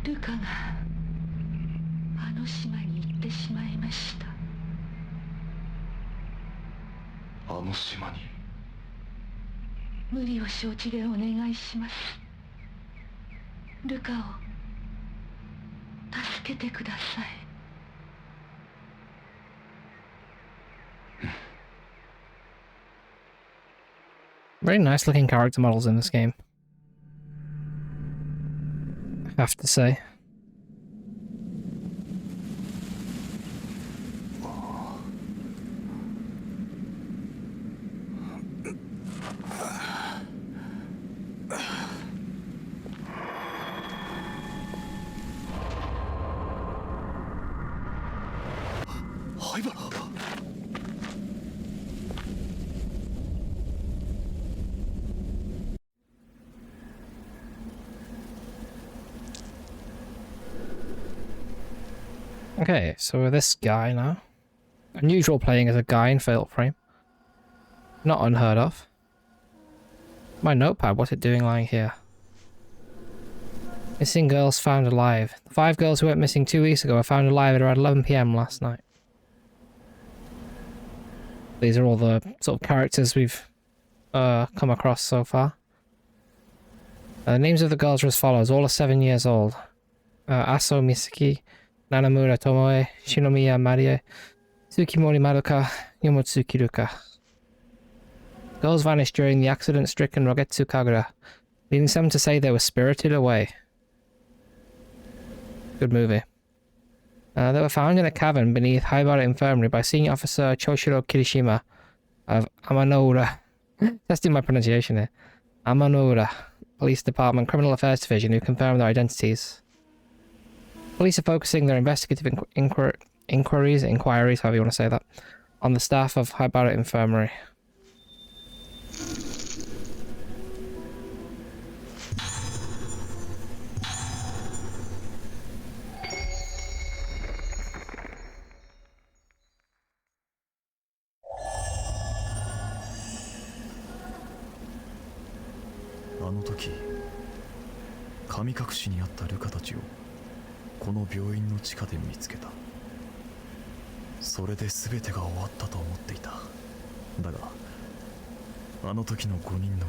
ルカがあの島に行ってしまいました。あの島に。無理を承知でお願いします。ルカを助けてください。Very nice looking character models in this game, I have to say. Okay, so this guy now. Unusual playing as a guy in Fatal Frame. Not unheard of. My notepad, what's it doing lying here? Missing girls found alive. The 5 girls who went missing 2 weeks ago were found alive at around 11 PM last night. These are all the sort of characters we've come across so far. The names of the girls are as follows. All are 7 years old. Aso Misaki, Nanamura Tomoe, Shinomiya Marie, Tsukimori Maruka, Yomotsuki Ruka. Girls vanished during the accident-stricken Rogetsu Kagura, leading some to say they were spirited away. Good movie. They were found in a cavern beneath Haibara Infirmary by Senior Officer Choshiro Kirishima of Amanoura. Testing my pronunciation here. Amanoura Police Department Criminal Affairs Division, who confirmed their identities. Police are focusing their investigative inquiries, however you want to say that, on the staff of Haibara Infirmary.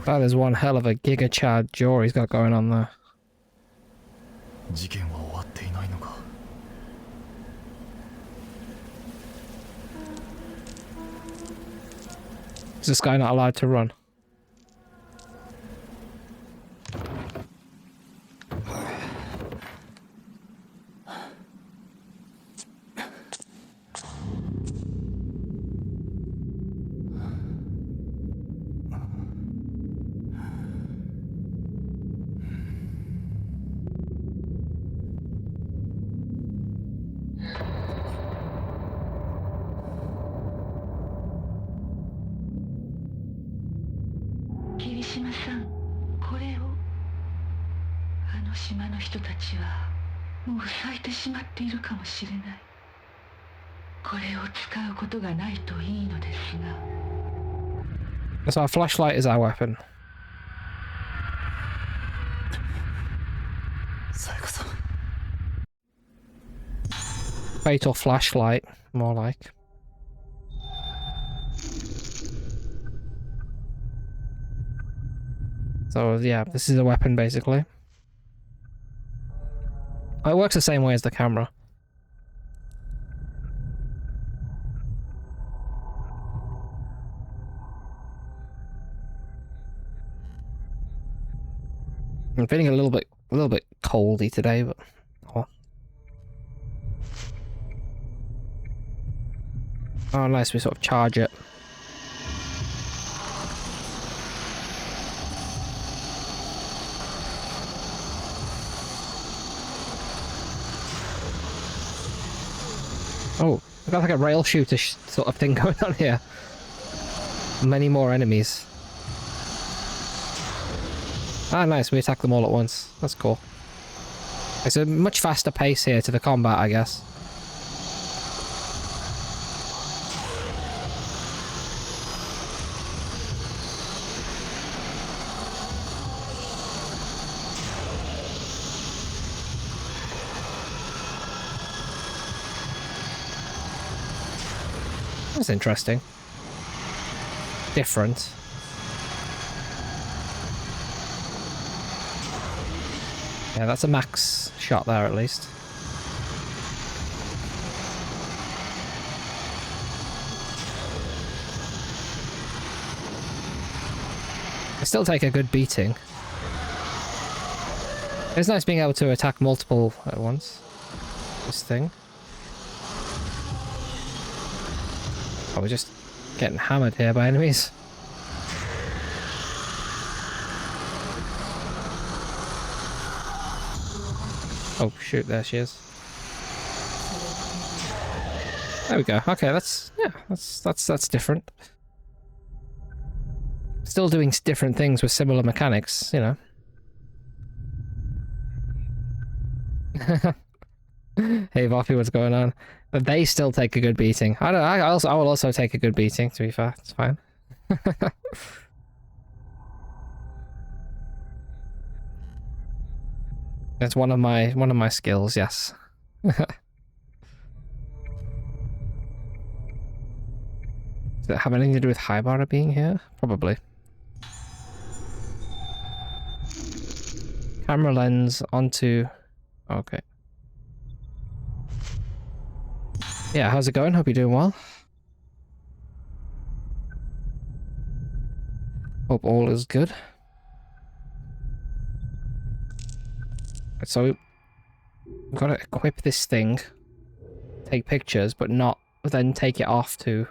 That is one hell of a Giga Chad jaw he's got going on there. Is this guy not allowed to run? So our flashlight is our weapon. Fatal flashlight, more like. So yeah, this is a weapon basically. It works the same way as the camera. I'm feeling a little bit coldy today, but oh. Oh, nice, we sort of charge it. Oh, we've got like a rail shooter sort of thing going on here. Many more enemies. Ah, nice, we attack them all at once. That's cool. It's a much faster pace here to the combat, I guess. That's interesting. Different. Yeah, that's a max shot there at least. I still take a good beating. It's nice being able to attack multiple at once. This thing. Oh, we're just getting hammered here by enemies. Oh shoot, there she is. There we go. Okay, that's different. Still doing different things with similar mechanics, you know. Hey Voffy, what's going on? But they still take a good beating. I will also take a good beating, to be fair. It's fine. That's one of my skills, yes. Does it have anything to do with Haibara being here? Probably. Camera lens onto... Okay. Yeah, how's it going? Hope you're doing well. Hope all is good. So, we've got to equip this thing, take pictures, but not then take it off to...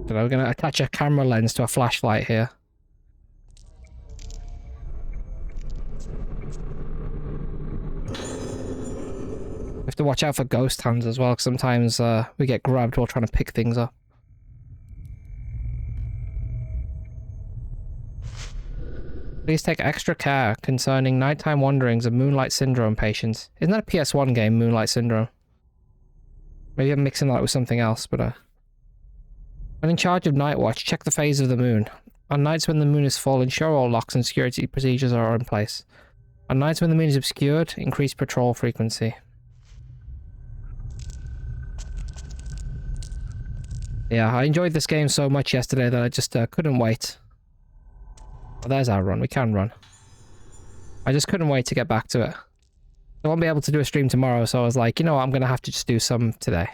So we're going to attach a camera lens to a flashlight here. We have to watch out for ghost hands as well, because sometimes we get grabbed while trying to pick things up. Please take extra care concerning nighttime wanderings of Moonlight Syndrome patients. Isn't that a PS1 game, Moonlight Syndrome? Maybe I'm mixing that with something else, but when in charge of night watch, check the phase of the moon. On nights when the moon is full, ensure all locks and security procedures are in place. On nights when the moon is obscured, increase patrol frequency. Yeah, I enjoyed this game so much yesterday that I just couldn't wait. Oh, there's our run. We can run. I just couldn't wait to get back to it. I won't be able to do a stream tomorrow, so I was like, you know what, I'm going to have to just do some today.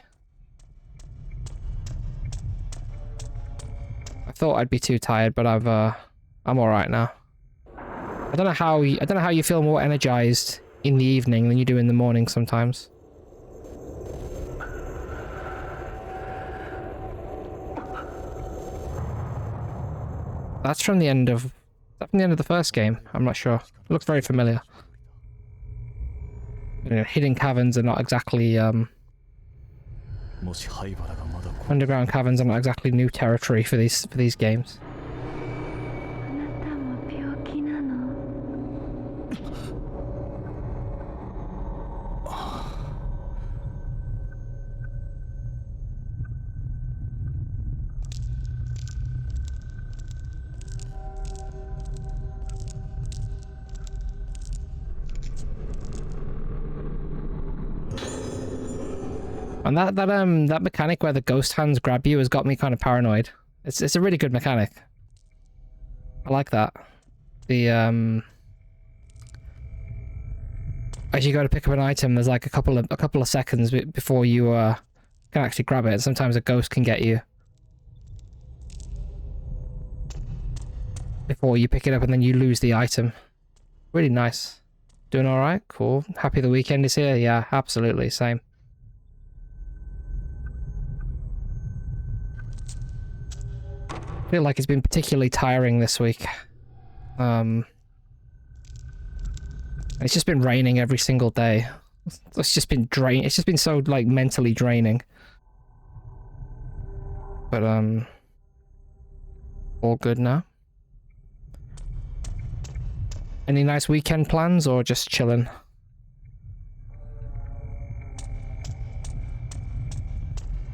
I thought I'd be too tired, but I'm alright now. I don't know how you feel more energized in the evening than you do in the morning sometimes. That's from the end of... From the end of the first game? I'm not sure. It looks very familiar. You know, hidden caverns are not exactly, underground caverns are not exactly new territory for these games. And that mechanic where the ghost hands grab you has got me kind of paranoid. It's a really good mechanic. I like that. The as you go to pick up an item, there's like a couple of seconds before you can actually grab it. And sometimes a ghost can get you before you pick it up, and then you lose the item. Really nice. Doing all right? Cool. Happy the weekend is here? Yeah, absolutely. Same. I feel like it's been particularly tiring this week. It's just been raining every single day. It's just been It's just been so, like, mentally draining. But, all good now. Any nice weekend plans, or just chilling?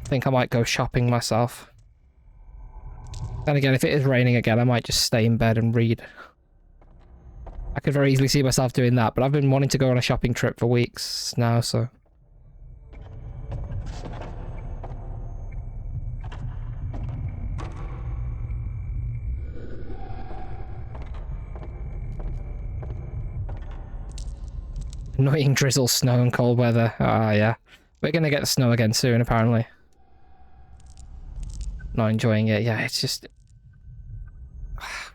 I think I might go shopping myself. Then again, if it is raining again, I might just stay in bed and read. I could very easily see myself doing that, but I've been wanting to go on a shopping trip for weeks now, so... Annoying drizzle, snow, and cold weather. Ah, yeah. We're gonna get the snow again soon, apparently. Not enjoying it. Yeah, it's just...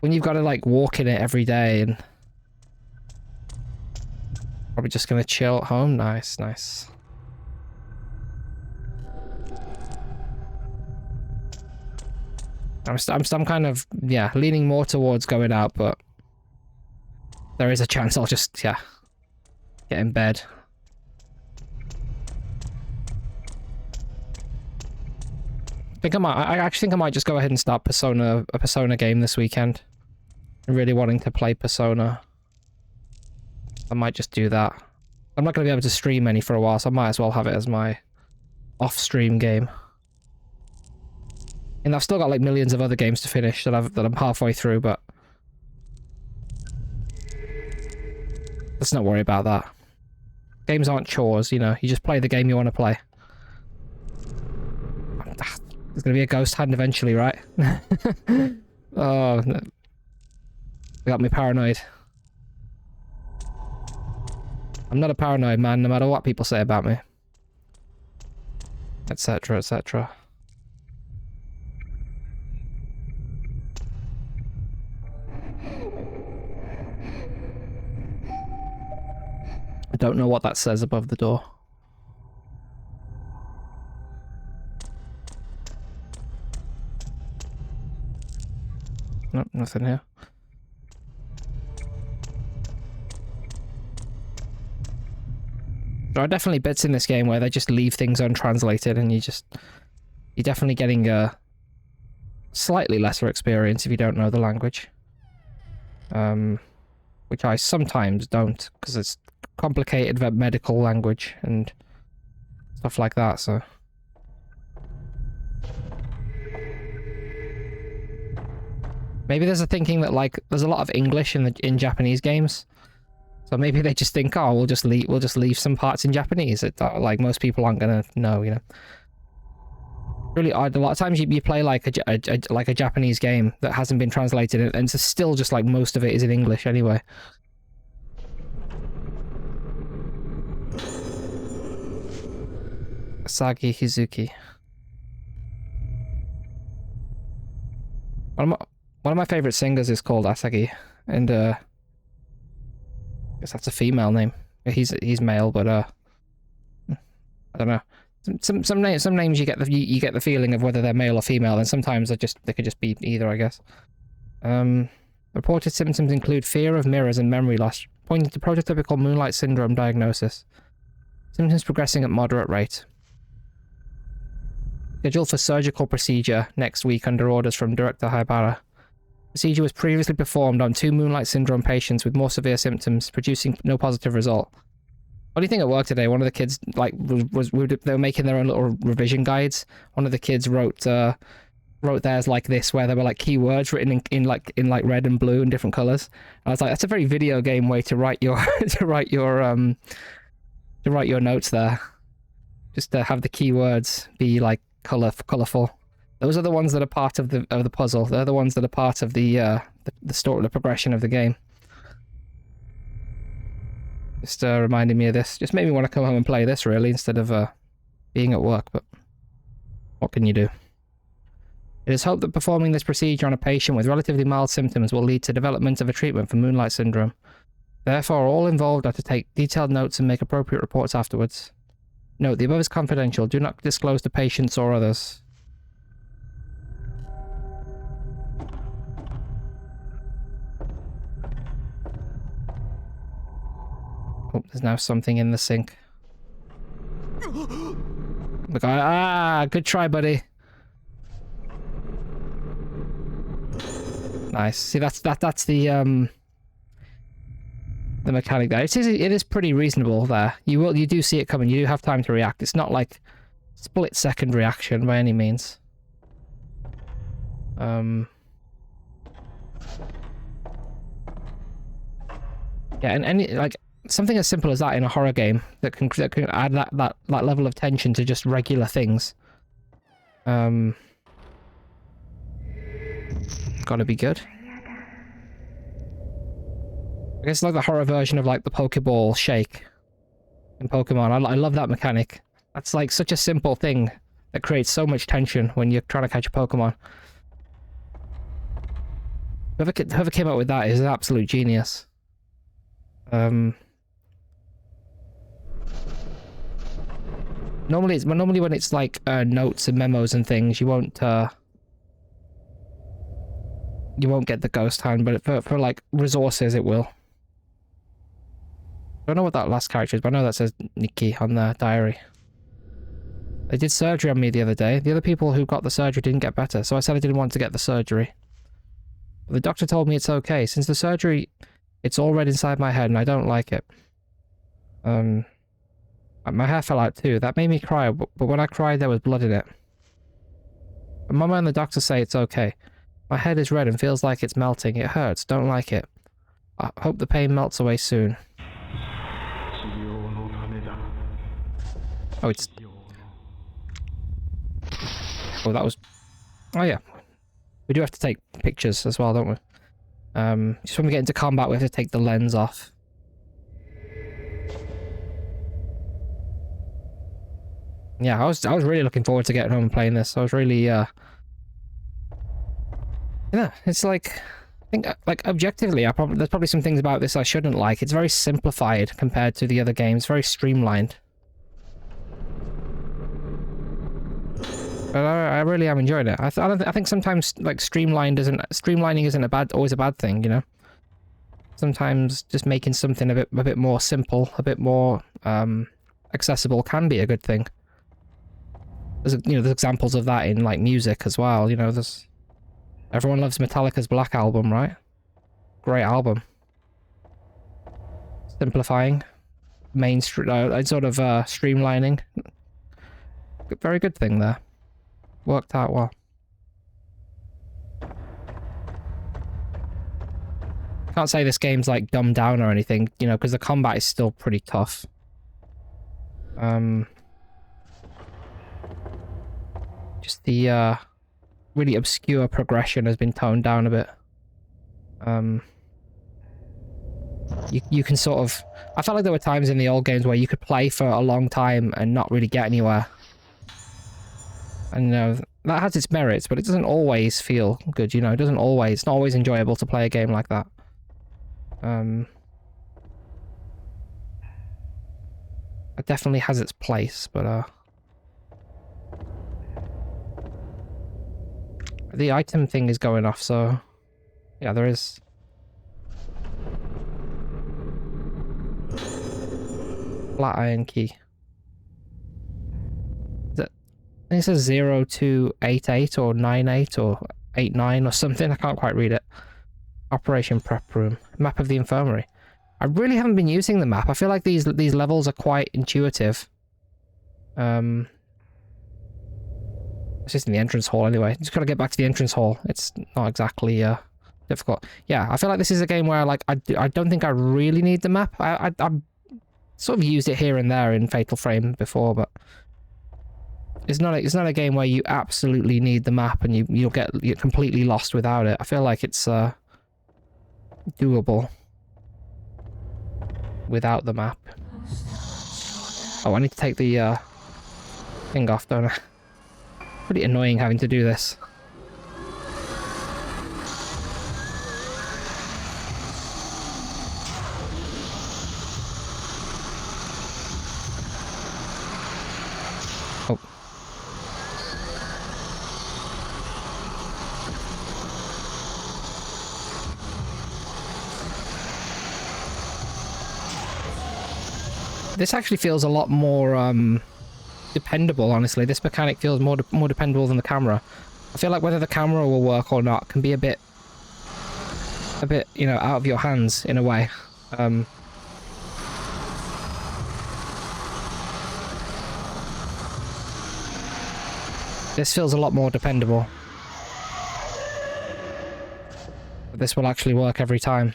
when you've got to, like, walk in it every day and... probably just gonna chill at home. Nice, nice. I'm kind of, yeah, leaning more towards going out, but... there is a chance I'll just, yeah, get in bed. I actually think I might just go ahead and start a Persona game this weekend. I'm really wanting to play Persona. I might just do that. I'm not going to be able to stream any for a while, so I might as well have it as my off-stream game. And I've still got like millions of other games to finish that I'm halfway through, but let's not worry about that. Games aren't chores, you know. You just play the game you want to play. There's gonna be a ghost hand eventually, right? Oh, they got me paranoid. I'm not a paranoid man, no matter what people say about me. Etc, etc. I don't know what that says above the door. Nope, nothing here. There are definitely bits in this game where they just leave things untranslated and you're definitely getting a slightly lesser experience if you don't know the language. Which I sometimes don't, because it's complicated medical language and stuff like that, so... maybe there's a thinking that, like, there's a lot of English in Japanese games. So maybe they just think, oh, we'll just leave some parts in Japanese. Like, most people aren't gonna know, you know. Really odd. A lot of times you play like a Japanese game that hasn't been translated, and it's still just like most of it is in English anyway. Asagi Hizuki. One of my favorite singers is called Asagi, and I guess that's a female name. He's male, but I don't know. Some names you get the feeling of whether they're male or female, and sometimes they could just be either, I guess. Reported symptoms include fear of mirrors and memory loss, pointing to prototypical Moonlight Syndrome diagnosis. Symptoms progressing at moderate rate. Scheduled for surgical procedure next week under orders from Director Haibara. Procedure was previously performed on 2 Moonlight Syndrome patients with more severe symptoms, producing no positive result. What do you think at work today? One of the kids, like, they were making their own little revision guides. One of the kids wrote theirs like this, where there were like keywords written in red and blue and different colors. And I was like, that's a very video game way to write your to write your notes there. Just to have the keywords be like colorful. Those are the ones that are part of the puzzle. They're the ones that are part of the story, the progression of the game. Just reminded me of this. Just made me want to come home and play this, really, instead of being at work, but what can you do? It is hoped that performing this procedure on a patient with relatively mild symptoms will lead to development of a treatment for Moonlight Syndrome. Therefore, all involved are to take detailed notes and make appropriate reports afterwards. Note, the above is confidential. Do not disclose to patients or others. Oh, there's now something in the sink. Look, good try, buddy. Nice. See, that's the mechanic there. It is pretty reasonable there. You do see it coming. You do have time to react. It's not like split-second reaction by any means. Yeah, and any like something as simple as that in a horror game that can add that level of tension to just regular things. Gotta be good. I guess like the horror version of like the Pokeball shake. in Pokemon. I love that mechanic. That's like such a simple thing that creates so much tension when you're trying to catch a Pokemon. Whoever came up with that is an absolute genius. Normally when it's like notes and memos and things, you won't get the ghost hand, but for like resources it will. I don't know what that last character is, but I know that says Nikki on the diary. They did surgery on me the other day. The other people who got the surgery didn't get better, so I said I didn't want to get the surgery. But the doctor told me it's okay. Since the surgery, it's all red inside my head and I don't like it. My hair fell out too. That made me cry, but when I cried there was blood in it. But Mama and the doctor say it's okay. My head is red and feels like it's melting. It hurts. Don't like it. I hope the pain melts away soon. Oh, it's... Oh, that was... Oh, yeah. We do have to take pictures as well, don't we? Just when we get into combat, we have to take the lens off. Yeah, I was really looking forward to getting home and playing this. I was really, yeah, it's like... I think, like, objectively, there's probably some things about this I shouldn't like. It's very simplified compared to the other games. Very streamlined. But I really am enjoying it. I think sometimes like streamlining isn't always a bad thing, you know. Sometimes just making something a bit more simple, a bit more accessible can be a good thing. There's examples of that in like music as well. You know, everyone loves Metallica's Black Album, right? Great album. Simplifying, streamlining. Very good thing there. Worked out well. Can't say this game's like dumbed down or anything, you know, because the combat is still pretty tough. Just the really obscure progression has been toned down a bit. You can sort of... I felt like there were times in the old games where you could play for a long time and not really get anywhere. And, you know, that has its merits, but it doesn't always feel good, you know? It's not always enjoyable to play a game like that. It definitely has its place, but, the item thing is going off, so... Yeah, there is... Flat iron key. I think it says 0288 or 98 or 89 or something. I can't quite read it. Operation prep room. Map of the infirmary. I really haven't been using the map. I feel like these levels are quite intuitive. It's just in the entrance hall anyway. Just gotta get back to the entrance hall. It's not exactly difficult. Yeah, I feel like this is a game where like I don't think I really need the map. I sort of used it here and there in Fatal Frame before, but it's not a game where you absolutely need the map and you're completely lost without it. I feel like it's doable without the map. Oh, I need to take the thing off, don't I? Pretty annoying having to do this. Oh. This actually feels a lot more dependable, honestly. This mechanic feels more dependable than the camera. I feel like whether the camera will work or not can be a bit, you know, out of your hands in a way. This feels a lot more dependable. But this will actually work every time.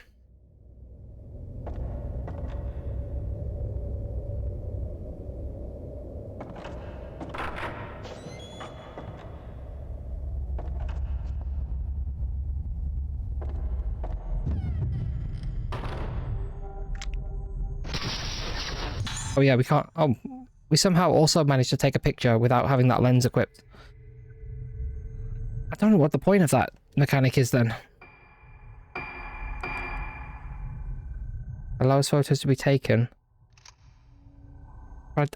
Oh yeah, we can't... Oh, we somehow also managed to take a picture without having that lens equipped. I don't know what the point of that mechanic is then. Allows photos to be taken.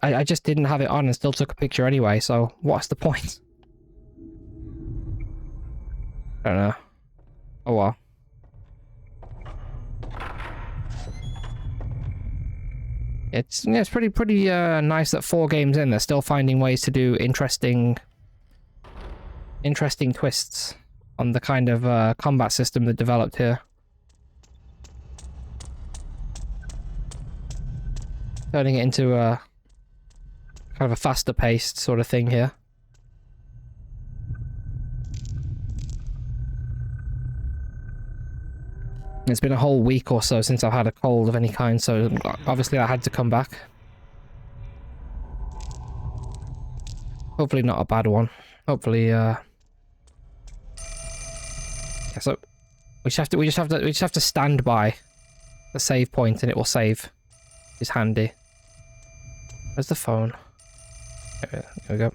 I just didn't have it on and still took a picture anyway, so what's the point? I don't know. Oh well. It's pretty nice that 4 games in, they're still finding ways to do interesting twists on the kind of combat system they developed here. Turning it into a kind of a faster paced sort of thing here. It's been a whole week or so since I've had a cold of any kind, so obviously I had to come back. Hopefully not a bad one. Hopefully, yeah, so we just have to stand by the save point and it will save. It's handy. Where's the phone? There we go.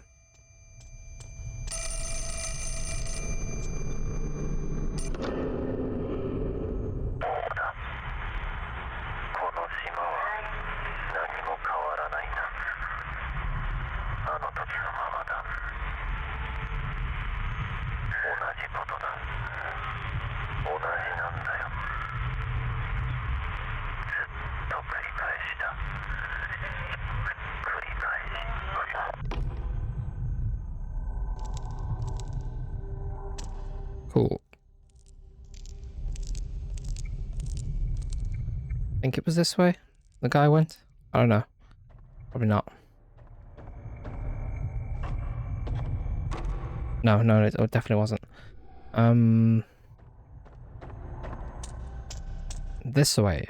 Cool. I think it was this way the guy went. I don't know. Probably not. No, it definitely wasn't. This way.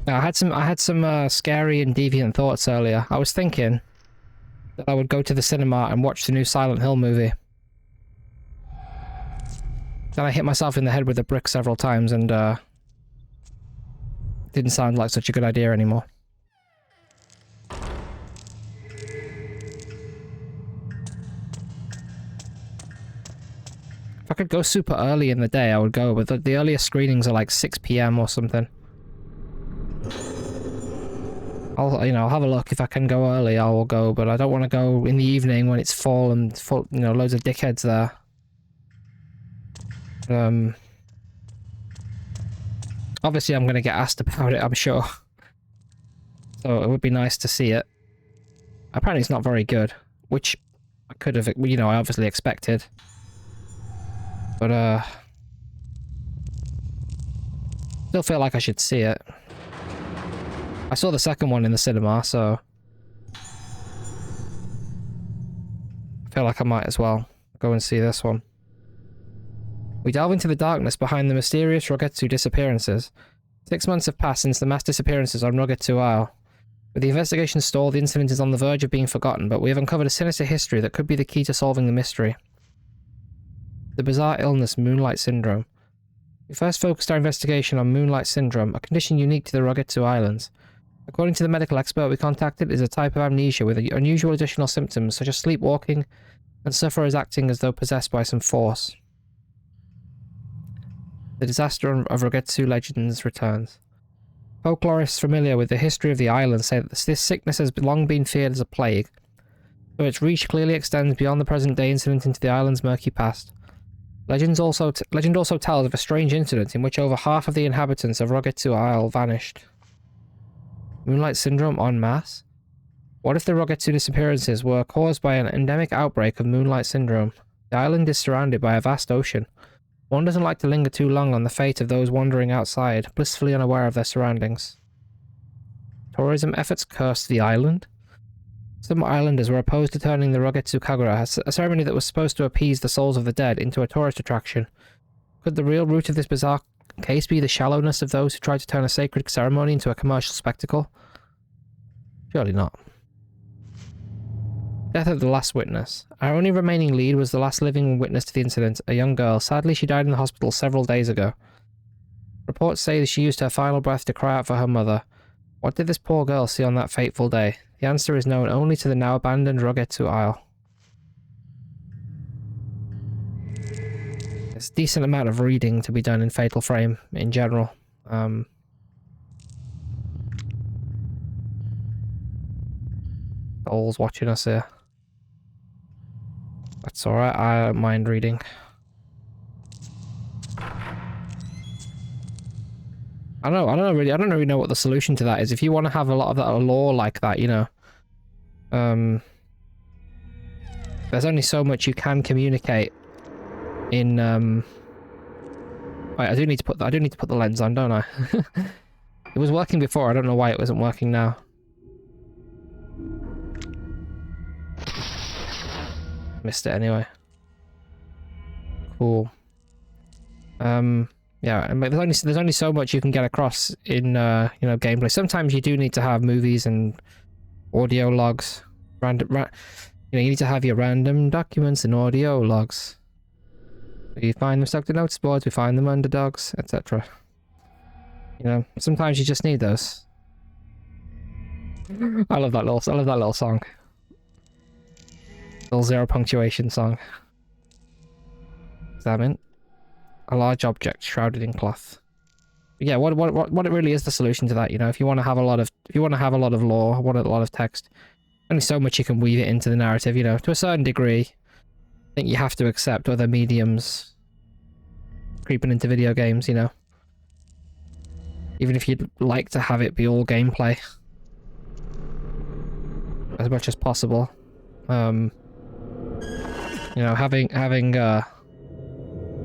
I had some scary and deviant thoughts earlier. I was thinking that I would go to the cinema and watch the new Silent Hill movie. Then I hit myself in the head with a brick several times and didn't sound like such a good idea anymore. If I could go super early in the day, I would go, but the earliest screenings are like 6 PM or something. I'll have a look. If I can go early, I will go, but I don't want to go in the evening when it's full and loads of dickheads there. Obviously I'm going to get asked about it, I'm sure. So it would be nice to see it. Apparently it's not very good, which I could have, I obviously expected. But, still feel like I should see it. I saw the second one in the cinema, so I feel like I might as well go and see this one. We delve into the darkness behind the mysterious Rogetsu disappearances. 6 months have passed since the mass disappearances on Rogetsu Isle. With the investigation stalled, the incident is on the verge of being forgotten, but we have uncovered a sinister history that could be the key to solving the mystery. The bizarre illness, Moonlight Syndrome. We first focused our investigation on Moonlight Syndrome, a condition unique to the Rogetsu Islands. According to the medical expert we contacted, it is a type of amnesia with unusual additional symptoms such as sleepwalking and sufferers acting as though possessed by some force. The disaster of Rogetsu legends returns. Folklorists familiar with the history of the island say that this sickness has long been feared as a plague, though its reach clearly extends beyond the present-day incident into the island's murky past. Legend also tells of a strange incident in which over half of the inhabitants of Rogetsu Isle vanished. Moonlight Syndrome en masse? What if the Rogetsu disappearances were caused by an endemic outbreak of Moonlight Syndrome? The island is surrounded by a vast ocean. One doesn't like to linger too long on the fate of those wandering outside, blissfully unaware of their surroundings. Tourism efforts cursed the island? Some islanders were opposed to turning the Rogetsu Kagura, a ceremony that was supposed to appease the souls of the dead, into a tourist attraction. Could the real root of this bizarre case be the shallowness of those who tried to turn a sacred ceremony into a commercial spectacle? Surely not. Death of the last witness. Our only remaining lead was the last living witness to the incident, a young girl. Sadly, she died in the hospital several days ago. Reports say that she used her final breath to cry out for her mother. What did this poor girl see on that fateful day? The answer is known only to the now abandoned Rogetsu Isle. There's a decent amount of reading to be done in Fatal Frame in general. All's watching us here. That's alright, I don't mind reading. I don't really know what the solution to that is. If you want to have a lot of that lore like that, you know, there's only so much you can communicate in, wait, I do need to put the lens on, don't I? It was working before, I don't know why it wasn't working now. Missed it anyway. Cool. Yeah, but there's only so much you can get across in you know, gameplay. Sometimes you do need to have movies and audio logs. You know, you need to have your random documents and audio logs. You find them stuck to notice boards, we find them under dogs, etc. You know, sometimes you just need those. I love that little song. Little zero punctuation song. Examine. A large object shrouded in cloth. But yeah, what it really is the solution to that, you know, if you want to have a lot of lore, want a lot of text, only so much you can weave it into the narrative, you know, to a certain degree. I think you have to accept other mediums creeping into video games, you know. Even if you'd like to have it be all gameplay. As much as possible. You know, having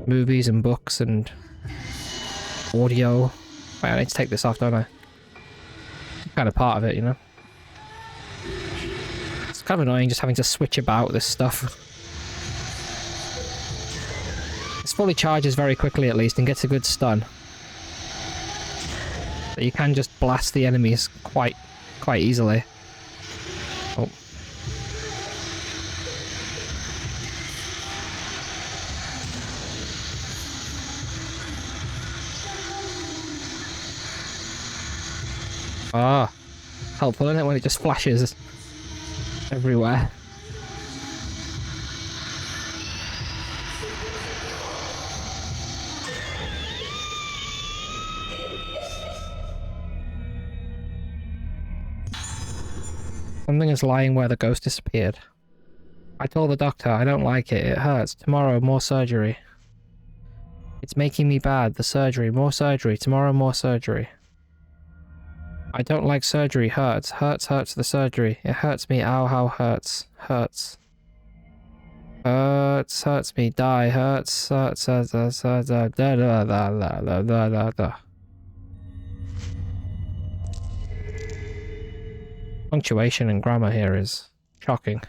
movies and books and audio. Wait, I need to take this off, don't I? It's kind of part of it, you know? It's kind of annoying just having to switch about this stuff. This fully charges very quickly at least and gets a good stun. But you can just blast the enemies quite easily. Oh. Ah, helpful, isn't it, when it just flashes everywhere. Something is lying where the ghost disappeared. I told the doctor, I don't like it, it hurts. Tomorrow, more surgery. It's making me bad, the surgery, more surgery, tomorrow more surgery. I don't like surgery, hurts, hurts the surgery. It hurts me, ow, how hurts, hurts. Hurts me, die, hurts, da da da da da da da. Punctuation and grammar here is shocking.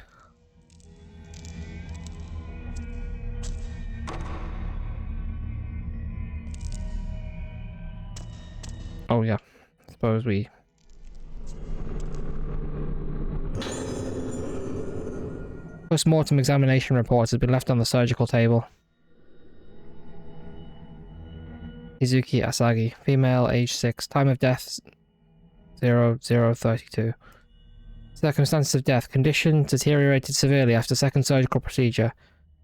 Oh yeah, suppose we... Post-mortem examination report has been left on the surgical table. Izuki Asagi, female, age 6, time of death 0032. Circumstances of death, condition deteriorated severely after second surgical procedure.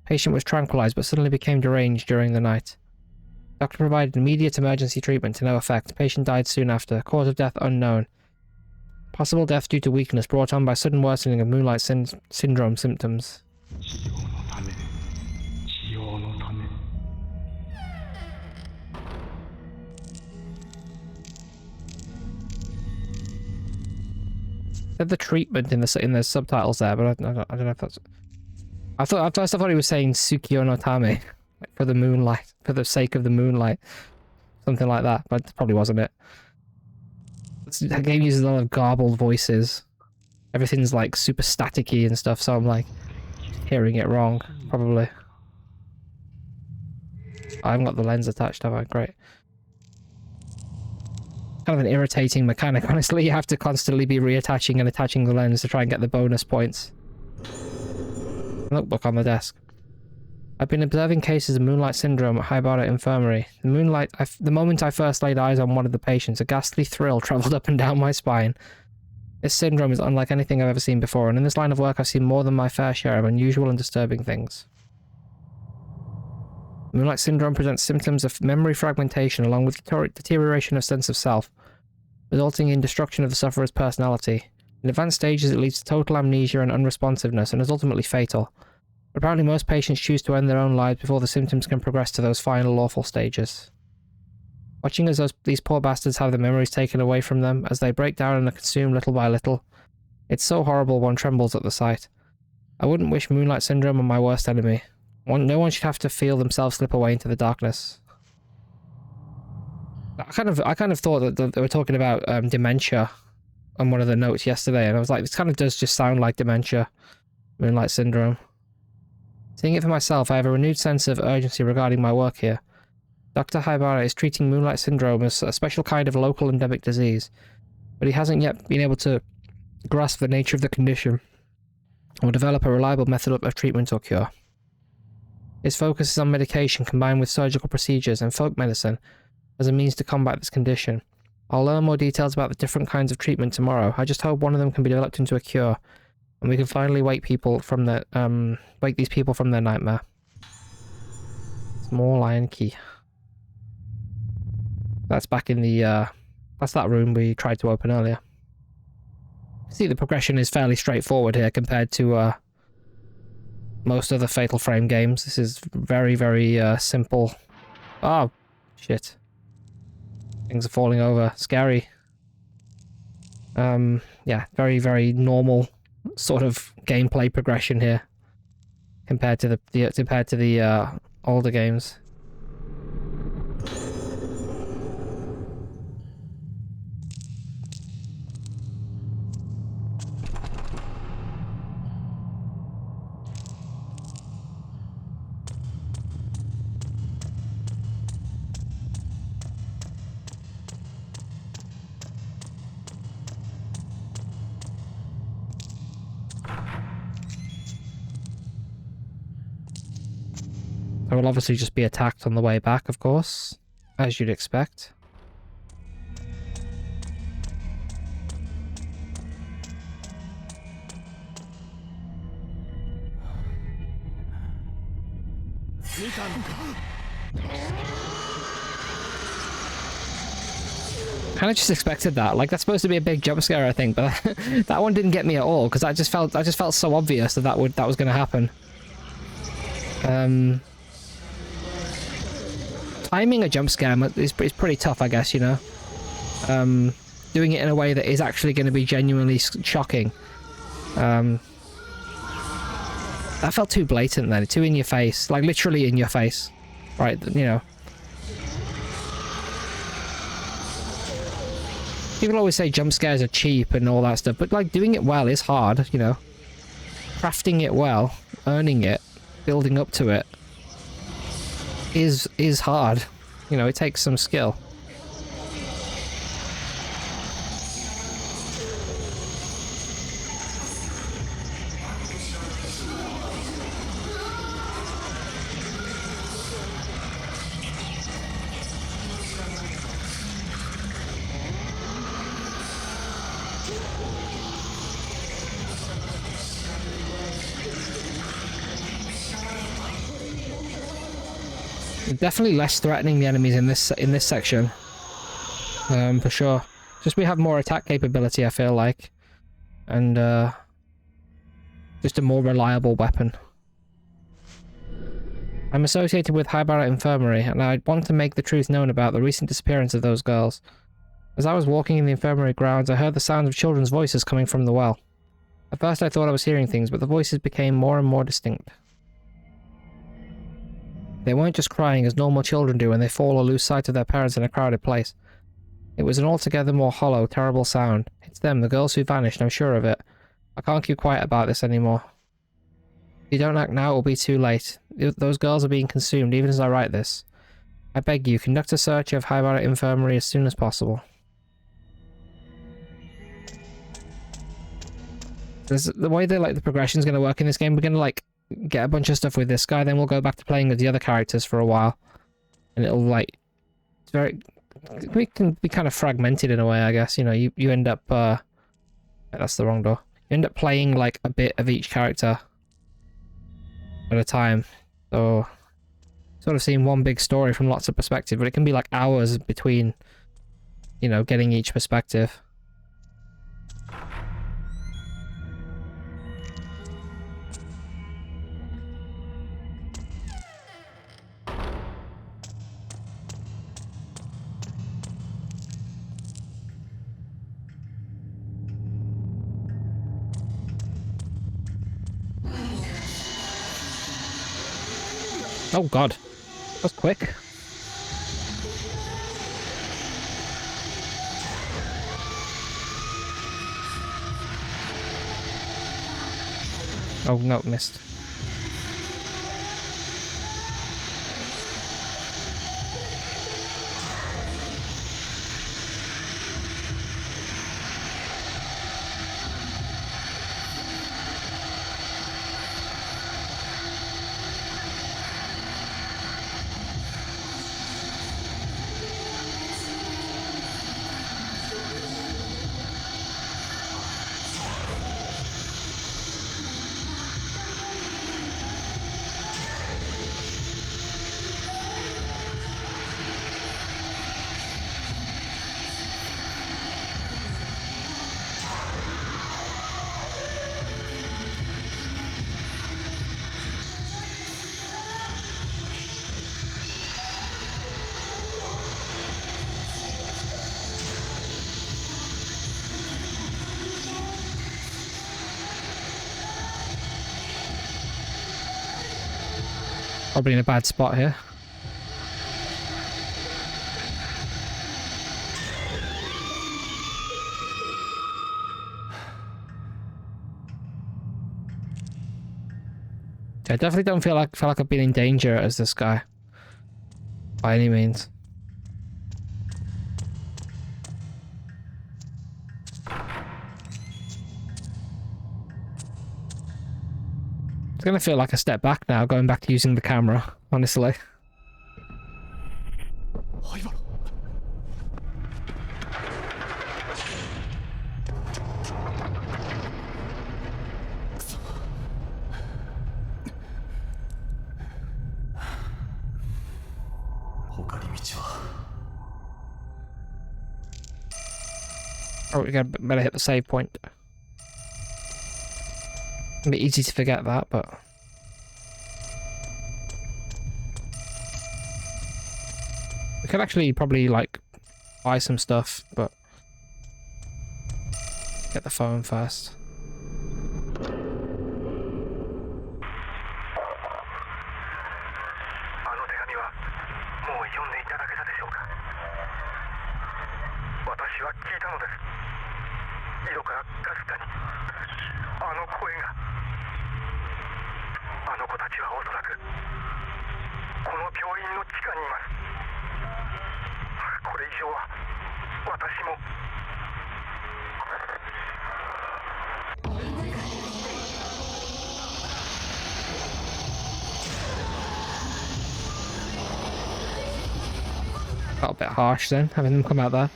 Patient was tranquilized but suddenly became deranged during the night. Doctor provided immediate emergency treatment to no effect. Patient died soon after. Cause of death unknown. Possible death due to weakness brought on by sudden worsening of moonlight syndrome symptoms. Said the treatment in the subtitles there, but I don't know if that's... I thought he was saying Tsukio no Tame, like for the moonlight, for the sake of the moonlight, something like that. But it probably wasn't it. The game uses a lot of garbled voices. Everything's like super staticky and stuff, so I'm like hearing it wrong, probably. I haven't got the lens attached, have I? Great. Kind of an irritating mechanic, honestly. You have to constantly be reattaching and attaching the lens to try and get the bonus points. Notebook on the desk. I've been observing cases of moonlight syndrome at Hibara Infirmary. The moment I first laid eyes on one of the patients, a ghastly thrill travelled up and down my spine. This syndrome is unlike anything I've ever seen before, and in this line of work I've seen more than my fair share of unusual and disturbing things. Moonlight syndrome presents symptoms of memory fragmentation along with deterioration of sense of self, resulting in destruction of the sufferer's personality. In advanced stages it leads to total amnesia and unresponsiveness, and is ultimately fatal. But apparently most patients choose to end their own lives before the symptoms can progress to those final awful stages. Watching as these poor bastards have their memories taken away from them, as they break down and are consumed little by little, it's so horrible one trembles at the sight. I wouldn't wish moonlight syndrome on my worst enemy. No one should have to feel themselves slip away into the darkness. I kind of thought that they were talking about dementia on one of the notes yesterday, and I was like, this kind of does just sound like dementia. Moonlight syndrome. Seeing it for myself, I have a renewed sense of urgency regarding my work here. Dr. Hibara is treating moonlight syndrome as a special kind of local endemic disease, but he hasn't yet been able to grasp the nature of the condition or develop a reliable method of treatment or cure. His focus is on medication combined with surgical procedures and folk medicine as a means to combat this condition. I'll learn more details about the different kinds of treatment tomorrow. I just hope one of them can be developed into a cure, and we can finally wake these people from their nightmare. Small iron key. That's back in the, that's that room we tried to open earlier. See, the progression is fairly straightforward here compared to, most other Fatal Frame games. This is very, very, simple. Oh, shit. Things are falling over. Scary. Yeah, very, very normal sort of gameplay progression here compared to the older games. I will obviously just be attacked on the way back, of course, as you'd expect. Kind of just expected that. Like, that's supposed to be a big jump scare, I think, but that one didn't get me at all because I just felt so obvious that that was going to happen. Timing a jump scare is pretty tough, I guess, you know. Doing it in a way that is actually going to be genuinely shocking. That felt too blatant then, too in your face, like literally in your face, right? You know. People always say jump scares are cheap and all that stuff, but like doing it well is hard, you know. Crafting it well, earning it, building up to it is hard. You know, it takes some skill. Definitely less threatening, the enemies in this section, for sure. Just we have more attack capability, I feel like, and just a more reliable weapon. I'm associated with Hibara Infirmary, and I want to make the truth known about the recent disappearance of those girls. As I was walking in the infirmary grounds, I heard the sound of children's voices coming from the well. At first I thought I was hearing things, but the voices became more and more distinct. They weren't just crying as normal children do when they fall or lose sight of their parents in a crowded place. It was an altogether more hollow, terrible sound. It's them, the girls who vanished, I'm sure of it. I can't keep quiet about this anymore. If you don't act now, it will be too late. Those girls are being consumed even as I write this. I beg you, conduct a search of Hibara Infirmary as soon as possible. The way that the progression is going to work in this game, we're going to get a bunch of stuff with this guy, then we'll go back to playing with the other characters for a while. And it'll like, it's very, we can be kind of fragmented in a way, I guess. You know, you end up, that's the wrong door. You end up playing like a bit of each character at a time. So, sort of seeing one big story from lots of perspectives, but it can be like hours between, you know, getting each perspective. Oh god, that was quick. Oh no, missed. Probably in a bad spot here. I definitely don't feel like I've been in danger as this guy. By any means. It's gonna feel like a step back now, going back to using the camera, honestly. Oh, we better hit the save point. It'd be easy to forget that, but... we could actually probably, like, buy some stuff, but... get the phone first. Got a bit harsh then, having them come out there.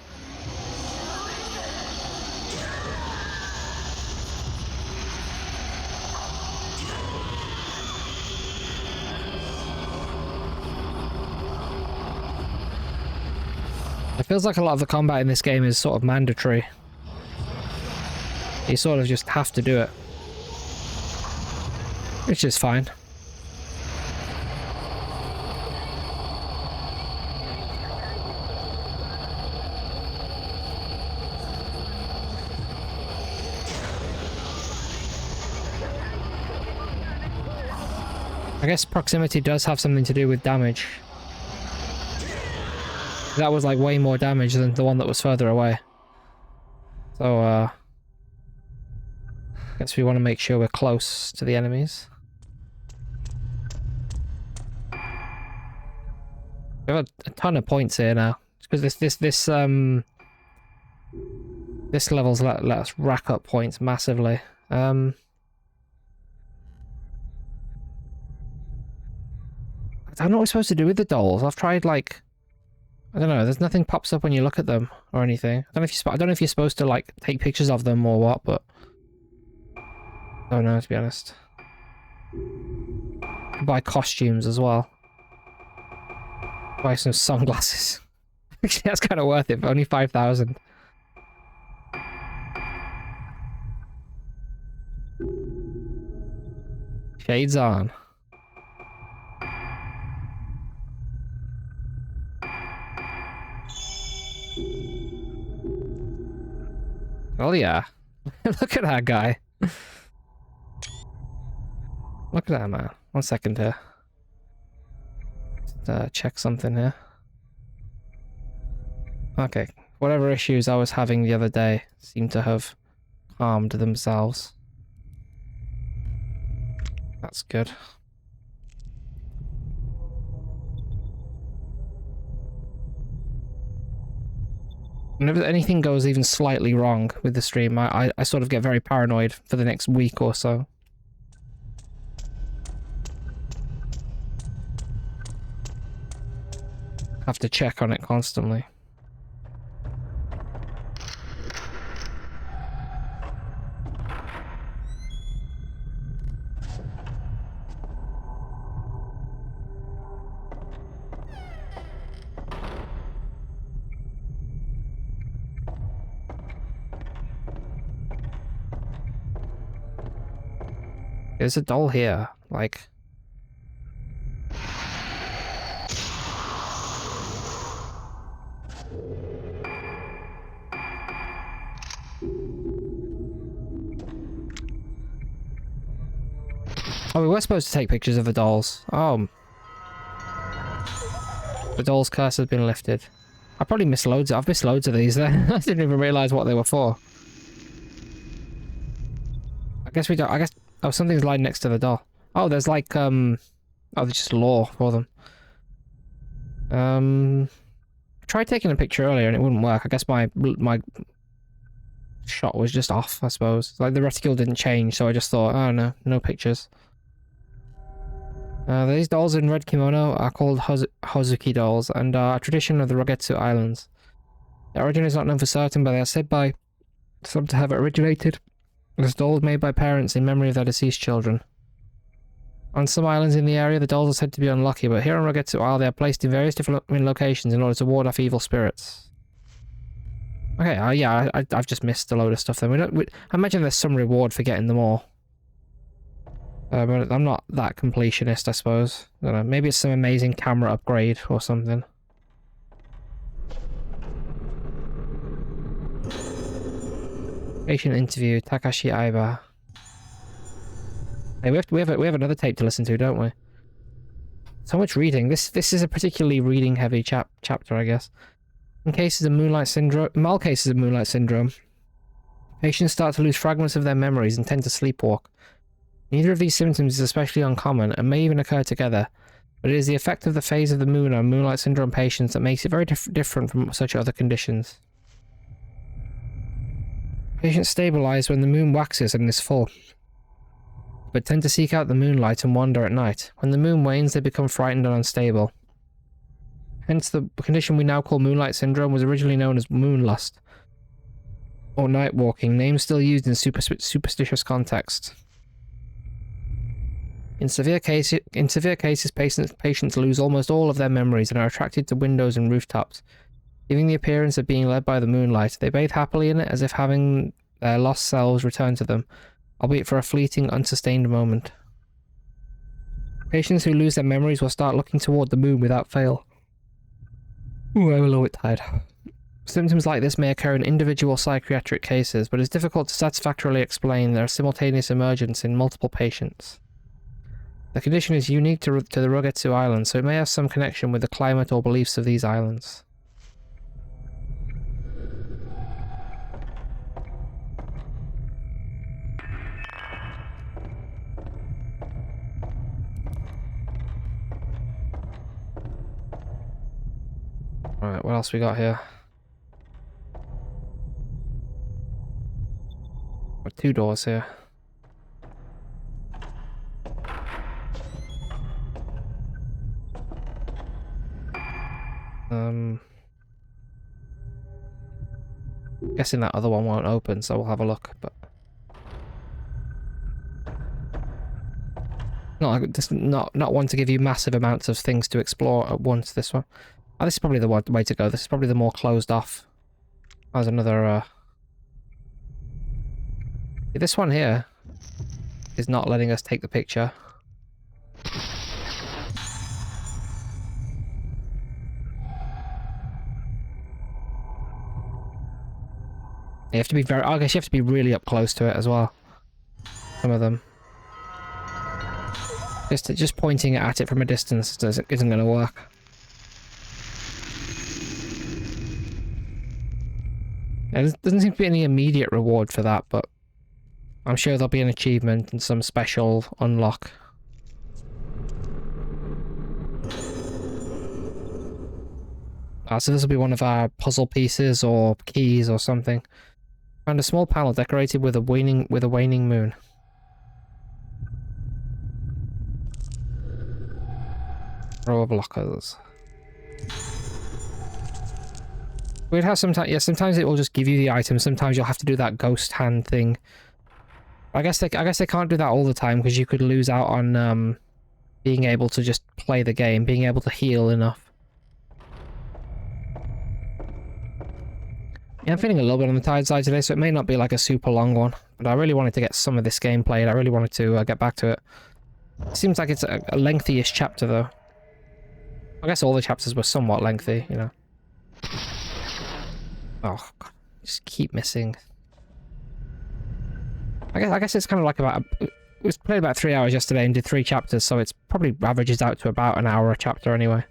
It feels like a lot of the combat in this game is sort of mandatory. You sort of just have to do it. Which is fine. I guess proximity does have something to do with damage. That was like way more damage than the one that was further away. So, I guess we want to make sure we're close to the enemies. We have a ton of points here now. Because this level's let us rack up points massively. I don't know what we're supposed to do with the dolls. I've tried, like... I don't know, there's nothing pops up when you look at them or anything. I don't know if you're supposed to, like, take pictures of them or what, but... I don't know, to be honest. Buy costumes as well. Buy some sunglasses. Actually, that's kind of worth it, but only 5,000. Shades on. Oh yeah. Look at that guy. Look at that man. 1 second here. Just, check something here. Okay. Whatever issues I was having the other day seem to have calmed themselves. That's good. Whenever anything goes even slightly wrong with the stream, I sort of get very paranoid for the next week or so. Have to check on it constantly. There's a doll here, like... Oh, we were supposed to take pictures of the dolls. Oh. The doll's curse has been lifted. I probably missed loads. I've missed loads of these then. I didn't even realise what they were for. I guess we don't... I guess... Oh, something's lying next to the doll. Oh, there's like, Oh, there's just lore for them. I tried taking a picture earlier and it wouldn't work. I guess my shot was just off, I suppose. Like, the reticule didn't change, so I just thought, oh no, no pictures. These dolls in red kimono are called Hozuki dolls and are a tradition of the Rogetsu Islands. Their origin is not known for certain, but they are said by some to have originated as dolls made by parents in memory of their deceased children. On some islands in the area, the dolls are said to be unlucky, but here on Rogetsu Isle, they are placed in various different locations in order to ward off evil spirits. Okay, yeah, I've just missed a load of stuff then. I imagine there's some reward for getting them all. But I'm not that completionist, I suppose. I don't know, maybe it's some amazing camera upgrade or something. Patient interview, Takashi Aiba. Hey, we have another tape to listen to, don't we? So much reading. This is a particularly reading heavy chapter, I guess. In cases of moonlight syndrome, in all cases of moonlight syndrome, patients start to lose fragments of their memories and tend to sleepwalk. Neither of these symptoms is especially uncommon and may even occur together, but it is the effect of the phase of the moon on moonlight syndrome patients that makes it very different from such other conditions. Patients stabilize when the moon waxes and is full, but tend to seek out the moonlight and wander at night. When the moon wanes, they become frightened and unstable. Hence, the condition we now call moonlight syndrome was originally known as moonlust, or night walking, names still used in superstitious contexts. In severe cases, patients lose almost all of their memories and are attracted to windows and rooftops, giving the appearance of being led by the moonlight. They bathe happily in it, as if having their lost selves return to them, albeit for a fleeting, unsustained moment. Patients who lose their memories will start looking toward the moon without fail. Ooh, I'm a little bit tired. Symptoms like this may occur in individual psychiatric cases, but it's difficult to satisfactorily explain their simultaneous emergence in multiple patients. The condition is unique to the Rogetsu Islands, so it may have some connection with the climate or beliefs of these islands. Alright, what else we got here? Got 2 doors here. Guessing that other one won't open, so we'll have a look, but... Not one to give you massive amounts of things to explore at once, this one. Oh, this is probably the way to go. This is probably the more closed off. There's another, This one here is not letting us take the picture. You have to be I guess you have to be really up close to it as well. Some of them. Just pointing at it from a distance isn't going to work. There doesn't seem to be any immediate reward for that, but I'm sure there'll be an achievement and some special unlock. So this will be one of our puzzle pieces or keys or something. Found a small panel decorated with a waning moon. Row of lockers. Weird how sometimes it will just give you the item. Sometimes you'll have to do that ghost hand thing. I guess they can't do that all the time because you could lose out on being able to just play the game, being able to heal enough. Yeah, I'm feeling a little bit on the tired side today, so it may not be like a super long one. But I really wanted to get some of this game played. I really wanted to get back to it. It seems like it's a lengthy-ish chapter, though. I guess all the chapters were somewhat lengthy, you know. Oh, God. Just keep missing. I guess it's kind of like about... We played about 3 hours yesterday and did 3 chapters, so it's probably averages out to about an hour a chapter anyway.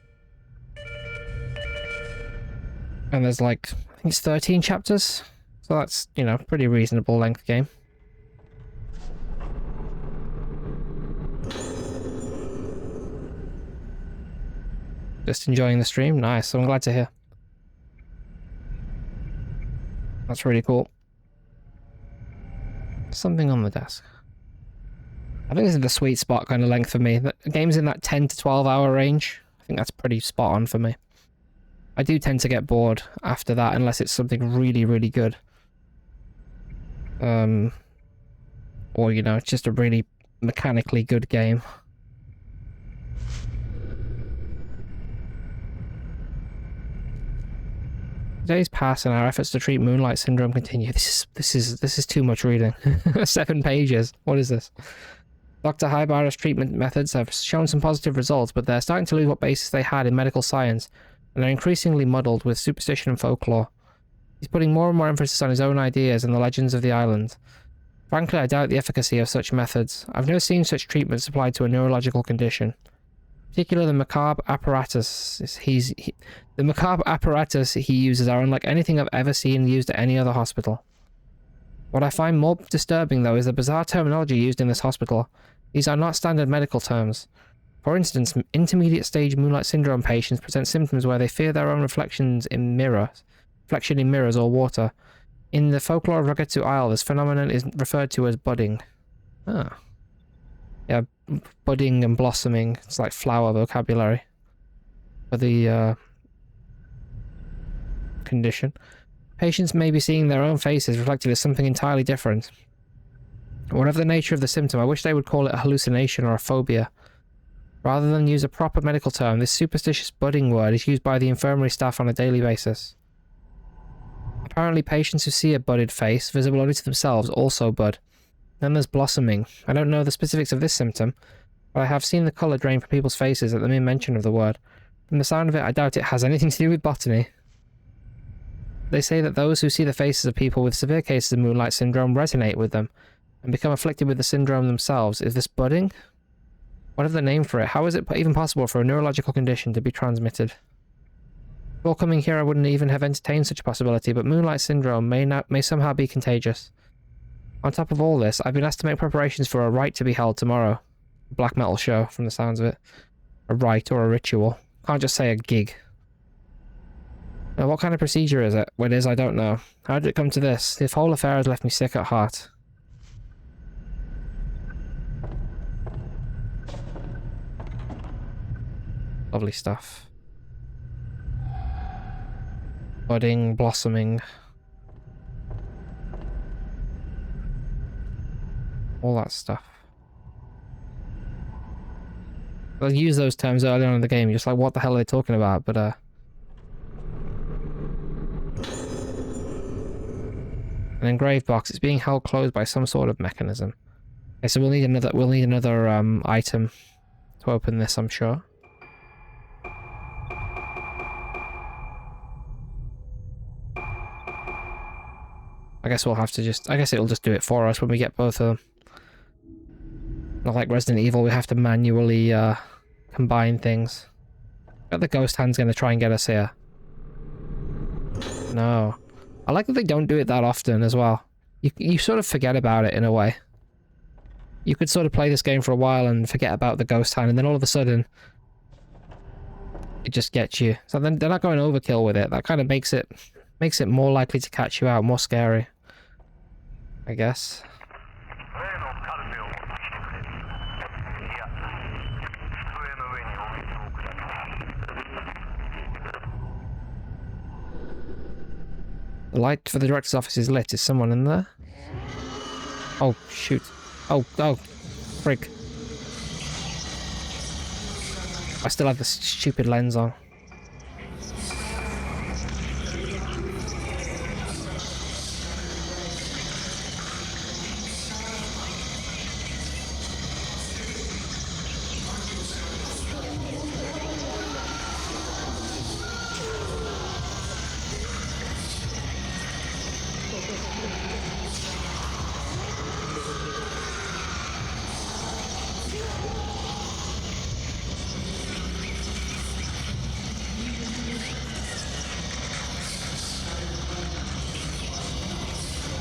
And there's like... I think it's 13 chapters. So that's, you know, pretty reasonable length game. Just enjoying the stream? Nice, so I'm glad to hear. That's really cool. Something on the desk. I think this is the sweet spot kind of length for me. The game's in that 10 to 12 hour range. I think that's pretty spot on for me. I do tend to get bored after that unless it's something really, really good. Or, you know, it's just a really mechanically good game. Days pass and our efforts to treat Moonlight Syndrome continue. This is too much reading. 7 pages. What is this? Dr. Haibara's treatment methods have shown some positive results, but they're starting to lose what basis they had in medical science, and are increasingly muddled with superstition and folklore. He's putting more and more emphasis on his own ideas and the legends of the island. Frankly, I doubt the efficacy of such methods. I've never seen such treatments applied to a neurological condition. Particularly the macabre apparatus the macabre apparatus he uses are unlike anything I've ever seen used at any other hospital. What I find more disturbing, though, is the bizarre terminology used in this hospital. These are not standard medical terms. For instance, intermediate stage Moonlight Syndrome patients present symptoms where they fear their own reflection in mirrors or water. In the folklore of Rogetsu Isle, this phenomenon is referred to as budding. Ah. Yeah, budding and blossoming. It's like flower vocabulary for the condition. Patients may be seeing their own faces reflected as something entirely different. Whatever the nature of the symptom, I wish they would call it a hallucination or a phobia. Rather than use a proper medical term, this superstitious budding word is used by the infirmary staff on a daily basis. Apparently, patients who see a budded face, visible only to themselves, also bud. Then there's blossoming. I don't know the specifics of this symptom, but I have seen the colour drain from people's faces at the mere mention of the word. From the sound of it, I doubt it has anything to do with botany. They say that those who see the faces of people with severe cases of Moonlight Syndrome resonate with them, and become afflicted with the syndrome themselves. Is this budding? Whatever the name for it, how is it even possible for a neurological condition to be transmitted? Before coming here, I wouldn't even have entertained such a possibility, but Moonlight Syndrome may somehow be contagious. On top of all this, I've been asked to make preparations for a rite to be held tomorrow. A black metal show, from the sounds of it. A rite or a ritual. Can't just say a gig. Now, what kind of procedure is it? What it is, I don't know. How did it come to this? This whole affair has left me sick at heart. Lovely stuff. budding, blossoming. All that stuff. I'll use those terms early on in the game, you're just like, what the hell are they talking about? But, an engraved box. It's being held closed by some sort of mechanism. Okay, so we'll need another item to open this, I'm sure. I guess we'll have to just... I guess it'll just do it for us when we get both of them. Not like Resident Evil, we have to manually combine things. I bet the ghost hand's gonna try and get us here. No. I like that they don't do it that often as well. You sort of forget about it in a way. You could sort of play this game for a while and forget about the ghost hand, and then all of a sudden it just gets you. So then they're not going overkill with it. That kind of makes it more likely to catch you out, more scary, I guess. The light for the director's office is lit. Is someone in there? Oh, shoot. Oh, frig. I still have the stupid lens on.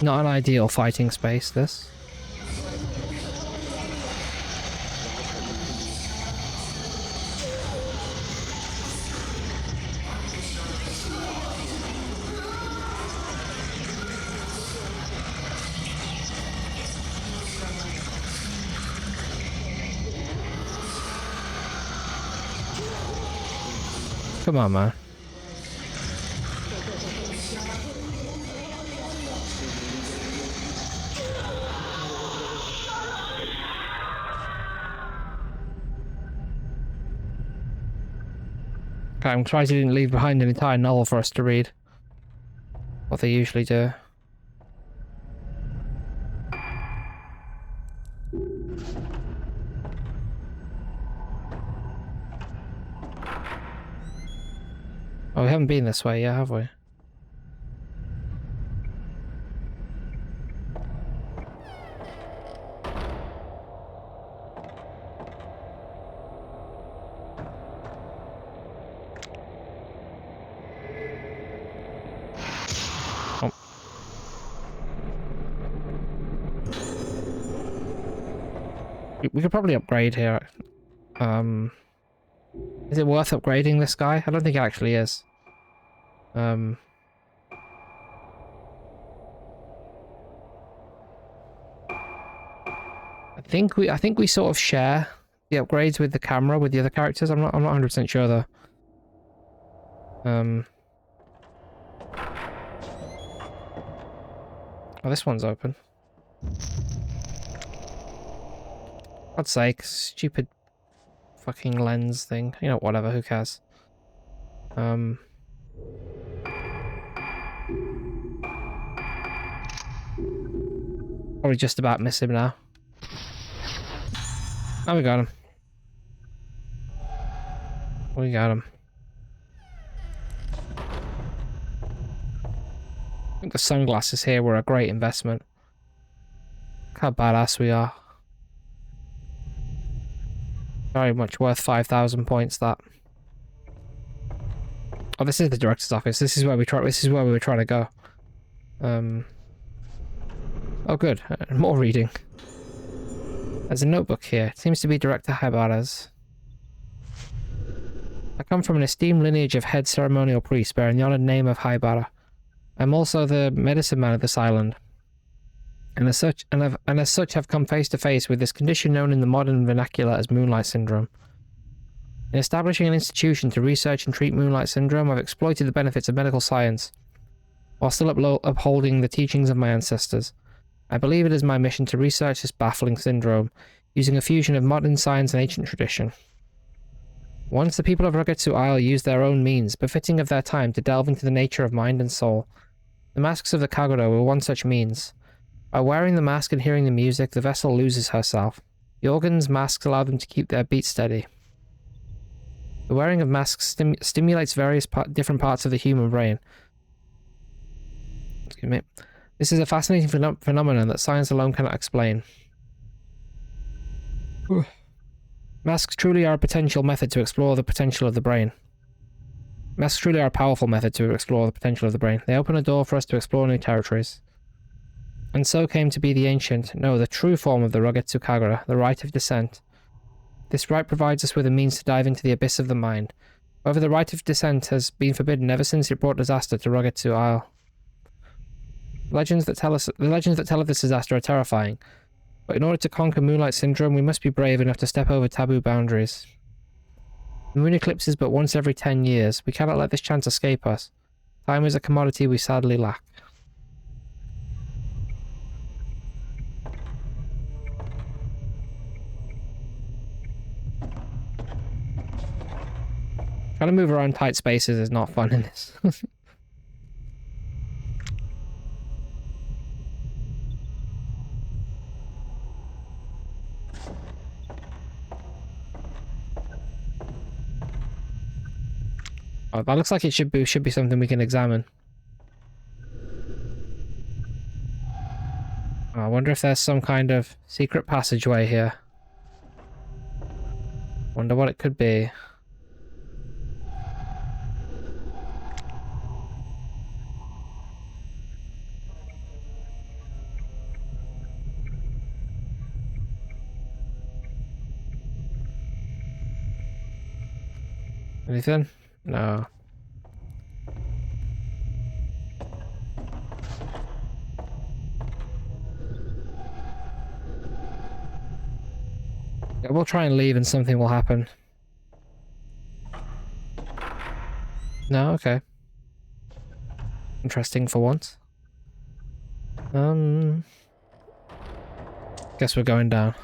Not an ideal fighting space, this. Come on, man. Okay, I'm surprised he didn't leave behind an entire novel for us to read. What they usually do. Oh, we haven't been this way yet, have we? We could probably upgrade here. Is it worth upgrading this guy? I don't think it actually is. I think we sort of share the upgrades with the camera with the other characters. I'm not 100% sure though. Oh, this one's open. God's sake, stupid fucking lens thing. You know, whatever, who cares? Probably just about miss him now. Oh, we got him. We got him. I think the sunglasses here were a great investment. Look how badass we are. Very much worth 5,000 points, that. Oh, this is the director's office. This is where we were trying to go. Oh, good. More reading. There's a notebook here. It seems to be Director Haibara's. I come from an esteemed lineage of head ceremonial priests bearing the honored name of Haibara. I'm also the medicine man of this island. And as such have come face to face with this condition known in the modern vernacular as moonlight syndrome. In establishing an institution to research and treat Moonlight Syndrome, I've exploited the benefits of medical science, while still upholding the teachings of my ancestors. I believe it is my mission to research this baffling syndrome, using a fusion of modern science and ancient tradition. Once the people of Rogetsu Isle used their own means, befitting of their time, to delve into the nature of mind and soul. The masks of the Kagura were one such means. By wearing the mask and hearing the music, the vessel loses herself. The organs' masks allow them to keep their beat steady. The wearing of masks stimulates various different parts of the human brain. Excuse me. This is a fascinating phenomenon that science alone cannot explain. Masks truly are a potential method to explore the potential of the brain. Masks truly are a powerful method to explore the potential of the brain. They open a door for us to explore new territories. And so came to be the ancient, no, the true form of the Rogetsu Kagura, the rite of descent. This rite provides us with a means to dive into the abyss of the mind. However, the rite of descent has been forbidden ever since it brought disaster to Rogetsu Isle. The legends that tell of this disaster are terrifying. But in order to conquer Moonlight Syndrome, we must be brave enough to step over taboo boundaries. The moon eclipse is but once every 10 years. We cannot let this chance escape us. Time is a commodity we sadly lack. Trying to move around tight spaces is not fun in this. Oh, that looks like it should be something we can examine. Oh, I wonder if there's some kind of secret passageway here. Wonder what it could be. Anything? No. Yeah, we'll try and leave and something will happen. No? Okay. Interesting for once. Guess we're going down.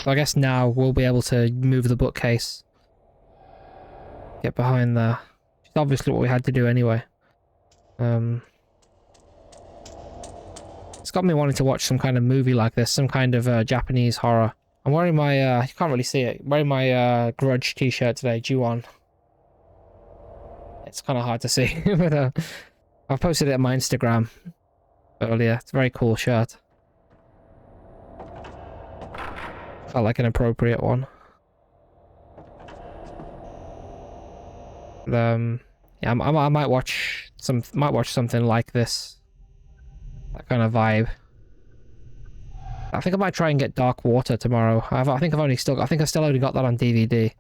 So I guess now we'll be able to move the bookcase. Get behind there. Which is obviously what we had to do anyway. It's got me wanting to watch some kind of movie like this, some kind of Japanese horror. I'm wearing my, you can't really see it, I'm wearing my Grudge t-shirt today, Ju-on. It's kind of hard to see, but I've posted it on my Instagram earlier. It's a very cool shirt. Felt like an appropriate one. But, yeah, I might watch something like this. That kind of vibe. I think I might try and get Dark Water tomorrow. I think I've still only got that on DVD.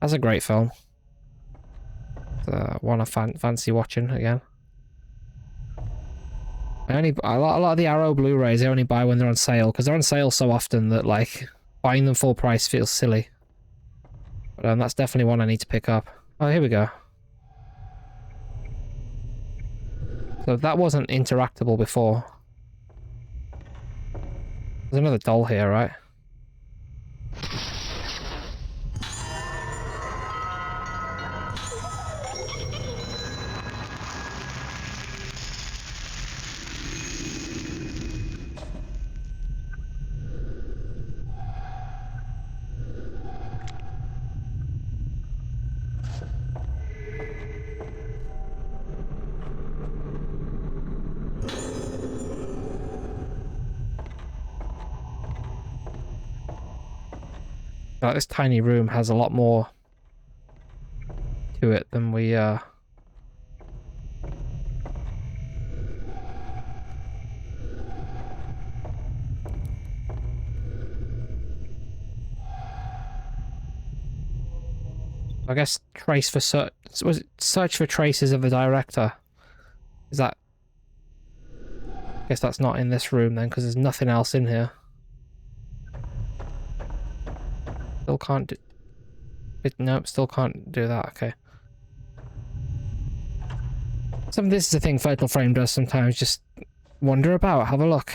That's a great film. One I fancy watching again. A lot of the Arrow Blu-rays I only buy when they're on sale, because they're on sale so often that like buying them full price feels silly. But that's definitely one I need to pick up. Oh, here we go. So that wasn't interactable before. There's another doll here, right? Like, this tiny room has a lot more to it than we I guess trace for was it search for traces of the director? Is that? I guess that's not in this room then, because there's nothing else in here. Still can't do... Nope, still can't do that, okay. This is the thing Fatal Frame does sometimes, just wander about, have a look.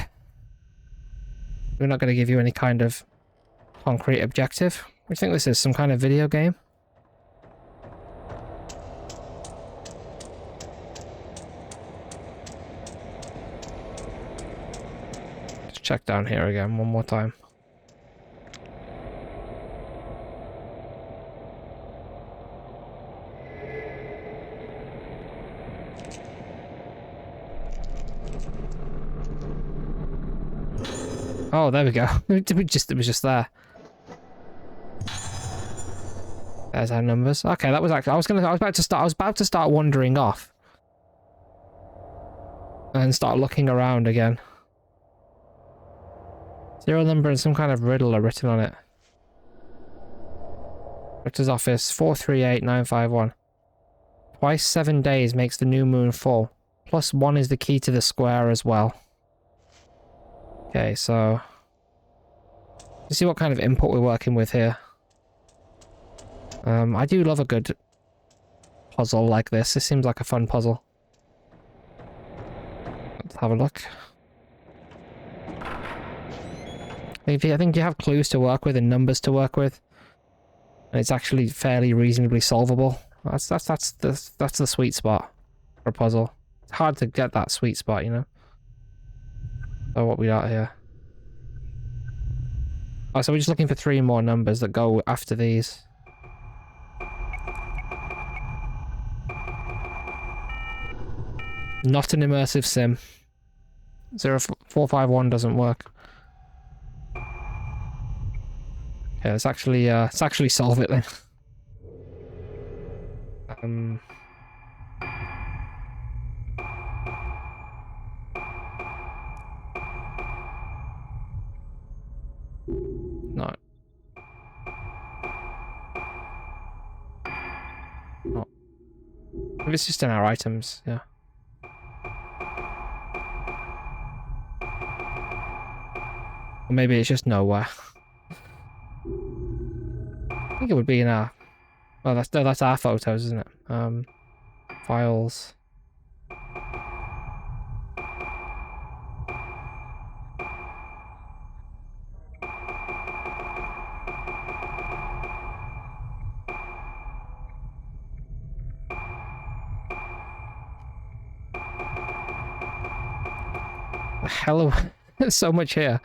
We're not going to give you any kind of concrete objective. We think this is some kind of video game. Let's check down here again one more time. Oh, there we go. It was just there. There's our numbers. Okay, that was actually. I was about to start wandering off, and start looking around again. Serial number and some kind of riddle are written on it. Doctor's office 438951. Twice 7 days makes the new moon full. +1 is the key to the square as well. Okay, so let's see what kind of input we're working with here. I do love a good puzzle like this. This seems like a fun puzzle. Let's have a look. I think you have clues to work with and numbers to work with, and it's actually fairly reasonably solvable. That's the sweet spot for a puzzle. It's hard to get that sweet spot, you know. So what we got here? Oh, so we're just looking for 3 more numbers that go after these. Not an immersive sim. 0451 doesn't work. Okay, let's actually solve it then. No. Oh. Maybe it's just in our items, yeah. Or maybe it's just nowhere. I think it would be in our... Oh, that's our photos, isn't it? Files. Hello, there's so much here.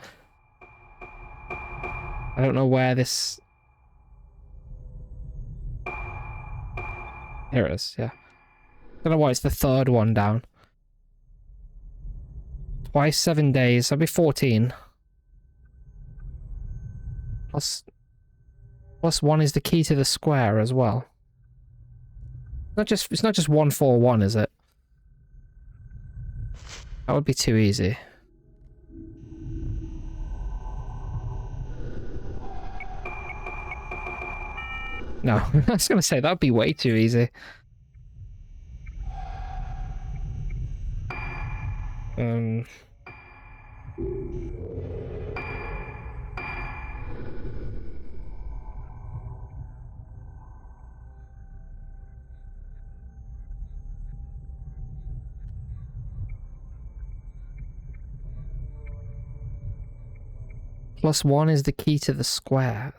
I don't know where this... Here it is, yeah. I don't know why it's the 3rd one down. Twice 7 days, that'd be 14. +1 is the key to the square as well. It's not just 141, is it? That would be too easy. No, I was gonna say that'd be way too easy. +1 is the key to the square.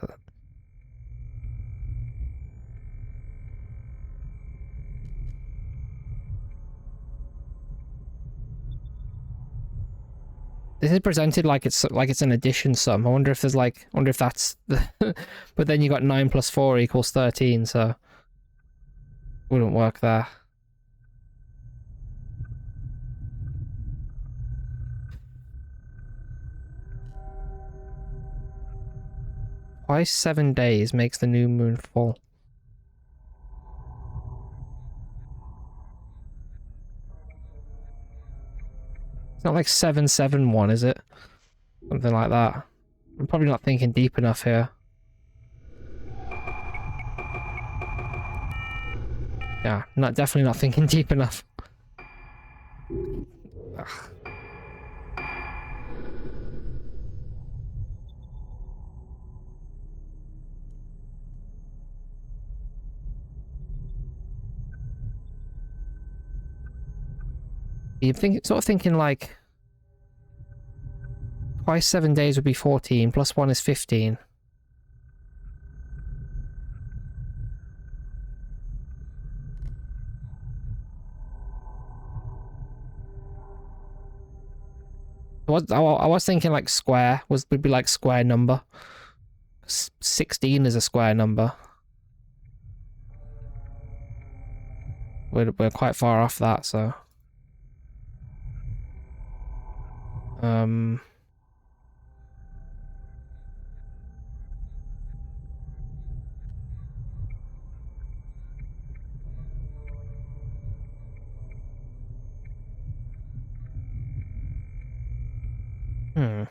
This is presented like it's an addition sum. I wonder if there's like, I wonder if that's the but then you got 9 + 4 = 13, so wouldn't work there. Twice 7 days makes the new moon full. It's not like 771, is it? Something like that. I'm probably not thinking deep enough here. Yeah, definitely not thinking deep enough. Ugh. You're sort of thinking like twice 7 days would be 14, plus 1 is 15. I was thinking like square would be like square number. 16 is a square number. We're quite far off that, so. Hmm. Hmm.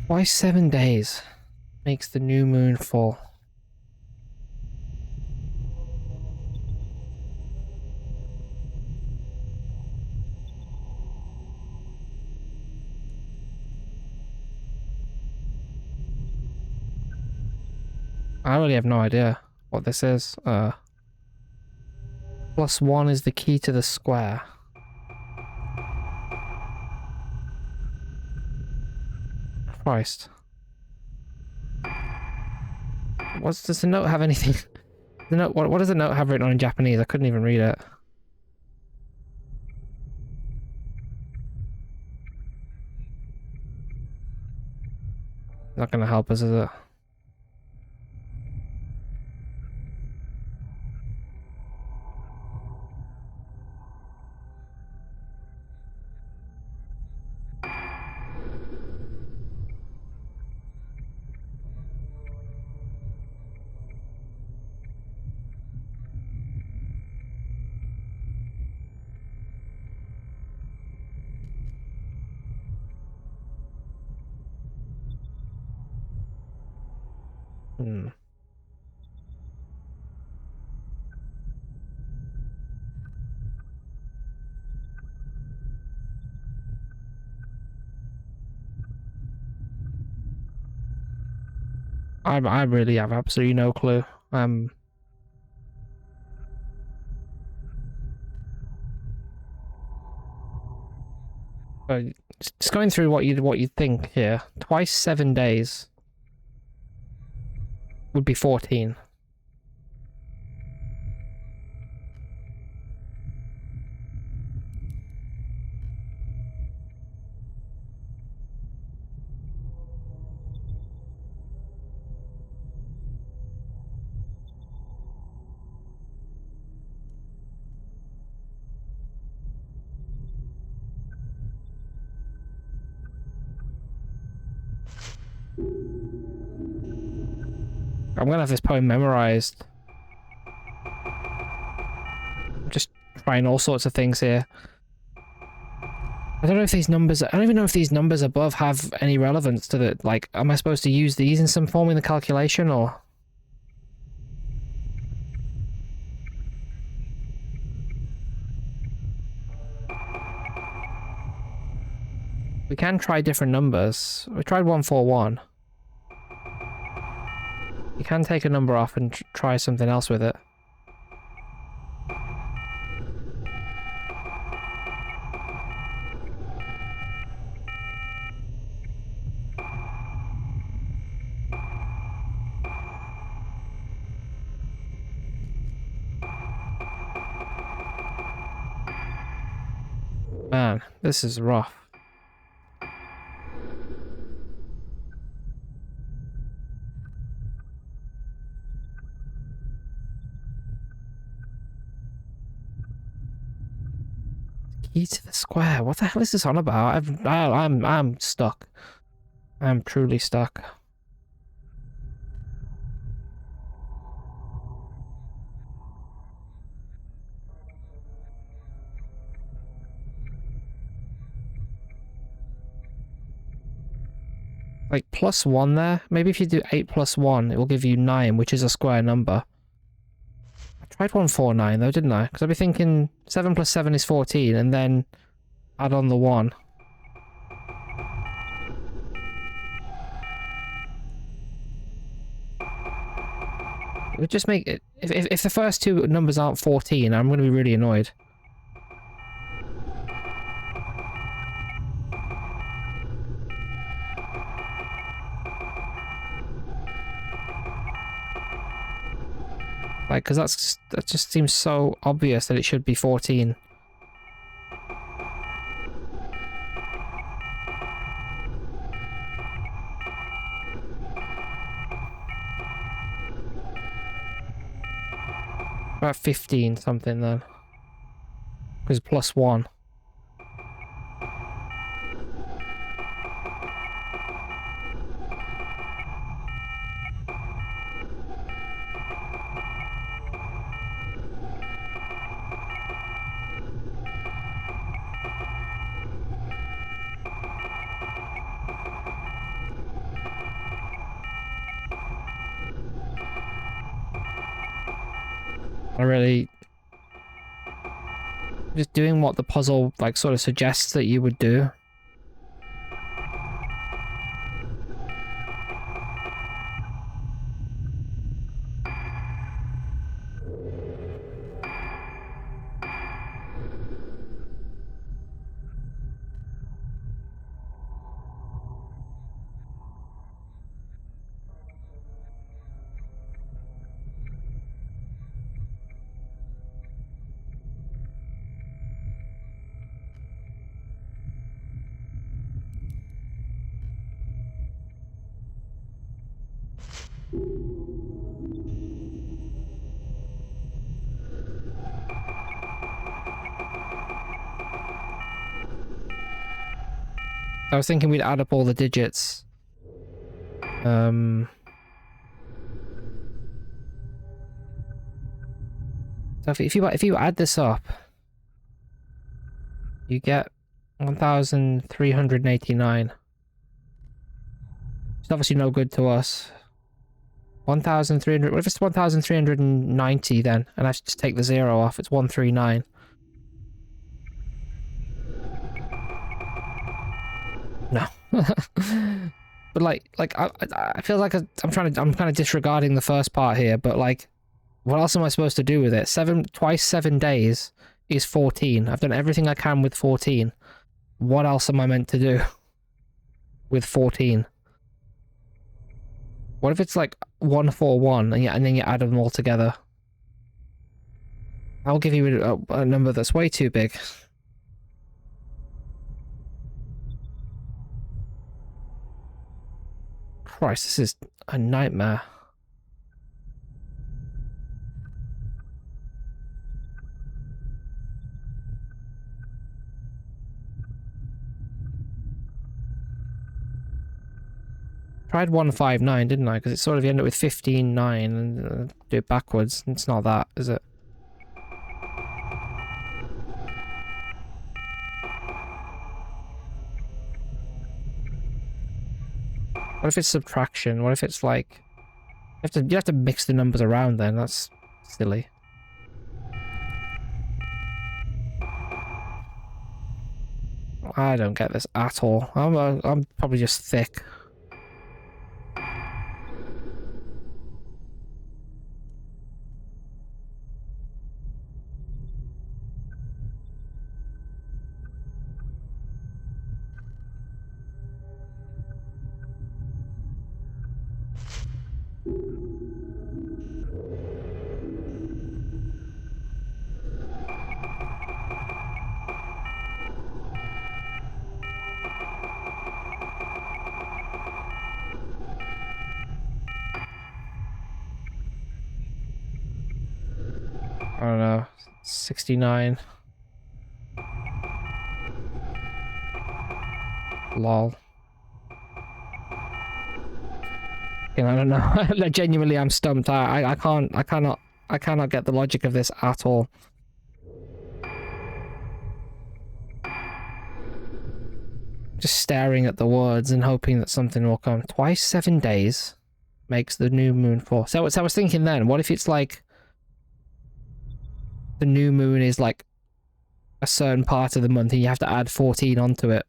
Why 7 days makes the new moon full? I really have no idea what this is. Plus 1 is the key to the square. Christ. Does the note have anything? The note, what does the note have written on in Japanese? I couldn't even read it. Not gonna help us, is it? Hmm. I really have absolutely no clue. Just going through what you'd think here. Twice 7 days would be 14. I'm gonna have this poem memorized. I'm just trying all sorts of things here. I don't know if these numbers... I don't even know if these numbers above have any relevance to the... Like, am I supposed to use these in some form in the calculation, or... We can try different numbers. We tried 141. You can take a number off and try something else with it. Man, this is rough. Key to the square. What the hell is this on about? I'm stuck. I'm truly stuck. Like +1 there. Maybe if you do 8 + 1, it will give you 9, which is a square number. I tried 149 though, didn't I? Because I'd be thinking 7 + 7 is 14, and then add on the 1. It would just make it... If the first two numbers aren't 14, I'm going to be really annoyed. Like, because that just seems so obvious that it should be 14. About 15 something then. Because +1. I really... Just doing what the puzzle, like, sort of suggests that you would do. I was thinking we'd add up all the digits. So if you add this up, you get 1,389. It's obviously no good to us. 1,300. What if it's 1,390 then? And I should just take the 0 off. It's 139. No. But like I feel like I'm kind of disregarding the first part here, but like, what else am I supposed to do with it? 7 days is 14. I've done everything I can with 14. What else am I meant to do with 14? What if it's like 141 and then you add them all together? I'll give you a number that's way too big. Christ, this is a nightmare. Tried 159, didn't I? Because it sort of ended up with 15.9 and do it backwards. It's not that, is it? What if it's subtraction? What if it's like... You have to mix the numbers around then. That's silly. I don't get this at all. I'm probably just thick. don't know, 69. Lol. You know, I don't know. Genuinely, I'm stumped. I cannot get the logic of this at all. Just staring at the words and hoping that something will come. Twice 7 days makes the new moon fall. So I was thinking then, what if it's like the new moon is like a certain part of the month and you have to add 14 onto it?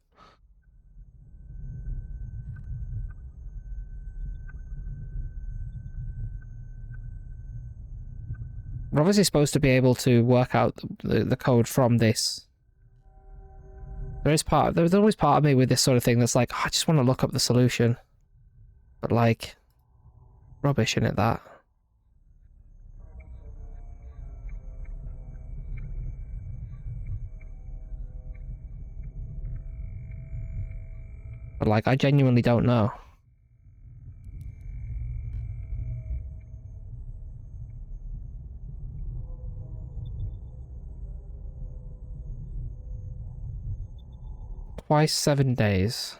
We're obviously supposed to be able to work out the code from this. There's always part of me with this sort of thing that's like, oh, I just want to look up the solution. But like, rubbish, innit, that? But like, I genuinely don't know. Twice 7 days.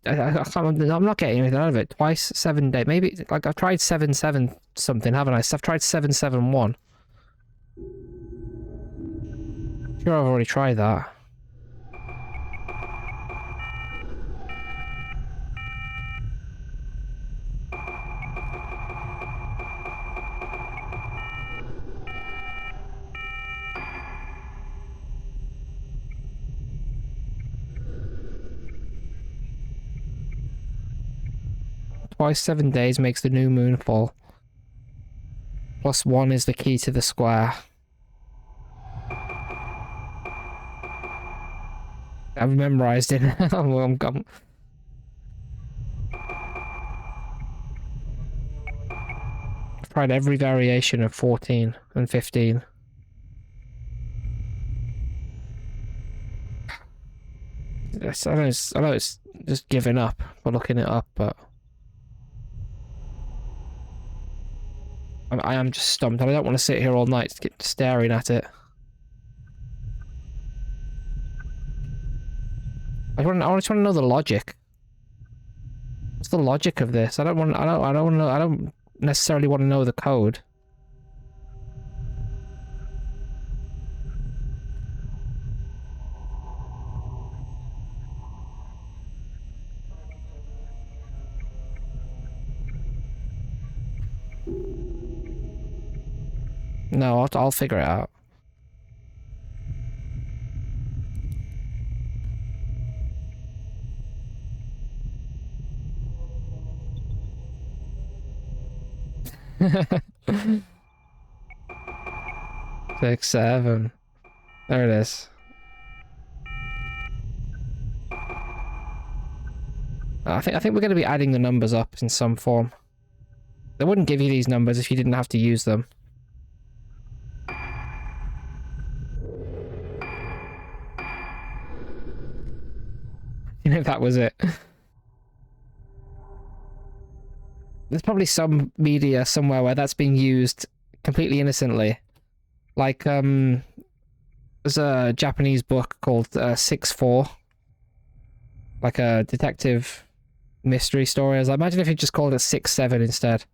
I can't, I'm not getting anything out of it. Twice 7 days. Maybe, like, I've tried 7 something, haven't I? I've tried 771. Sure, I've already tried that. Twice 7 days makes the new moon fall. +1 is the key to the square. I've memorized it. I'm I've tried every variation of 14 and 15. I know it's just giving up for looking it up, but I am just stumped. I don't want to sit here all night staring at it. I just want to know the logic. What's the logic of this? I don't necessarily want to know the code. No, I'll figure it out. Six, 7. There it is. I think we're going to be adding the numbers up in some form. They wouldn't give you these numbers if you didn't have to use them. You know, that was it. There's probably some media somewhere where that's being used completely innocently. Like, there's a Japanese book called 6-4. Like a detective mystery story. I imagine if you just called it 6-7 instead.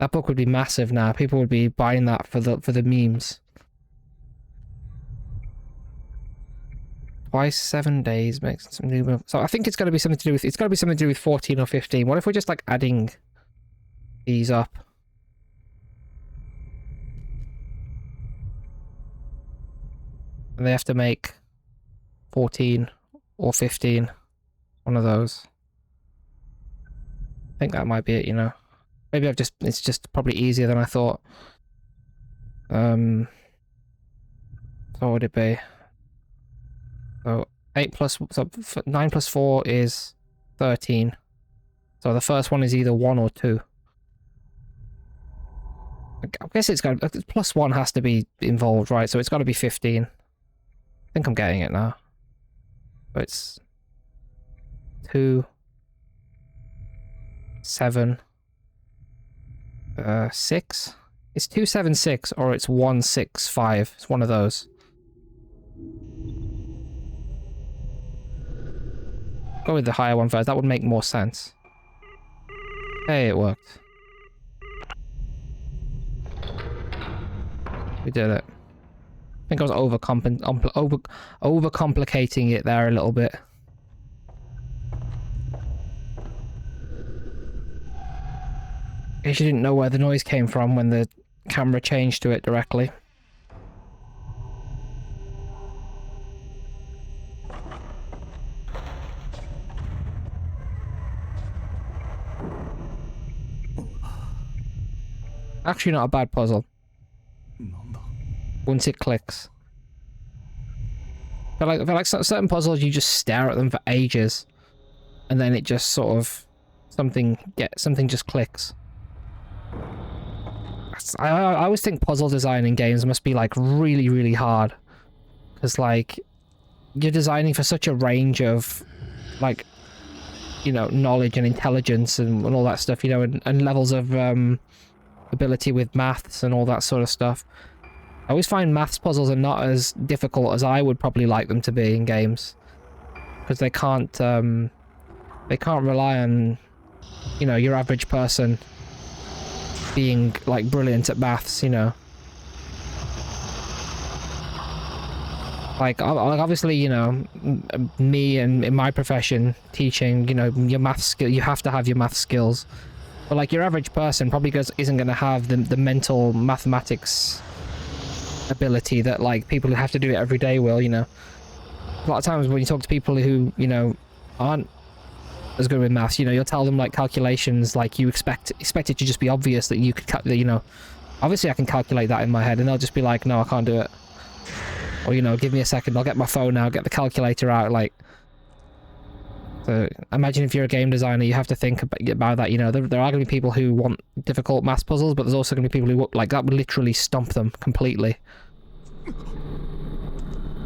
That book would be massive now. People would be buying that for the memes. Twice 7 days makes some new. So I think it's got to be something to do with. It's got to be something to do with 14 or 15. What if we're just like adding these up? And they have to make 14 or 15. One of those. I think that might be it, you know. Maybe it's just probably easier than I thought. So what would it be? So 9 plus 4 is 13. So the first one is either 1 or 2. I guess it's got +1 has to be involved, right? So it's got to be 15. I think I'm getting it now. So it's 2, 7, 6. It's 276 or it's 165. It's one of those. Go with the higher one first. That would make more sense. Hey, it worked. We did it. I think I was overcomplicating it there a little bit. In case you didn't know where the noise came from when the camera changed to it directly. Actually not a bad puzzle. Once it clicks. But like certain puzzles, you just stare at them for ages. And then it just sort of... something just clicks. I always think puzzle design in games must be like really, really hard. Because like, you're designing for such a range of like, you know, knowledge and intelligence and all that stuff, you know, and levels of ability with maths and all that sort of stuff. I always find maths puzzles are not as difficult as I would probably like them to be in games. Because they can't rely on, you know, your average person being like brilliant at maths, you know. Like obviously, you know, me and in my profession teaching, you know, your math skill, you have to have your math skills. But like your average person probably isn't going to have the mental mathematics ability that like people who have to do it every day will, you know. A lot of times when you talk to people who, you know, aren't as good with maths, you know, you'll tell them like calculations, like you expect it to just be obvious that you could, you know, obviously I can calculate that in my head, and they'll just be like, no, I can't do it. Or, you know, give me a second, I'll get my phone out, get the calculator out, like. So imagine if you're a game designer, you have to think about that, you know. There are going to be people who want difficult maths puzzles, but there's also going to be people who, like, that would literally stump them completely.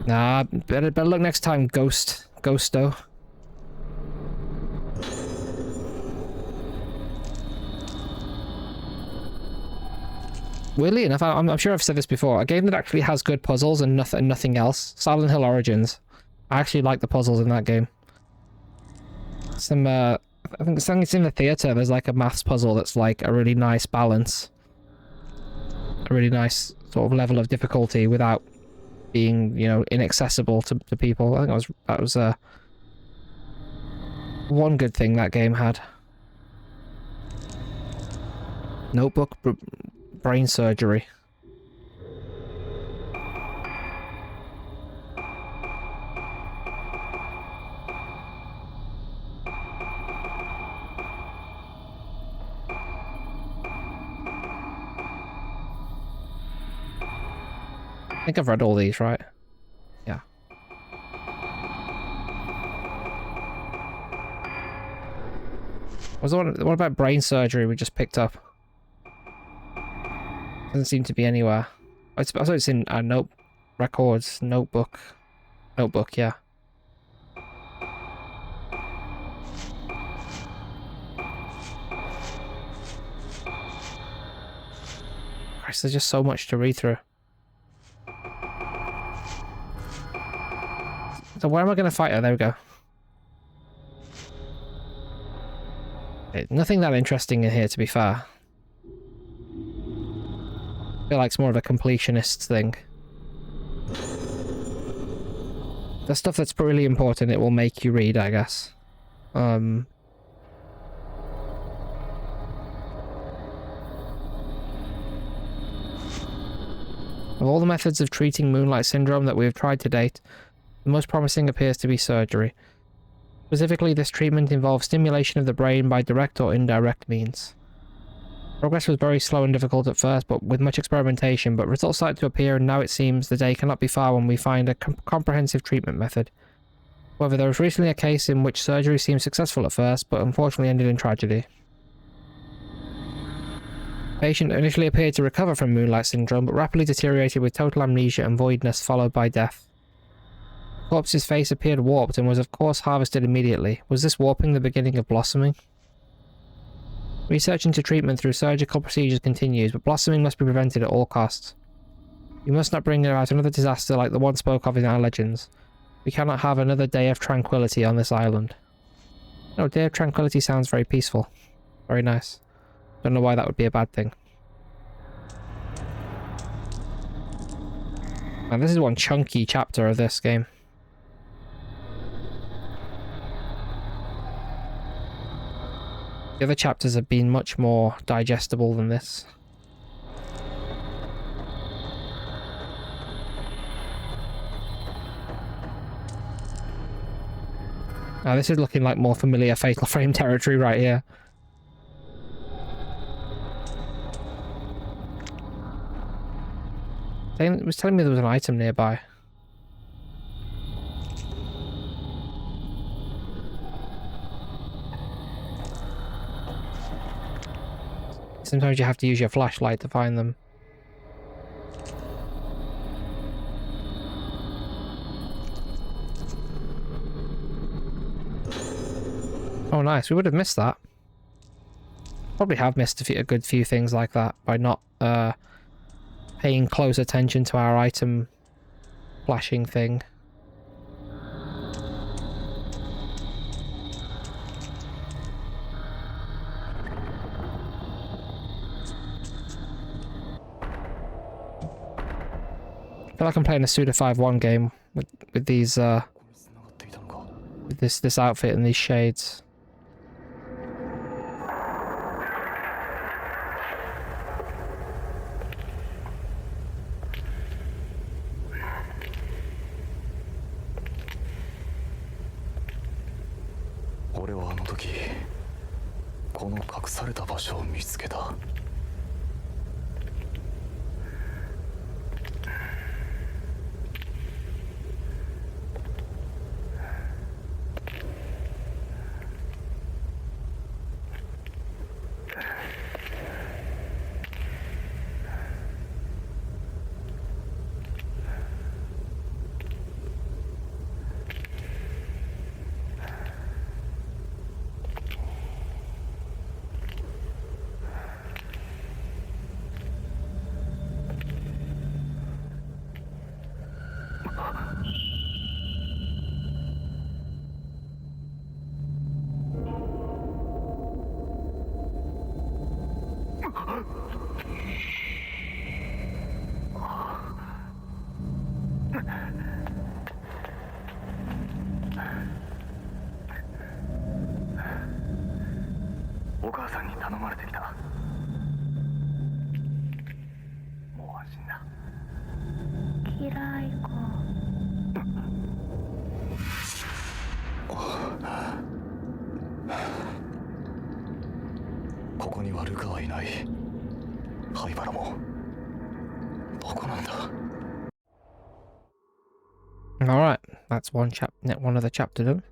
Nah, better look next time, Ghosto. Weirdly enough, I'm sure I've said this before, a game that actually has good puzzles and nothing else, Silent Hill Origins. I actually like the puzzles in that game. I think it's in the theater, there's like a maths puzzle that's like a really nice balance. A really nice sort of level of difficulty without being, you know, inaccessible to people. I think that was one good thing that game had. Notebook, brain surgery. I think I've read all these, right? Yeah. What about brain surgery we just picked up? Doesn't seem to be anywhere. I suppose it's in notebook, yeah. Christ, there's just so much to read through. So where am I going to fight her? There we go. Nothing that interesting in here, to be fair. I feel like it's more of a completionist thing. The stuff that's really important, it will make you read, I guess. Of all the methods of treating Moonlight Syndrome that we have tried to date, the most promising appears to be surgery. Specifically, this treatment involves stimulation of the brain by direct or indirect means. Progress was very slow and difficult at first, but with much experimentation, but results started to appear, and now it seems the day cannot be far when we find a comprehensive treatment method. However, there was recently a case in which surgery seemed successful at first, but unfortunately ended in tragedy. The patient initially appeared to recover from Moonlight Syndrome, but rapidly deteriorated with total amnesia and voidness, followed by death. The corpse's face appeared warped and was of course harvested immediately. Was this warping the beginning of blossoming? Research into treatment through surgical procedures continues, but blossoming must be prevented at all costs. You must not bring about another disaster like the one spoke of in our legends. We cannot have another day of tranquility on this island. No, day of tranquility sounds very peaceful. Very nice. Don't know why that would be a bad thing. Now this is one chunky chapter of this game. The other chapters have been much more digestible than this. Now this is looking like more familiar Fatal Frame territory right here. It was telling me there was an item nearby. Sometimes you have to use your flashlight to find them. Oh nice, we would have missed that. Probably have missed a good few things like that by not paying close attention to our item flashing thing. I feel like I'm playing a Suda 5-1 game with these with this outfit and these shades. Alright, that's one other chapter done.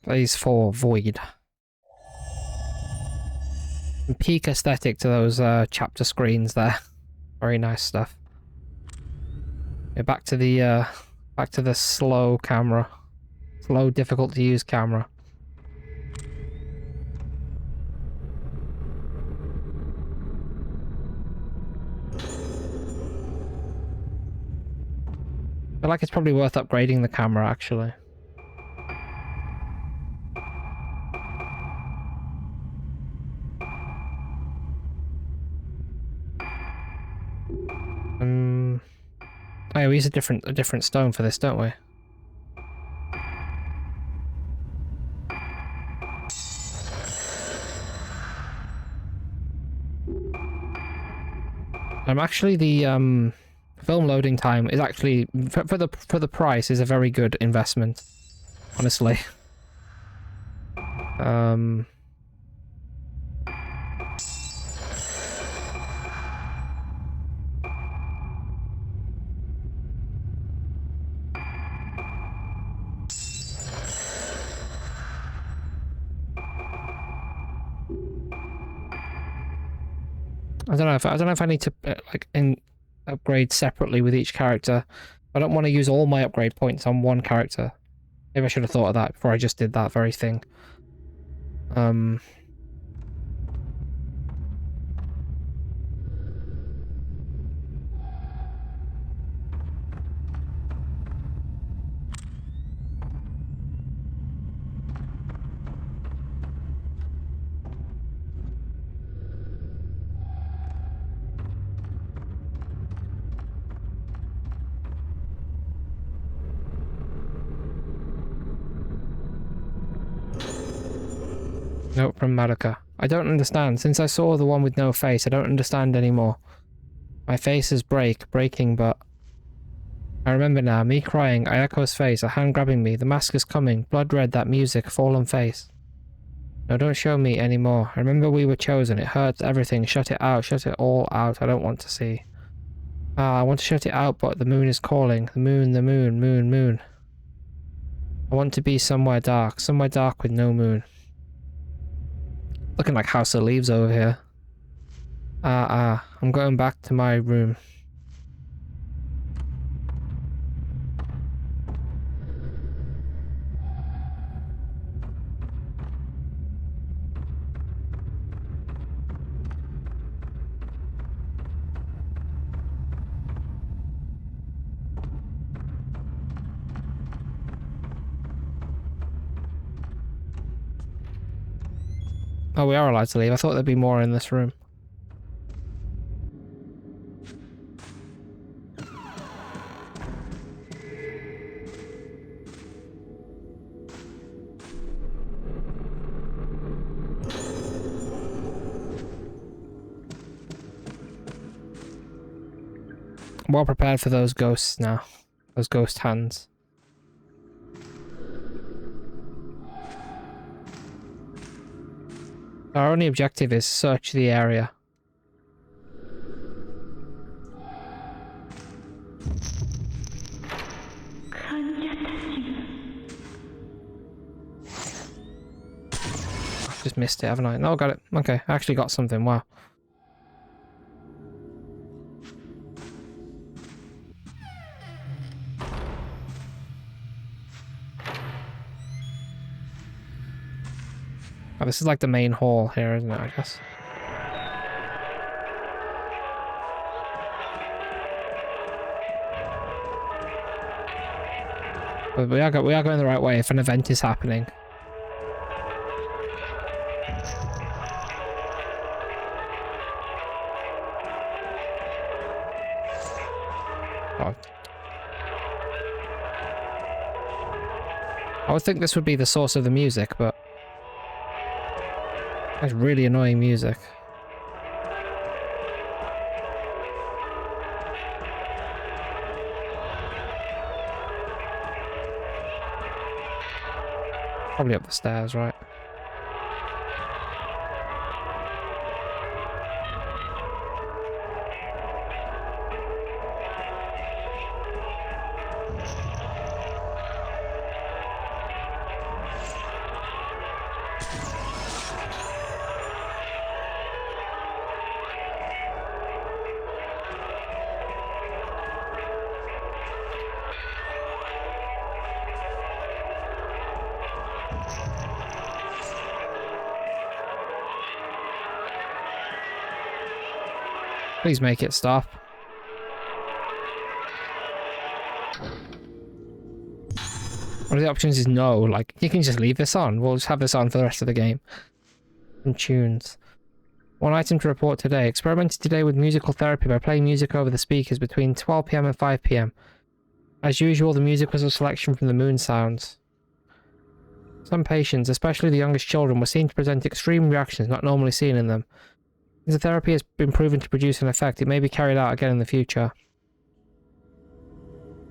Plays for Void. And peak aesthetic to those chapter screens there. Very nice stuff. Yeah, back to the slow camera. Slow, difficult to use camera. I feel like it's probably worth upgrading the camera actually. Oh yeah, we use a different stone for this, don't we? Actually the film loading time is actually for the price is a very good investment, honestly. I don't know if I need to upgrade separately with each character. I don't want to use all my upgrade points on one character. Maybe I should have thought of that before I just did that very thing. Note from Madoka. I don't understand. Since I saw the one with no face, I don't understand anymore. My face is breaking, but... I remember now, me crying, Ayako's face, a hand grabbing me, the mask is coming, blood red, that music, fallen face. No, don't show me anymore. I remember we were chosen, it hurts everything, shut it out, shut it all out, I don't want to see. I want to shut it out, but the moon is calling. The moon, moon. I want to be somewhere dark with no moon. Looking like House of Leaves over here. I'm going back to my room. Oh, we are allowed to leave. I thought there'd be more in this room. I'm well prepared for those ghosts now. Those ghost hands. Our only objective is search the area. I've just missed it, haven't I? No, got it. Okay, I actually got something. Wow. Oh, this is like the main hall here, isn't it, I guess? But we are going the right way if an event is happening. Oh. I would think this would be the source of the music, but... That's really annoying music. Probably up the stairs, right? Please make it stop. One of the options is no, like, you can just leave this on. We'll just have this on for the rest of the game. And tunes. One item to report today. Experimented today with musical therapy by playing music over the speakers between 12 PM and 5 PM. As usual, the music was a selection from the moon sounds. Some patients, especially the youngest children, were seen to present extreme reactions not normally seen in them. Since the therapy has been proven to produce an effect, it may be carried out again in the future.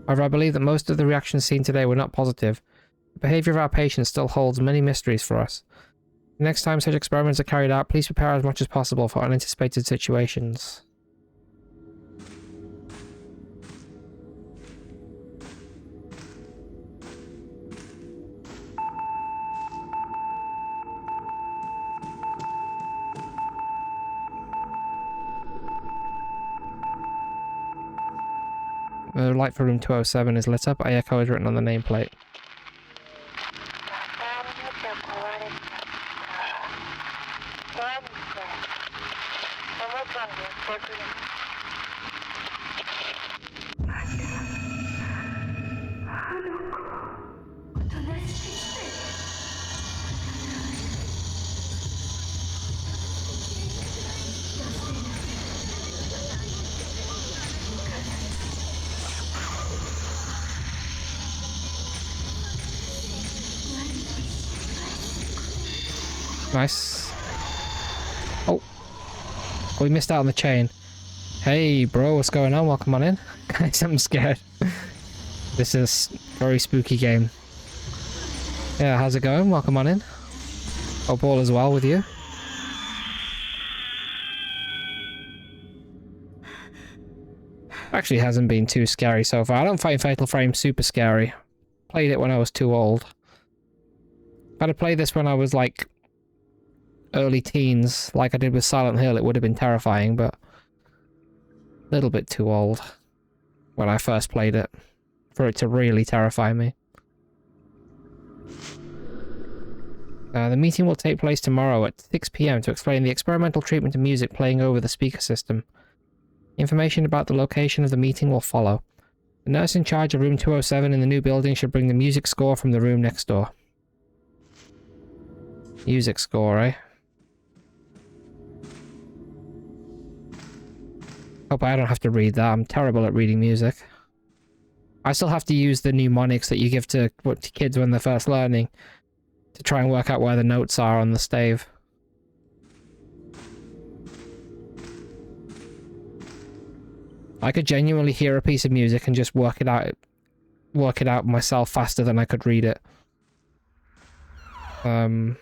However, I believe that most of the reactions seen today were not positive. The behavior of our patients still holds many mysteries for us. The next time such experiments are carried out, please prepare as much as possible for unanticipated situations. The light for room 207 is lit up. Ayako is written on the nameplate. Nice. Oh. We missed out on the chain. Hey, bro, what's going on? Welcome on in. Guys, I'm scared. This is a very spooky game. Yeah, how's it going? Welcome on in. Hope all is well with you. Actually hasn't been too scary so far. I don't find Fatal Frame super scary. Played it when I was too old. If I'd have played this when I was like early teens, like I did with Silent Hill, it would have been terrifying, but a little bit too old when I first played it for it to really terrify me. The meeting will take place tomorrow at 6 PM to explain the experimental treatment of music playing over the speaker system. Information about the location of the meeting will follow. The nurse in charge of room 207 in the new building should bring the music score from the room next door. Music score, eh? Hope I don't have to read that. I'm terrible at reading music. I still have to use the mnemonics that you give to kids when they're first learning to try and work out where the notes are on the stave. I could genuinely hear a piece of music and just work it out myself faster than I could read it. Alright,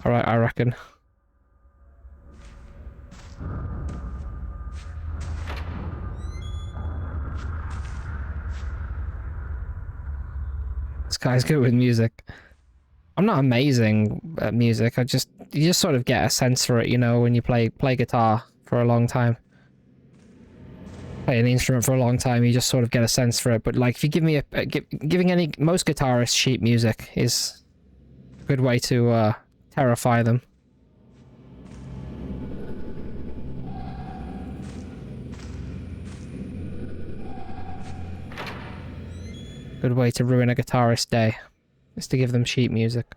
I reckon. This guy's good with music. I'm not amazing at music. You just sort of get a sense for it, you know, when you play guitar for a long time. Play an instrument for a long time, you just sort of get a sense for it. But like, if you give me most guitarists sheet music is a good way to terrify them. Good way to ruin a guitarist's day is to give them sheet music.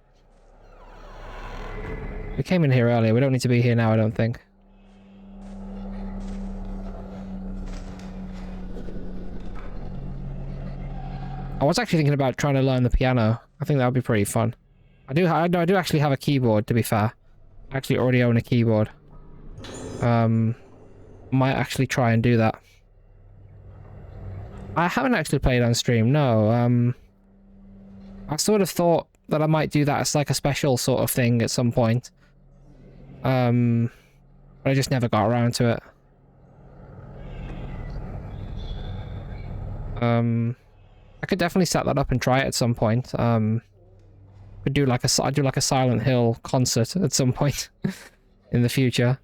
We came in here earlier. We don't need to be here now, I don't think. I was actually thinking about trying to learn the piano. I think that would be pretty fun. I do actually have a keyboard, to be fair. I actually already own a keyboard. Might actually try and do that. I haven't actually played on stream, no. I sort of thought that I might do that as like a special sort of thing at some point. But I just never got around to it. I could definitely set that up and try it at some point. Could do like I'd do like a Silent Hill concert at some point in the future.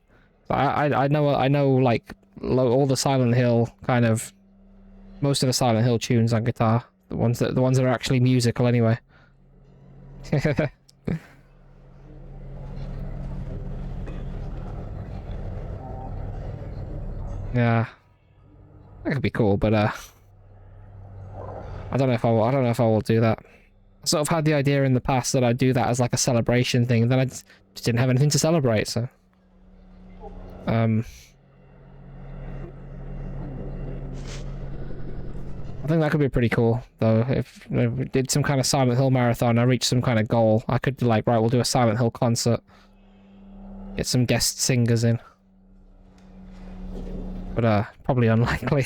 I know like all the Silent Hill kind of, most of the Silent Hill tunes on guitar, the ones that are actually musical anyway. Yeah, that could be cool, but I don't know if I will do that. I sort of had the idea in the past that I'd do that as like a celebration thing, then I just didn't have anything to celebrate, so I think that could be pretty cool, though. If we did some kind of Silent Hill marathon, I reached some kind of goal, I could be like, right, we'll do a Silent Hill concert. Get some guest singers in. But, probably unlikely.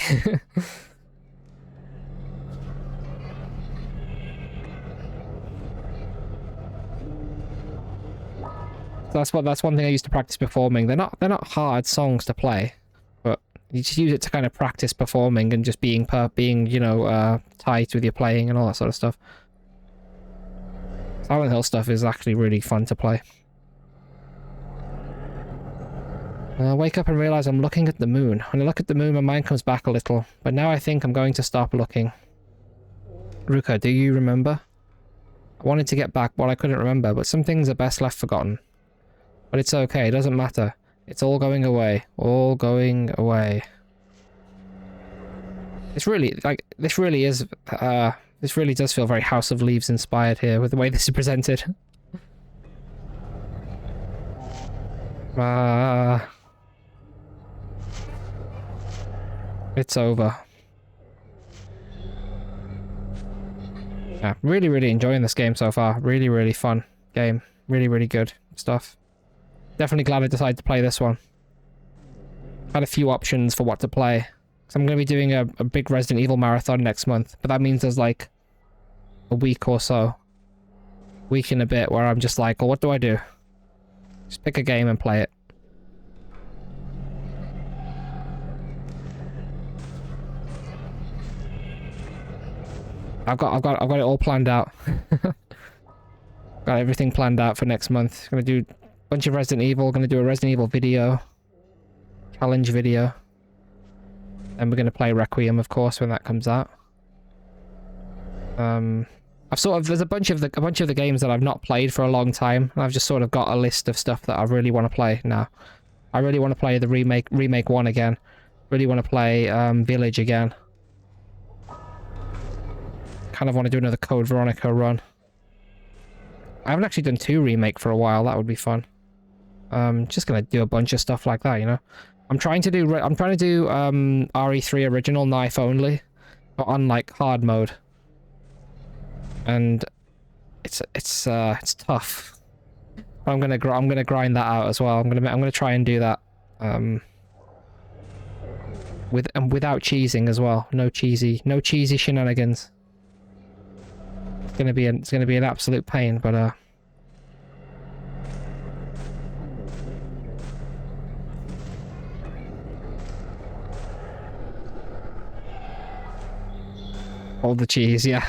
That's one thing I used to practice performing. They're not hard songs to play, but you just use it to kind of practice performing and just being you know, tight with your playing and all that sort of stuff. Silent Hill stuff is actually really fun to play. Wake up and realize I'm looking at the moon. When I look at the moon, my mind comes back a little, but now I think I'm going to stop looking. Ruka, do you remember? I wanted to get back what I couldn't remember, but some things are best left forgotten. But it's okay, it doesn't matter. It's all going away. All going away. It's really, like, this really is, this really does feel very House of Leaves inspired here with the way this is presented. It's over. Yeah, really, really enjoying this game so far. Really, really fun game. Really, really good stuff. Definitely glad I decided to play this one. Had a few options for what to play. So I'm going to be doing a big Resident Evil marathon next month, but that means there's like a week or so. Week and a bit where I'm just like, well, what do I do? Just pick a game and play it. I've got it all planned out. Got everything planned out for next month. Gonna do a bunch of Resident Evil. Gonna do a Resident Evil video, challenge video, and we're gonna play Requiem, of course, when that comes out. There's a bunch of the games that I've not played for a long time, and I've just sort of got a list of stuff that I really want to play now. I really want to play the remake 1 again. Really want to play Village again. Kind of want to do another Code Veronica run. I haven't actually done 2 remake for a while. That would be fun. Just gonna do a bunch of stuff like that, you know. I'm trying to do RE3 original knife only, but on like hard mode. And it's tough. I'm gonna grind that out as well. I'm gonna try and do that. Without cheesing as well. No cheesy shenanigans. It's gonna be an absolute pain, but all the cheese, yeah.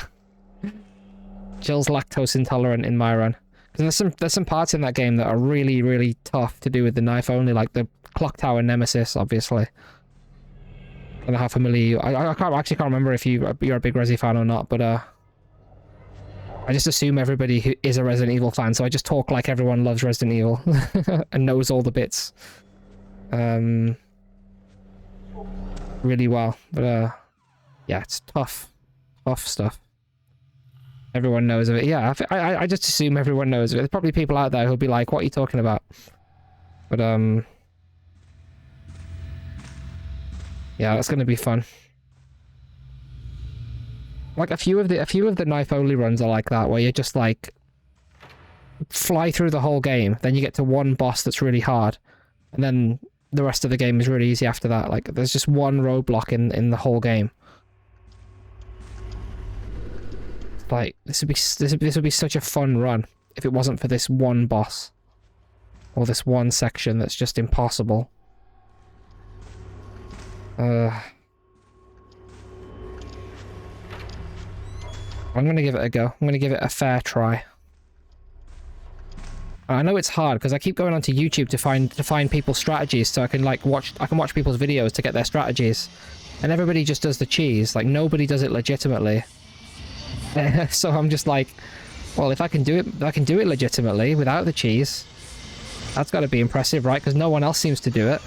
Jill's lactose intolerant in my run. Because there's some parts in that game that are really, really tough to do with the knife only, like the Clock Tower Nemesis, obviously. I don't know how familiar you... I actually can't remember if you're a big Resi fan or not, but I just assume everybody who is a Resident Evil fan, so I just talk like everyone loves Resident Evil and knows all the bits really well. But yeah, it's tough stuff. Everyone knows of it. Yeah, I just assume everyone knows of it. There's probably people out there who'll be like, what are you talking about? But yeah, that's gonna be fun. Like a few of the knife only runs are like that, where you just like fly through the whole game, then you get to one boss that's really hard, and then the rest of the game is really easy after that. Like there's just one roadblock in the whole game. Like this would be such a fun run if it wasn't for this one boss or this one section that's just impossible. I'm gonna give it a go. I'm gonna give it a fair try. I know it's hard because I keep going onto YouTube to find people's strategies, so I can watch people's videos to get their strategies, and everybody just does the cheese. Like nobody does it legitimately. So I'm just like, well, if I can do it legitimately without the cheese. That's got to be impressive, right? Because no one else seems to do it.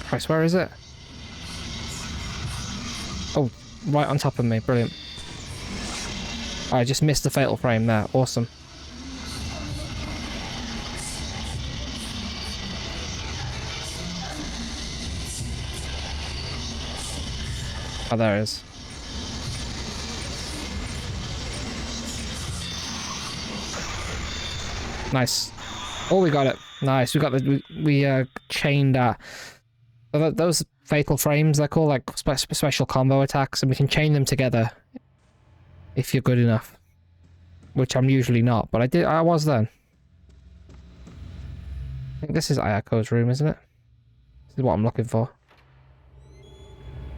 Christ, where is it? Oh, right on top of me. Brilliant. I just missed the fatal frame there. Awesome. Oh, there it is. Nice. Oh, we got it. Nice. We got the we chained those fatal frames. They're called like special combo attacks, and we can chain them together if you're good enough. Which I'm usually not, but I was then. I think this is Ayako's room, isn't it? This is what I'm looking for.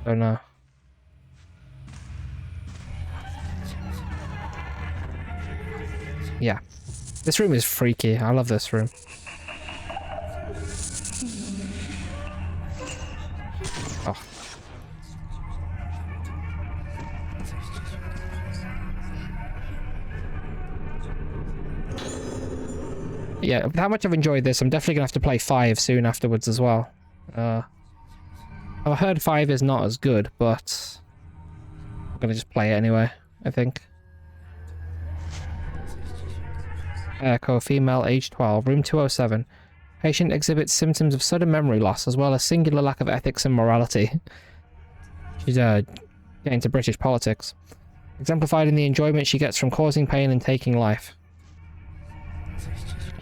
Oh no. Yeah. This room is freaky. I love this room. Oh. Yeah, how much I've enjoyed this, I'm definitely gonna have to play 5 soon afterwards as well. I've heard 5 is not as good, but I'm gonna just play it anyway, I think. Echo, female, age 12, room 207. Patient exhibits symptoms of sudden memory loss, as well as singular lack of ethics and morality. She's getting to British politics. Exemplified in the enjoyment she gets from causing pain and taking life.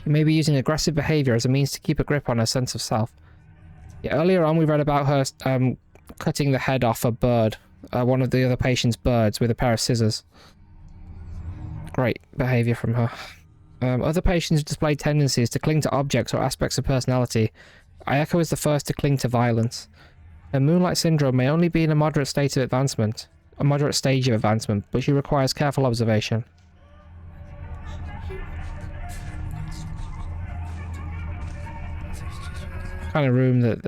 She may be using aggressive behaviour as a means to keep a grip on her sense of self. Yeah, earlier on we read about her cutting the head off a bird, one of the other patient's birds, with a pair of scissors. Great behaviour from her. Other patients display tendencies to cling to objects or aspects of personality. Ayako is the first to cling to violence. Her Moonlight Syndrome may only be in a moderate stage of advancement, but she requires careful observation. Kind of room that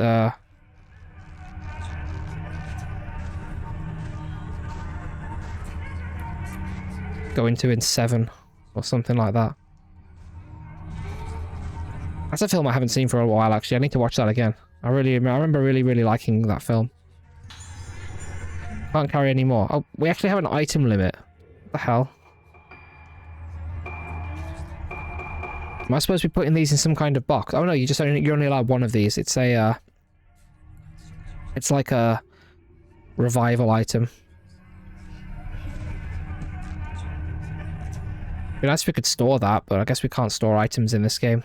go into in 7 or something like that. That's a film I haven't seen for a while, actually. I need to watch that again. I remember really liking that film. Can't carry any more. Oh, we actually have an item limit. What the hell? Am I supposed to be putting these in some kind of box? Oh no, you're only allowed one of these. It's a it's like a revival item. It'd be nice if we could store that, but I guess we can't store items in this game.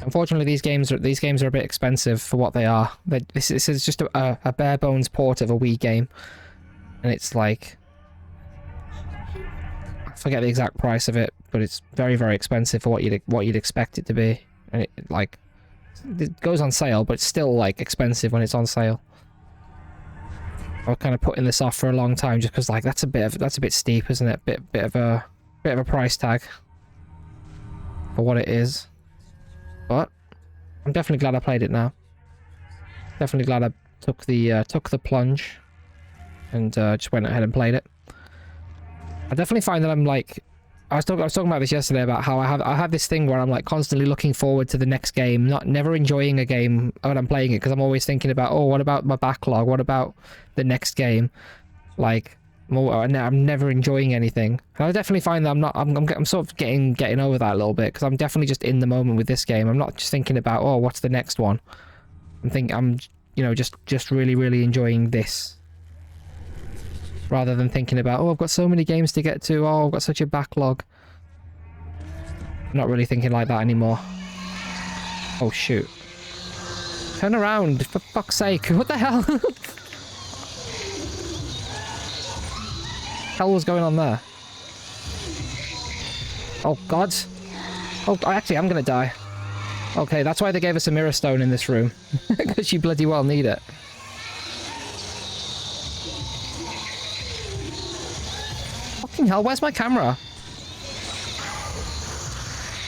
Unfortunately, these games are a bit expensive for what they are. This is just a bare bones port of a Wii game, and it's like, I forget the exact price of it, but it's very expensive for what you'd expect it to be. And it goes on sale, but it's still like expensive when it's on sale. I was kind of putting this off for a long time just because like that's a bit steep, isn't it? Bit of a price tag for what it is. But I'm definitely glad I played it now. Definitely glad I took the plunge and just went ahead and played it. I definitely find that I'm like, I was talking about this yesterday about how I have this thing where I'm like constantly looking forward to the next game, never enjoying a game when I'm playing it, because I'm always thinking about, oh, what about my backlog? What about the next game? Like, I'm never enjoying anything. And I definitely find that I'm sort of getting over that a little bit, because I'm definitely just in the moment with this game. I'm not just thinking about, oh, what's the next one? I'm you know, just really enjoying this, rather than thinking about, oh, I've got so many games to get to, oh, I've got such a backlog. I'm not really thinking like that anymore. Oh shoot. Turn around, for fuck's sake. What the hell? Hell was going on there? Oh god. Oh, actually I'm gonna die. Okay, that's why they gave us a mirror stone in this room. Because you bloody well need it. Fucking hell, where's my camera?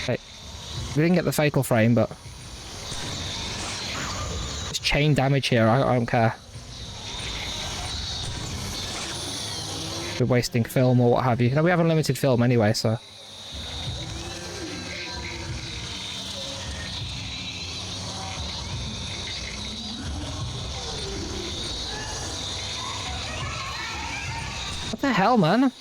Okay. We didn't get the fatal frame, but there's chain damage here, I don't care. We're wasting film or what have you. No, we have unlimited film anyway, so. What the hell, man?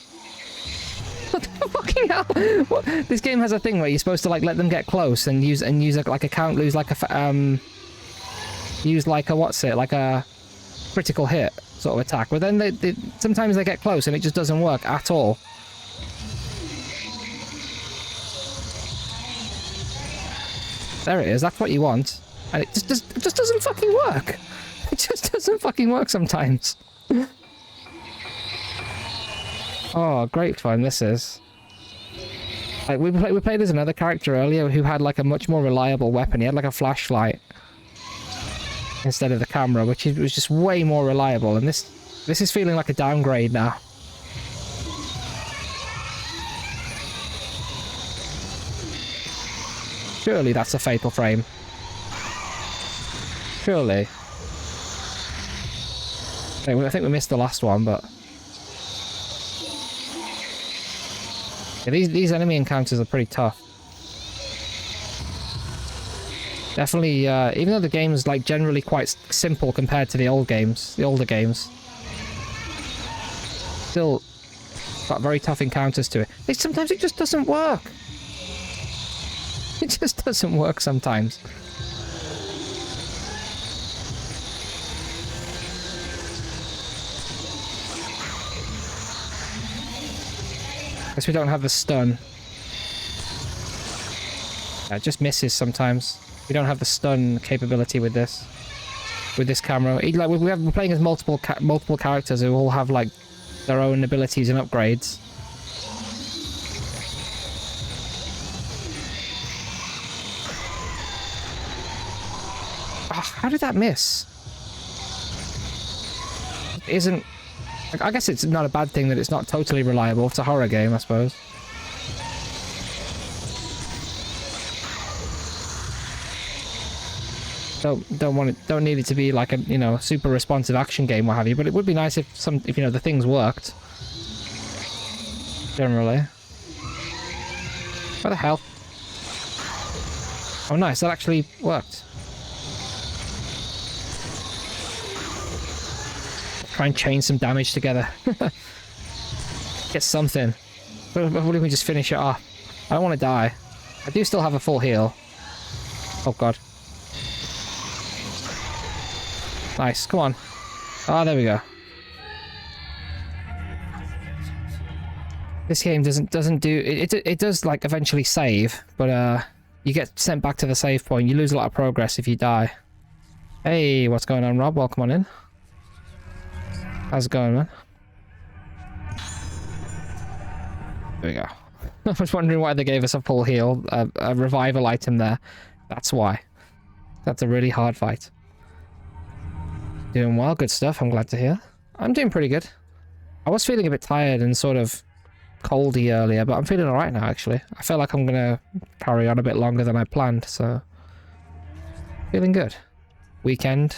What the fucking hell? What? This game has a thing where you're supposed to like let them get close and use like a count, lose like a use like a, what's it, like a critical hit sort of attack. But then sometimes they get close and it just doesn't work at all. There it is, that's what you want. And it just doesn't fucking work. It just doesn't fucking work sometimes. Oh, great fun this is. Like, we played as another character earlier who had like a much more reliable weapon. He had like a flashlight instead of the camera, which was just way more reliable. And this is feeling like a downgrade now. Surely that's a fatal frame. Surely. I think we missed the last one, but... Yeah, these enemy encounters are pretty tough. Definitely, even though the game's like generally quite simple compared to the older games. Still got very tough encounters to it. Sometimes it just doesn't work. It just doesn't work sometimes. Guess we don't have the stun. Yeah, it just misses sometimes. We don't have the stun capability with this camera. Like we're playing as multiple characters who all have like their own abilities and upgrades. Oh, how did that miss? It isn't. I guess it's not a bad thing that it's not totally reliable. It's a horror game, I suppose. Don't need it to be like a, you know, super responsive action game, what have you. But it would be nice if you know, the things worked. Generally. What the hell? Oh, nice. That actually worked. Try and chain some damage together. Get something. What if we just finish it off? I don't want to die. I do still have a full heal. Oh god. Nice, come on. Ah, there we go. This game doesn't do it does like eventually save, but you get sent back to the save point. You lose a lot of progress if you die. Hey, what's going on, Rob? Welcome on in. How's it going, man? There we go. I was wondering why they gave us a full heal, a revival item there. That's why. That's a really hard fight. Doing well, good stuff, I'm glad to hear. I'm doing pretty good. I was feeling a bit tired and sort of coldy earlier, but I'm feeling alright now, actually. I feel like I'm gonna carry on a bit longer than I planned, so... Feeling good. Weekend.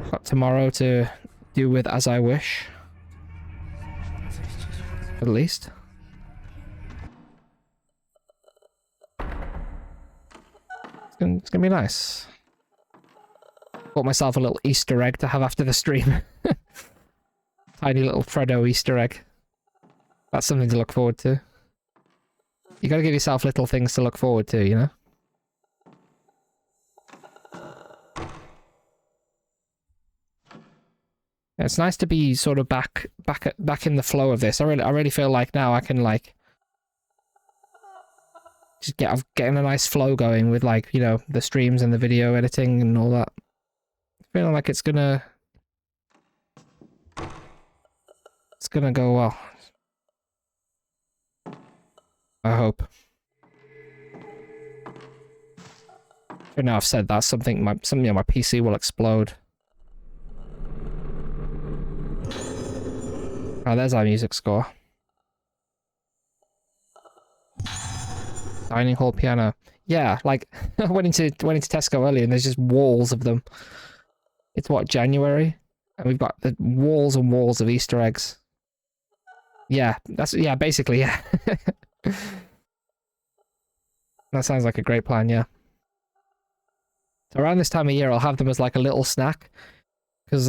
Got tomorrow to do with as I wish. At least. It's gonna be nice. Bought myself a little Easter egg to have after the stream. Tiny little Freddo Easter egg. That's something to look forward to. You gotta give yourself little things to look forward to, you know? It's nice to be sort of back in the flow of this. I really feel like now I can like just getting a nice flow going with, like, you know, the streams and the video editing and all that. Feeling like it's gonna go well. I hope. But now I've said that, something my PC will explode. Oh, there's our music score. Dining hall piano. Yeah, like I went into Tesco earlier and there's just walls of them. It's what, January? And we've got the walls and walls of Easter eggs. Yeah, basically, yeah. That sounds like a great plan, yeah. So around this time of year, I'll have them as like a little snack. Because,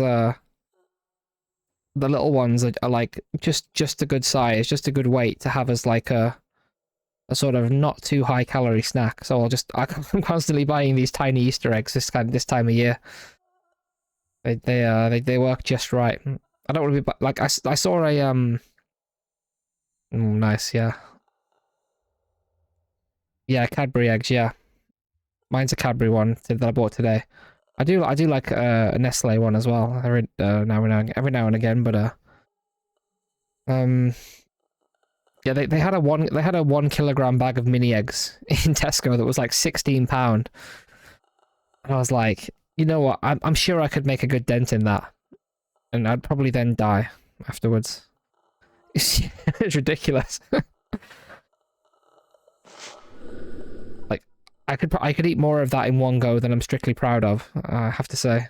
the little ones are like just a good size, just a good weight to have as like a a sort of not too high calorie snack. So I'm constantly buying these tiny Easter eggs this time of year. They work just right. I don't want to be like I saw a nice, yeah. Yeah, Cadbury eggs, yeah. Mine's a Cadbury one that I bought today. I do like a Nestle one as well. Every now and again, but yeah, they had a 1 kilogram bag of mini eggs in Tesco that was like £16. And I was like, you know what? I'm sure I could make a good dent in that, and I'd probably then die afterwards. It's ridiculous. Like, I could eat more of that in one go than I'm strictly proud of, I have to say.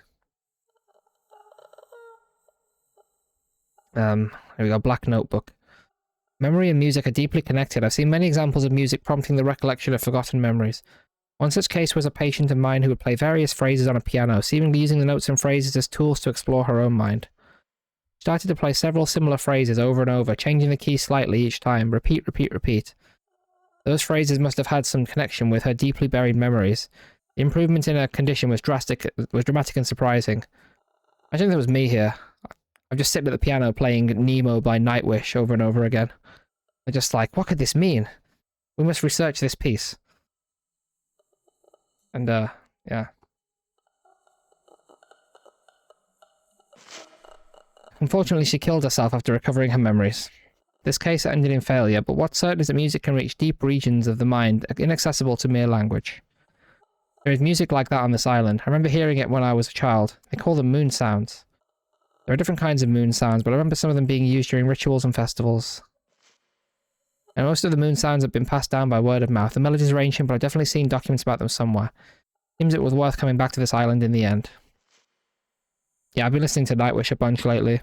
Here we go, Black Notebook. Memory and music are deeply connected. I've seen many examples of music prompting the recollection of forgotten memories. One such case was a patient of mine who would play various phrases on a piano, seemingly using the notes and phrases as tools to explore her own mind. She started to play several similar phrases over and over, changing the key slightly each time. Repeat, repeat, repeat. Those phrases must have had some connection with her deeply buried memories. The improvement in her condition was dramatic and surprising. I think it was me here. I'm just sitting at the piano playing Nemo by Nightwish over and over again. I'm just like, what could this mean? We must research this piece. And, yeah. Unfortunately, she killed herself after recovering her memories. This case ended in failure, but what's certain is that music can reach deep regions of the mind, inaccessible to mere language. There is music like that on this island. I remember hearing it when I was a child. They call them moon sounds. There are different kinds of moon sounds, but I remember some of them being used during rituals and festivals. And most of the moon sounds have been passed down by word of mouth. The melodies are ancient, but I've definitely seen documents about them somewhere. Seems it was worth coming back to this island in the end. Yeah, I've been listening to Nightwish a bunch lately.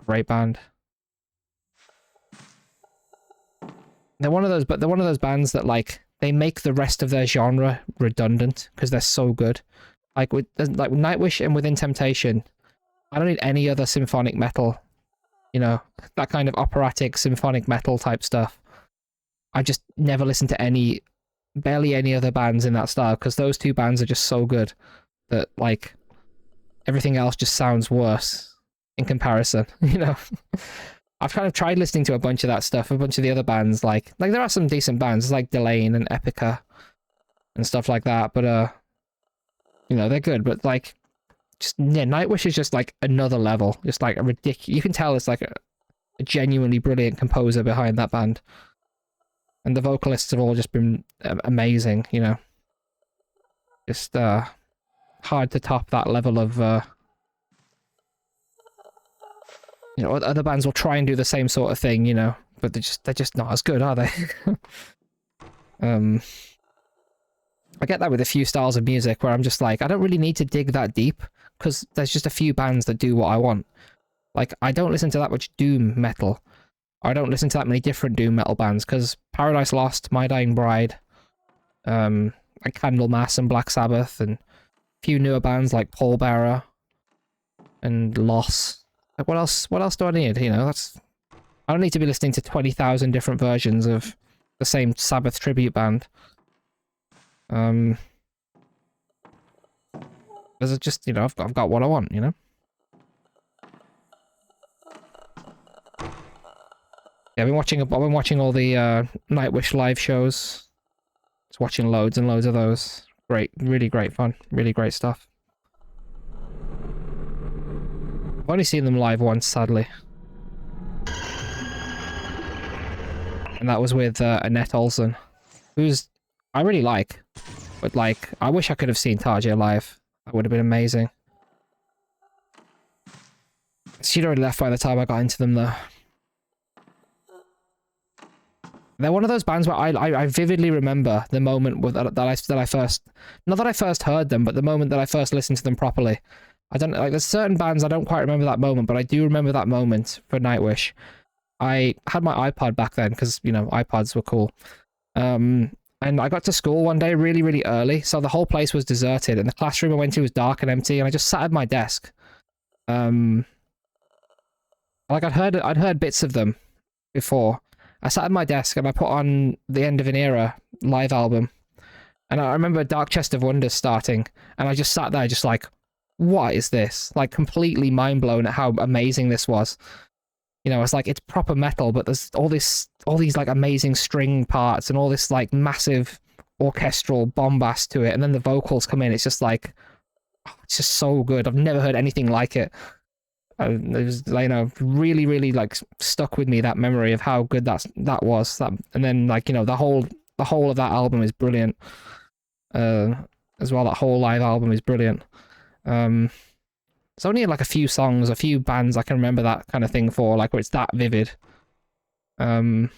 Great band. They're one of those bands that, like, they make the rest of their genre redundant because they're so good. Like with Nightwish and Within Temptation, I don't need any other symphonic metal. You know, that kind of operatic symphonic metal type stuff. I just never listen to barely any other bands in that style, because those two bands are just so good that, like, everything else just sounds worse in comparison, you know? I've kind of tried listening to a bunch of that stuff, a bunch of the other bands, like there are some decent bands, like Delane and Epica and stuff like that, but, you know, they're good, but, like, just, yeah, Nightwish is just, like, another level. Just, like, a ridiculous... You can tell it's, like, a genuinely brilliant composer behind that band. And the vocalists have all just been amazing, you know. Just, hard to top that level of, you know, other bands will try and do the same sort of thing, you know, but they're just not as good, are they? I get that with a few styles of music where I'm just like, I don't really need to dig that deep, because there's just a few bands that do what I want. Like, I don't listen to that much doom metal. I don't listen to that many different doom metal bands, because Paradise Lost, My Dying Bride, like Candlemass and Black Sabbath, and a few newer bands like Pallbearer and Loss. Like, what else do I need? You know, I don't need to be listening to 20,000 different versions of the same Sabbath tribute band. There's just, you know, I've got what I want, you know? Yeah, I've been watching all the Nightwish live shows. Just watching loads and loads of those. Great, really great fun. Really great stuff. I've only seen them live once, sadly. And that was with Annette Olsen, who's I really like. But, like, I wish I could have seen Tarja live. That would have been amazing. She'd already left by the time I got into them, though. They're one of those bands where I vividly remember the moment that I first... Not that I first heard them, but the moment that I first listened to them properly. I don't... Like, there's certain bands I don't quite remember that moment, but I do remember that moment for Nightwish. I had my iPod back then, because, you know, iPods were cool. And I got to school one day really, really early, so the whole place was deserted, and the classroom I went to was dark and empty, and I just sat at my desk. Like, I'd heard bits of them before, I sat at my desk and I put on the End of an Era live album. And I remember Dark Chest of Wonders starting, and I just sat there just like, what is this? Like, completely mind blown at how amazing this was. You know, it's like, it's proper metal, but there's all these like amazing string parts and all this like massive orchestral bombast to it, and then the vocals come in. It's just like, oh, it's just so good. I've never heard anything like it. It was, you know, really, really like stuck with me, that memory of how good that was. And then like, you know, the whole of that album is brilliant. As well, that whole live album is brilliant. It's only like a few songs, a few bands I can remember that kind of thing for, like where it's that vivid. But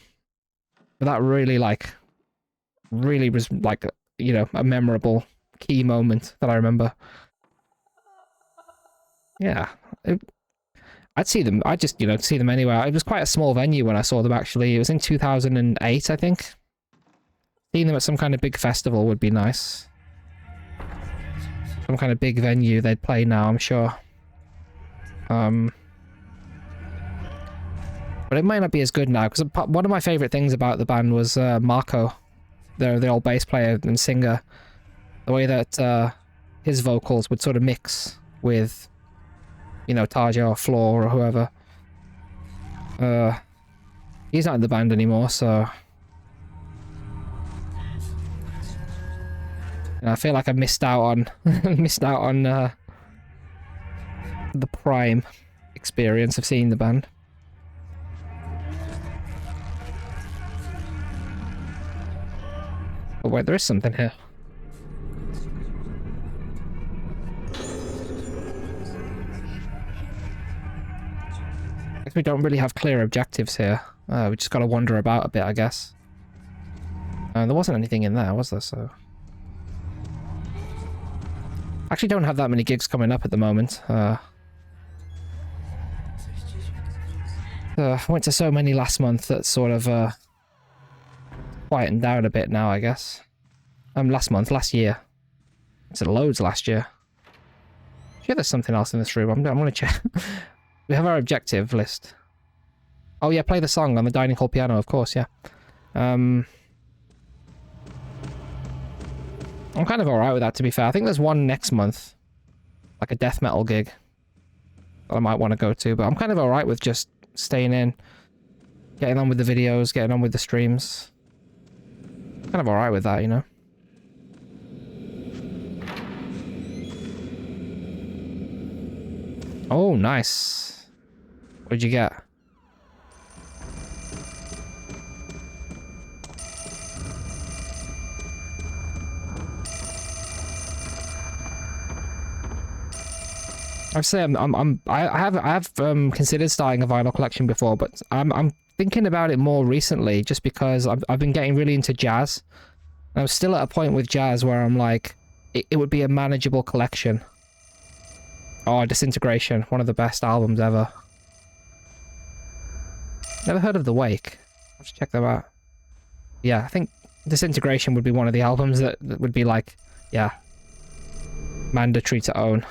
that really was like, you know, a memorable key moment that I remember. Yeah, I'd see them. I'd just, you know, see them anywhere. It was quite a small venue when I saw them, actually. It was in 2008, I think. Seeing them at some kind of big festival would be nice. Some kind of big venue they'd play now, I'm sure. But it might not be as good now, because one of my favourite things about the band was Marco, the old bass player and singer. The way that his vocals would sort of mix with, you know, Tarja or Floor or whoever. He's not in the band anymore, so... I feel like I missed out on the prime experience of seeing the band. Oh wait, there is something here. I guess we don't really have clear objectives here. We just gotta wander about a bit, I guess. There wasn't anything in there, was there? So... Actually don't have that many gigs coming up at the moment. I went to so many last month that sort of quietened down a bit now, I guess. Last year. It's loads last year. Sure, there's something else in this room. I'm gonna check. We have our objective list. Oh yeah, play the song on the dining hall piano, of course, yeah. I'm kind of alright with that, to be fair. I think there's one next month. Like a death metal gig. That I might want to go to, but I'm kind of alright with just staying in. Getting on with the videos, getting on with the streams. Kind of alright with that, you know? Oh, nice. What did you get? I'd say I have considered starting a vinyl collection before, but I'm thinking about it more recently, just because I've been getting really into jazz. I'm still at a point with jazz where I'm like, it would be a manageable collection. Oh, Disintegration, one of the best albums ever. Never heard of The Wake. I'll just check them out. Yeah, I think Disintegration would be one of the albums that would be like, yeah, mandatory to own.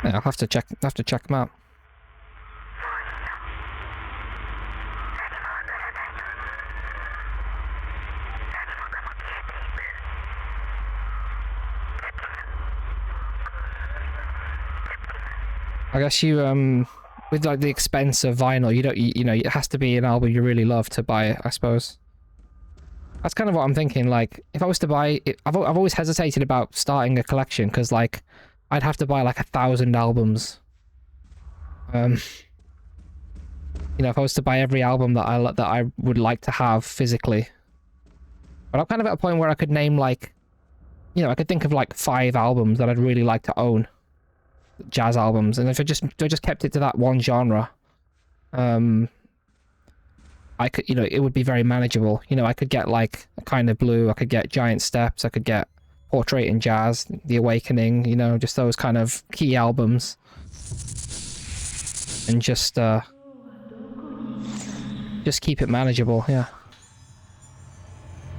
Yeah, I'll have to check them out. I guess you with like the expense of vinyl, you know, it has to be an album you really love to buy it, I suppose. That's kind of what I'm thinking. Like, if I was to buy it, I've always hesitated about starting a collection, because like I'd have to buy like 1,000 albums. You know, if I was to buy every album that I would like to have physically. But I'm kind of at a point where I could name like, you know, I could think of like 5 albums that I'd really like to own. Jazz albums, and if I just kept it to that one genre, I could, you know, it would be very manageable. You know, I could get like A Kind of Blue, I could get Giant Steps, I could get Portrait in Jazz, The Awakening, you know, just those kind of key albums. And just Just keep it manageable, yeah.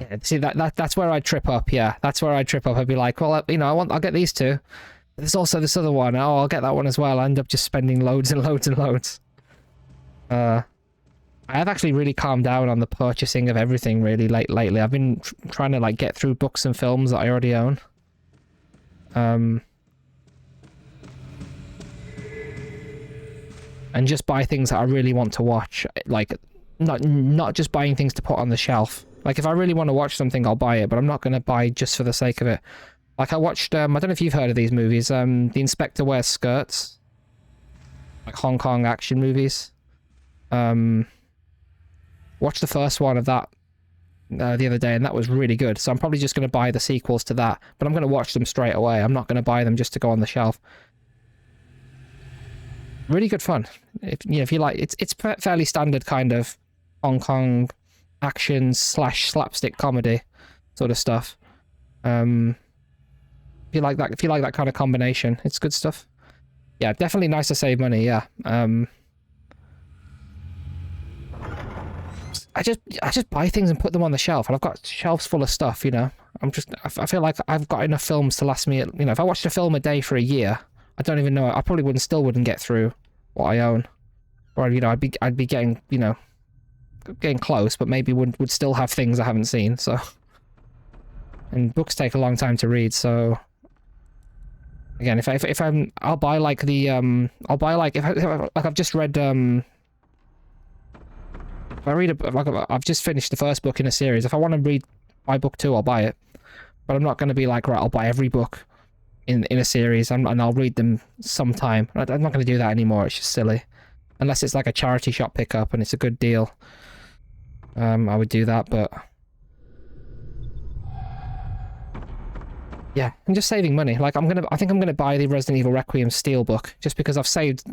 Yeah, see, that's where I'd trip up, yeah. That's where I'd trip up. I'd be like, well, you know, I'll get these two. There's also this other one. Oh, I'll get that one as well. I end up just spending loads and loads and loads. I have actually really calmed down on the purchasing of everything really lately. I've been trying to like get through books and films that I already own. And just buy things that I really want to watch. Like, not just buying things to put on the shelf. Like, if I really want to watch something, I'll buy it, but I'm not going to buy just for the sake of it. Like, I watched, I don't know if you've heard of these movies, The Inspector Wears Skirts. Like, Hong Kong action movies. Watched the first one of that the other day, and that was really good. So I'm probably just going to buy the sequels to that, but I'm going to watch them straight away. I'm not going to buy them just to go on the shelf. Really good fun. If you like, it's fairly standard kind of Hong Kong action / slapstick comedy sort of stuff. If you like that kind of combination, it's good stuff. Yeah, definitely nice to save money. Yeah. I just buy things and put them on the shelf, and I've got shelves full of stuff. You know, I feel like I've got enough films to last me. You know, if I watched a film a day for a year, I don't even know. I probably wouldn't get through what I own, or you know, I'd be getting, you know, getting close, but maybe would still have things I haven't seen. So, and books take a long time to read. So, again, I'll buy like the I'll buy like if I've just read if I read I've just finished the first book in a series. If I want to read my book 2, I'll buy it, but I'm not going to be like, right, I'll buy every book in a series and I'll read them sometime. I'm not going to do that anymore. It's just silly. Unless it's like a charity shop pickup and it's a good deal. I would do that, but yeah, I'm just saving money. Like I think I'm gonna buy the Resident Evil Requiem Steelbook just because I've saved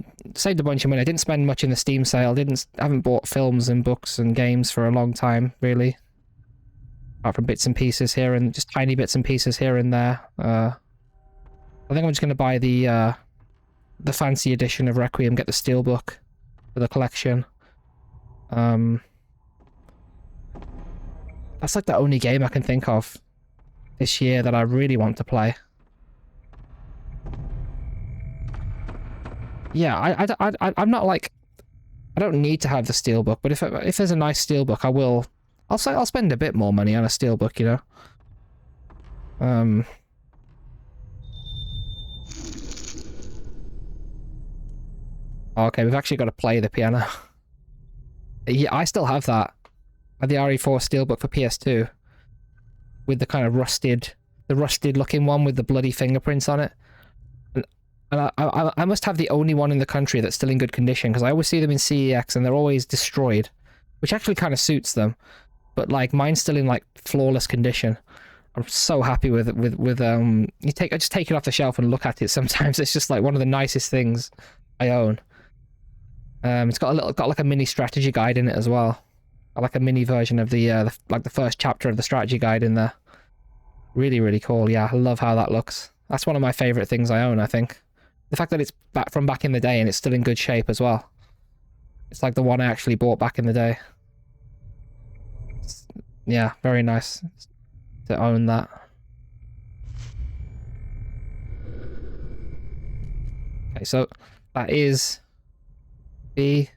a bunch of money. I didn't spend much in the Steam sale. Haven't bought films and books and games for a long time, really. Apart from bits and pieces here and just tiny bits and pieces here and there. I think I'm just going to buy the fancy edition of Requiem, get the Steelbook for the collection. That's like the only game I can think of this year that I really want to play. Yeah, I'm not like... I don't need to have the Steelbook, but if there's a nice Steelbook, I will... I'll spend a bit more money on a Steelbook, you know? Okay, we've actually got to play the piano. Yeah, I still have that. The RE4 Steelbook for PS2. With the kind of rusted looking one with the bloody fingerprints on it. And I must have the only one in the country that's still in good condition, because I always see them in CEX and they're always destroyed. Which actually kind of suits them. But like, mine's still in like flawless condition. I'm so happy with I just take it off the shelf and look at it sometimes. It's just like one of the nicest things I own. It's got like a mini strategy guide in it as well. Like a mini version of the first chapter of the strategy guide in there. Really, really cool. Yeah, I love how that looks. That's one of my favorite things I own, I think. The fact that it's from back in the day and it's still in good shape as well. It's like the one I actually bought back in the day. Yeah, very nice to own that. Okay, so that is B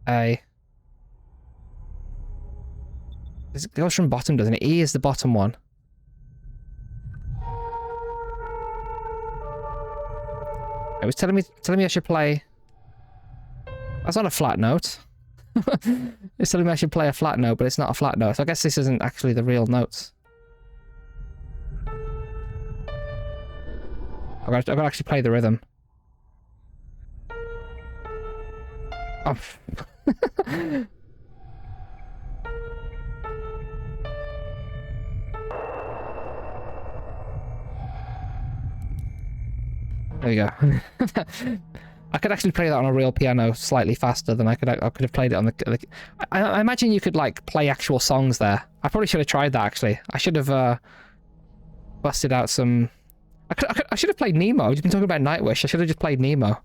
A. It goes from bottom, doesn't it? E is the bottom one. It was telling me I should play. That's not a flat note. It's telling me I should play a flat note, but it's not a flat note. So I guess this isn't actually the real notes. I've got to actually play the rhythm. Oh. There you go. I could actually play that on a real piano slightly faster than I could have played it on the... I imagine you could, like, play actual songs there. I probably should have tried that, actually. I should have, busted out some... I should have played Nemo. You've been talking about Nightwish. I should have just played Nemo.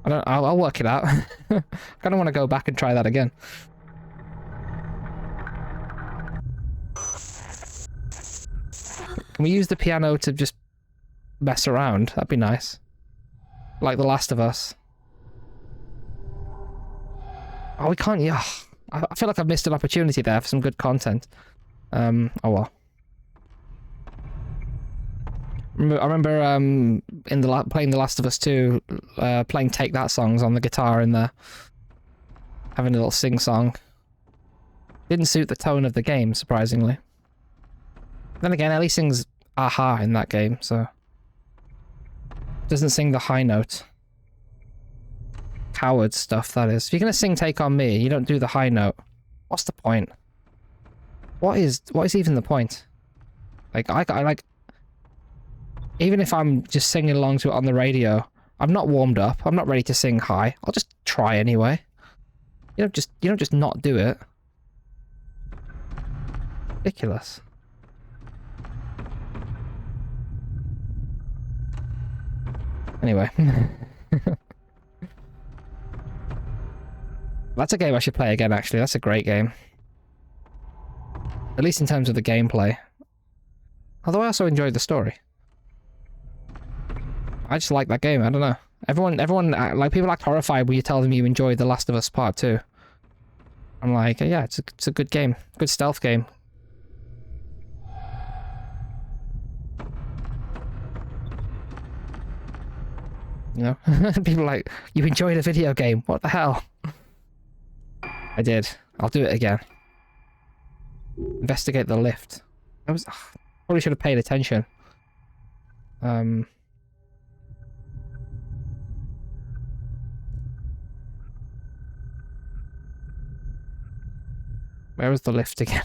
I'll work it out. I kind of want to go back and try that again. Can we use the piano to just mess around? That'd be nice. Like The Last of Us. Oh, we can't... Yeah. I feel like I've missed an opportunity there for some good content. Oh well. I remember playing The Last of Us 2, playing Take That songs on the guitar in there. Having a little sing-song. Didn't suit the tone of the game, surprisingly. Then again, Ellie sings aha in that game, so... Doesn't sing the high note. Coward stuff, that is. If you're gonna sing Take On Me, you don't do the high note. What's the point? What is even the point? Like, I like... Even if I'm just singing along to it on the radio, I'm not warmed up, I'm not ready to sing high. I'll just try anyway. You don't just not do it. Ridiculous. Anyway. That's a game I should play again, actually. That's a great game. At least in terms of the gameplay. Although I also enjoyed the story. I just like that game, I don't know. Everyone, like, people act horrified when you tell them you enjoyed The Last of Us Part 2. I'm like, yeah, it's a good game. Good stealth game. You know? People are like, you enjoyed a video game, what the hell? I did. I'll do it again. Investigate the lift. Probably should have paid attention. Where was the lift again?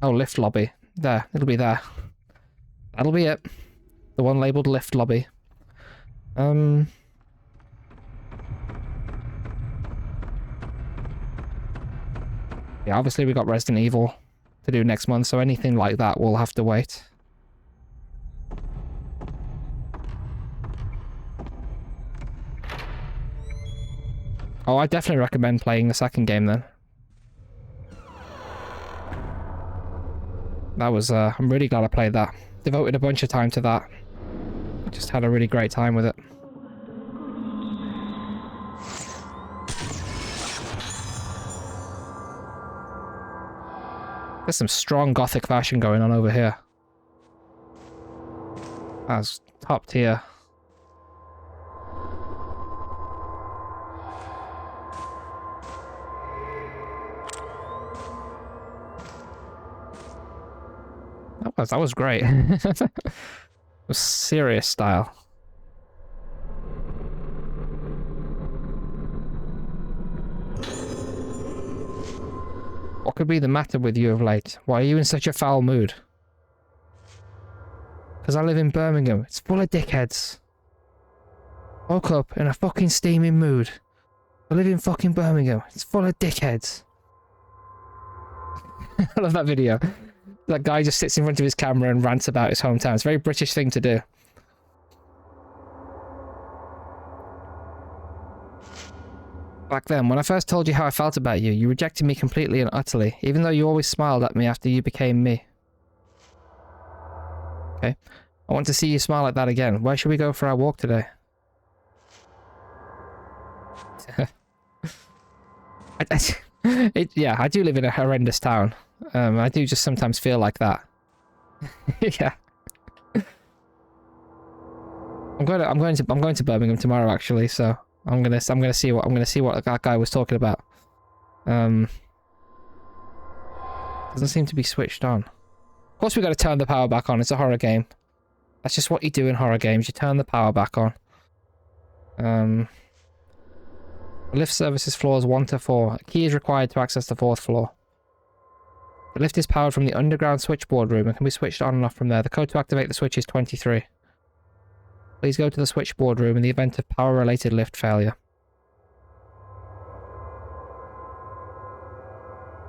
Oh, lift lobby. There. It'll be there. That'll be it. The one labelled lift lobby. Yeah, obviously we got Resident Evil to do next month, so anything like that will have to wait. Oh, I definitely recommend playing the second game then. That was, I'm really glad I played that. Devoted a bunch of time to that. Just had a really great time with it. There's some strong gothic fashion going on over here. That's top tier. That was great. It was serious style. What could be the matter with you of late? Why are you in such a foul mood? Because I live in Birmingham. It's full of dickheads. Woke up in a fucking steaming mood. I live in fucking Birmingham. It's full of dickheads. I love that video. That guy just sits in front of his camera and rants about his hometown. It's a very British thing to do. Back then, when I first told you how I felt about you, you rejected me completely and utterly, even though you always smiled at me after you became me. Okay. I want to see you smile like that again. Where should we go for our walk today? Yeah, I do live in a horrendous town. I do just sometimes feel like that. Yeah. I'm going to Birmingham tomorrow actually, so I'm gonna see what that guy was talking about. Doesn't seem to be switched on. Of course we got to turn the power back on. It's a horror game. That's just what you do in horror games. You turn the power back on. The lift services floors 1 to 4. A key is required to access the 4th floor. The lift is powered from the underground switchboard room and can be switched on and off from there. The code to activate the switch is 23. Please go to the switchboard room in the event of power-related lift failure.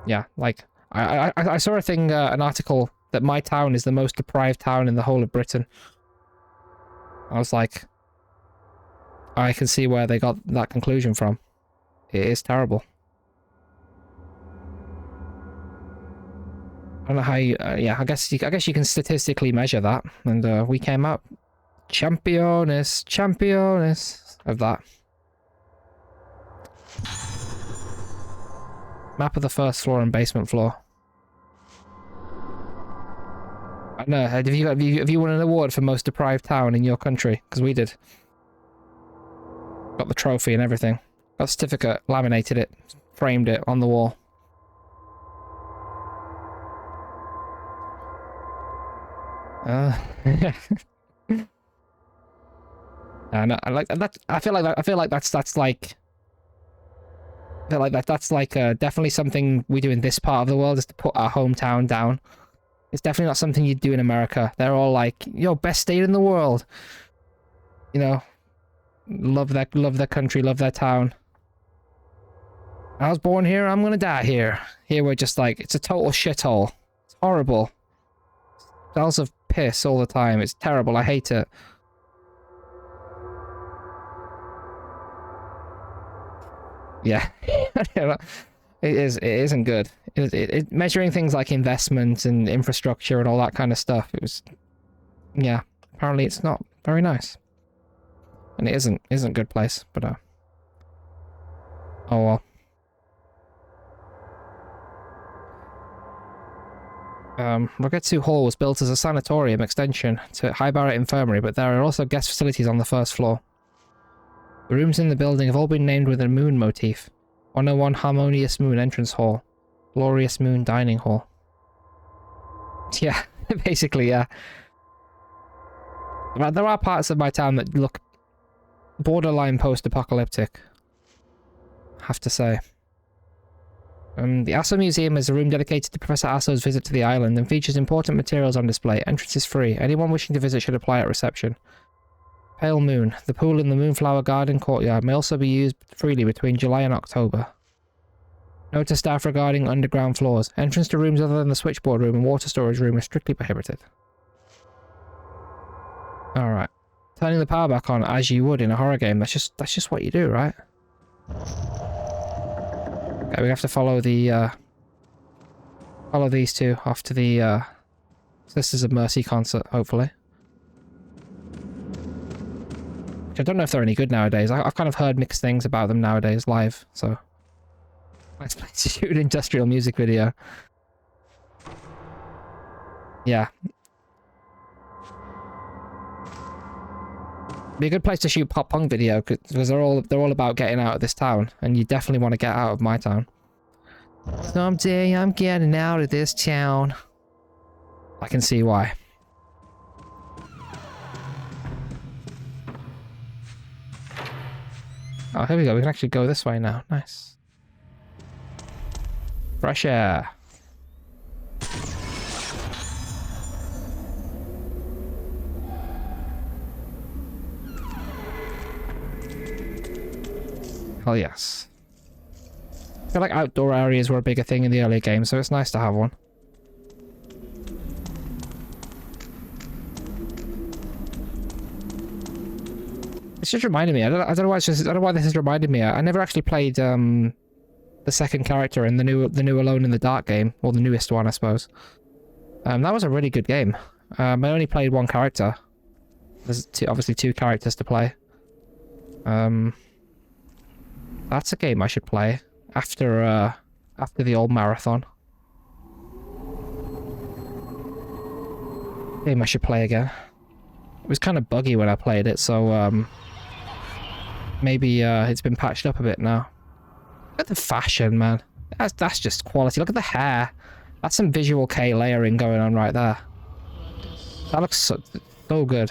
Yeah, like, I saw a thing, an article, that my town is the most deprived town in the whole of Britain. I was like, I can see where they got that conclusion from. It is terrible. I don't know how you, yeah, I guess you can statistically measure that, and we came out championes of that. Map of the first floor and basement floor. I don't know, have you won an award for most deprived town in your country? Because we did. Got the trophy and everything. Got a certificate, laminated it, framed it on the wall. And I like that. I feel like that's definitely something we do in this part of the world, is to put our hometown down. It's definitely not something you'd do in America. They're all like, yo, best state in the world. You know, love their country, love their town. I was born here, I'm gonna die here. Here we're just like, it's a total shithole. It's horrible. Smells of piss all the time. It's terrible. I hate it. Yeah. It isn't good. Measuring things like investment and infrastructure and all that kind of stuff, it was, yeah, apparently it's not very nice. And it isn't a good place, but oh well. Rogetsu Hall was built as a sanatorium extension to High Barrett Infirmary, but there are also guest facilities on the first floor. The rooms in the building have all been named with a moon motif. 101 Harmonious Moon Entrance Hall. Glorious Moon Dining Hall. Yeah, basically, yeah. But there are parts of my town that look borderline post-apocalyptic, I have to say. The Asso Museum is a room dedicated to Professor Asso's visit to the island and features important materials on display. Entrance is free. Anyone wishing to visit should apply at reception. Pale Moon. The pool in the Moonflower Garden courtyard may also be used freely between July and October. Note to staff regarding underground floors. Entrance to rooms other than the switchboard room and water storage room is strictly prohibited. Alright. Turning the power back on as you would in a horror game. That's just what you do, right? Okay, we have to follow the follow these two off to the Sisters of Mercy concert, hopefully. I don't know if they're any good nowadays. I've kind of heard mixed things about them nowadays live, so let's play to shoot an industrial music video. Yeah. Be a good place to shoot pop punk video because they're all about getting out of this town, and you definitely want to get out of my town. Someday I'm getting out of this town. I can see why. Oh, here we go. We can actually go this way now. Nice. Fresh air. Hell yes. I feel like outdoor areas were a bigger thing in the earlier games, so it's nice to have one. It's just reminded me. I don't know why it's just. I don't know why this has reminded me. I never actually played the second character in the new Alone in the Dark game, or the newest one, I suppose. That was a really good game. I only played one character. There's obviously two characters to play. That's a game I should play after the old marathon. Game I should play again. It was kind of buggy when I played it, so maybe it's been patched up a bit now. Look at the fashion, man. That's just quality. Look at the hair. That's some visual K layering going on right there. That looks so good.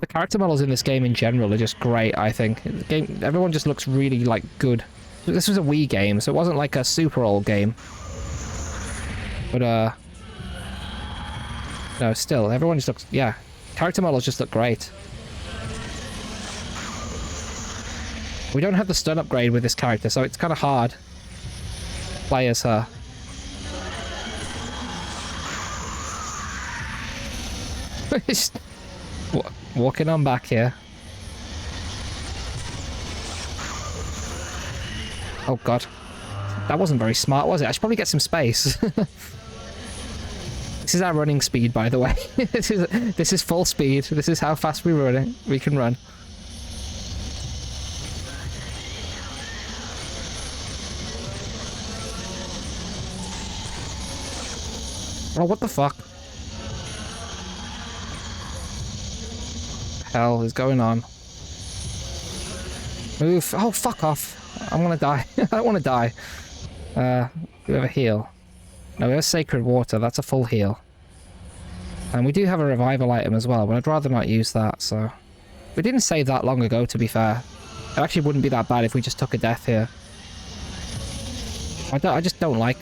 The character models in this game in general are just great, I think. The game, everyone just looks really, like, good. This was a Wii game, so it wasn't like a super old game. But, no, still, everyone just looks, yeah. Character models just look great. We don't have the stun upgrade with this character, so it's kind of hard to play as her. Just walking on back here. Oh god. That wasn't very smart, was it? I should probably get some space. This is our running speed, by the way. This is full speed. This is how fast we can run. Oh, what the fuck? Hell is going on? Move. Oh, fuck off. I'm gonna die. I don't want to die. We have a heal. No, we have sacred water. That's a full heal. And we do have a revival item as well, but I'd rather not use that, so... We didn't save that long ago, to be fair. It actually wouldn't be that bad if we just took a death here. I just don't want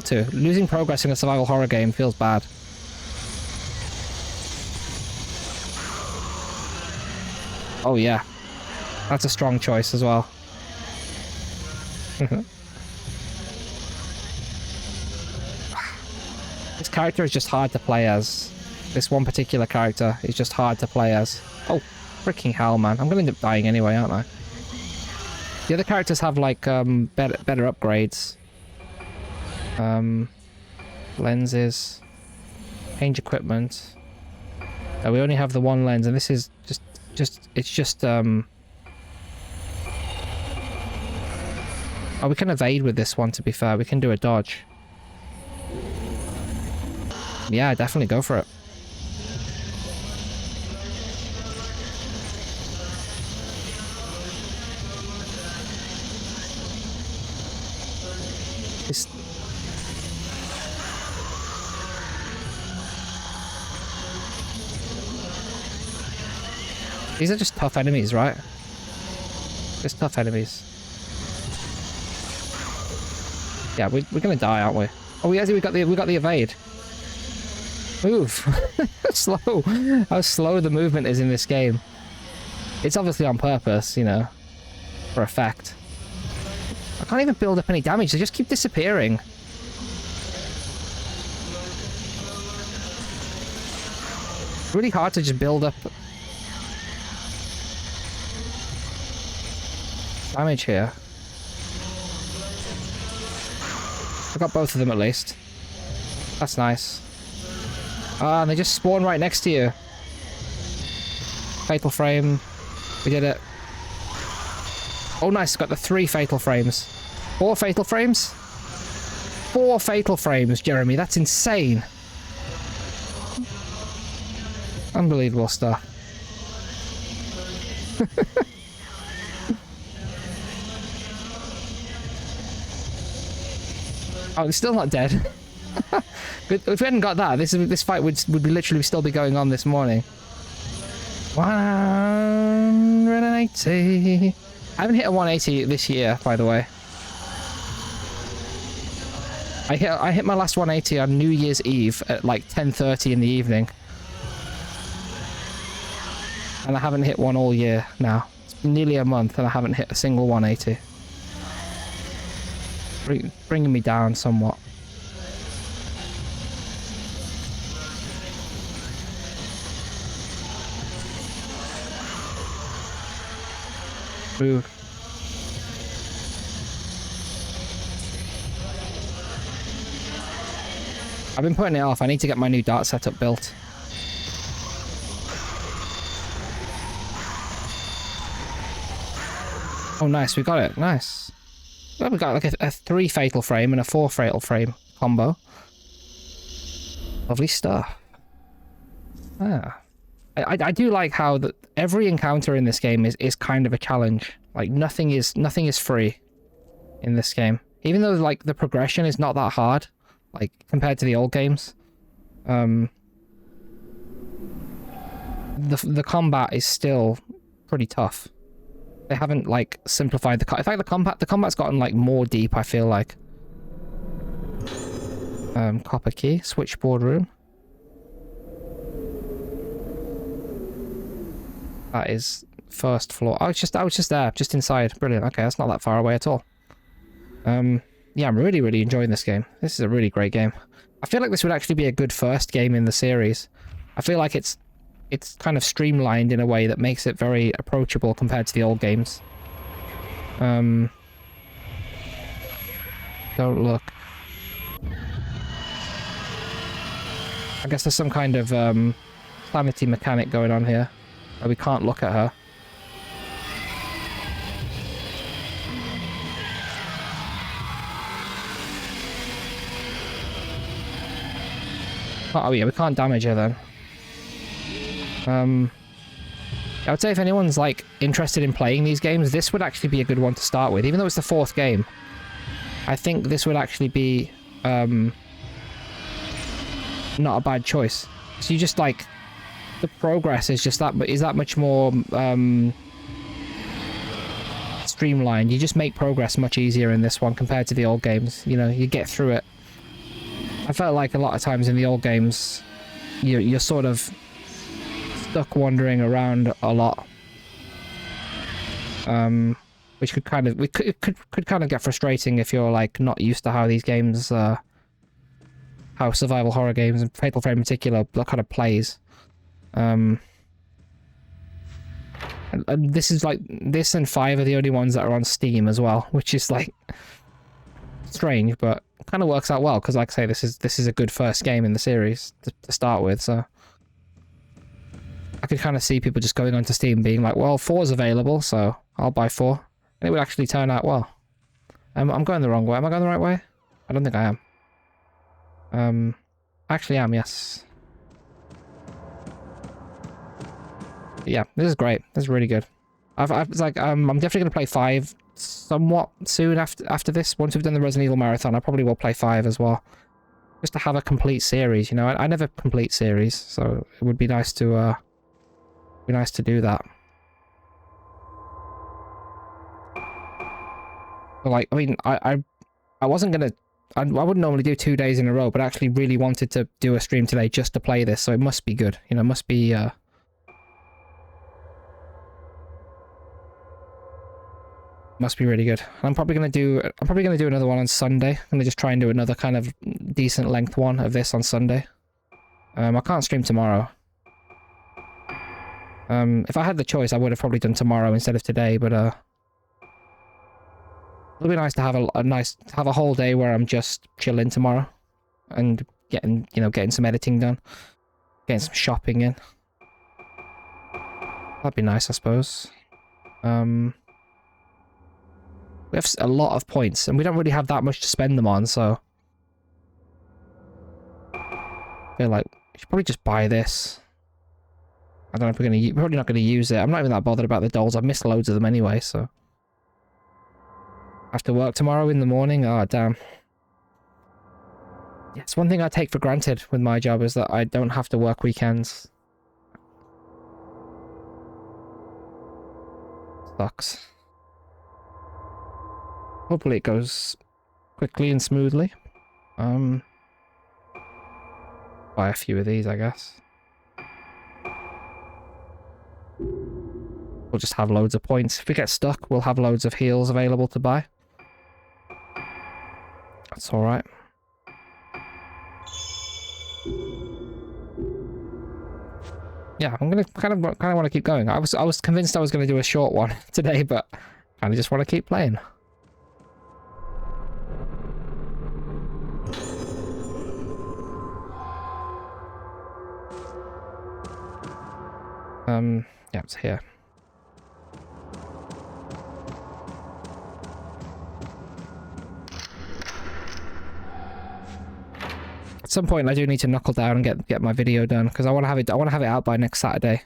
to. Losing progress in a survival horror game feels bad. Oh yeah. That's a strong choice as well. This character is just hard to play as. This one particular character is just hard to play as. Oh, freaking hell, man. I'm gonna end up dying anyway, aren't I? The other characters have, like, better upgrades. Lenses. Change equipment. We only have the one lens, and this is it's just, Oh, we can evade with this one, to be fair. We can do a dodge. Yeah, definitely go for it. These are just tough enemies, right? Just tough enemies. Yeah, we're gonna die, aren't we? Oh, we got the evade. Move. Slow. How slow the movement is in this game. It's obviously on purpose, you know, for effect. I can't even build up any damage. They just keep disappearing. It's really hard to just build up damage here. I got both of them at least. That's nice. Ah, and they just spawn right next to you. Fatal frame. We did it. Oh, nice. Got the 3 fatal frames. 4 fatal frames? 4 fatal frames, Jeremy. That's insane. Unbelievable stuff. Oh, it's still not dead. If we hadn't got that, this fight would be literally still be going on this morning. 180. I haven't hit a 180 this year, by the way. I hit my last 180 on New Year's Eve at like 10:30 in the evening. And I haven't hit one all year now. It's been nearly a month and I haven't hit a single 180. Bringing me down somewhat. Move. I've been putting it off. I need to get my new dart setup built. Oh, nice. We got it. Nice. Well, we got like a 3 fatal frame and a 4 fatal frame combo. Lovely stuff. Ah. I do like how that every encounter in this game is kind of a challenge. Like nothing is free in this game. Even though like the progression is not that hard, like compared to the old games. The combat is still pretty tough. They haven't like simplified the in fact the combat's gotten like more deep, I feel like. Copper key, switchboard room. That is first floor. I was just there, just inside. Brilliant. Okay, that's not that far away at all. Yeah, I'm really enjoying this game. This is a really great game. I feel like this would actually be a good first game in the series. I feel like it's kind of streamlined in a way that makes it very approachable compared to the old games. Don't look. I guess there's some kind of sanity mechanic going on here. Where we can't look at her. Oh yeah, we can't damage her then. I would say if anyone's like interested in playing these games, this would actually be a good one to start with. Even though it's the 4th game, I think this would actually be not a bad choice. So you just like the progress is just that much more streamlined. You just make progress much easier in this one compared to the old games. You know, you get through it. I felt like a lot of times in the old games, you're sort of stuck wandering around a lot, which could kind of could kind of get frustrating if you're like not used to how these games, how survival horror games and Fatal Frame in particular kind of plays. And this is like this and 5 are the only ones that are on Steam as well, which is like strange, but kind of works out well because, like I say, this is a good first game in the series to start with. So I could kind of see people just going onto Steam being like, "Well, 4's available, so I'll buy 4," and it would actually turn out well. I'm going the wrong way. Am I going the right way? I don't think I am. Actually, I am. Yes. Yeah, this is great. This is really good. It's like I'm definitely gonna play 5 somewhat soon after this. Once we've done the Resident Evil marathon, I probably will play 5 as well, just to have a complete series. You know, I never complete series, so it would be nice to do that. But like, I mean, I wasn't gonna. I wouldn't normally do 2 days in a row, but I actually really wanted to do a stream today just to play this, so it must be good. You know, it must be. Must be really good. I'm probably gonna do another one on Sunday. I'm gonna just try and do another kind of decent length one of this on Sunday. I can't stream tomorrow. If I had the choice, I would have probably done tomorrow instead of today, but it'll be nice to have a whole day where I'm just chilling tomorrow and getting some editing done, getting some shopping in. That'd be nice, I suppose. We have a lot of points, and we don't really have that much to spend them on, so I feel like we should probably just buy this. I don't know if we're probably not going to use it. I'm not even that bothered about the dolls. I've missed loads of them anyway, so. I have to work tomorrow in the morning? Oh, damn. Yeah, it's one thing I take for granted with my job is that I don't have to work weekends. Sucks. Hopefully it goes quickly and smoothly. Buy a few of these, I guess. We'll just have loads of points. If we get stuck, we'll have loads of heals available to buy. That's alright. Yeah, I'm gonna kind of want to keep going. I was convinced I was gonna do a short one today, but I just want to keep playing. Yeah, it's here. At some point, I do need to knuckle down and get my video done because I want to have it. I want to have it out by next Saturday.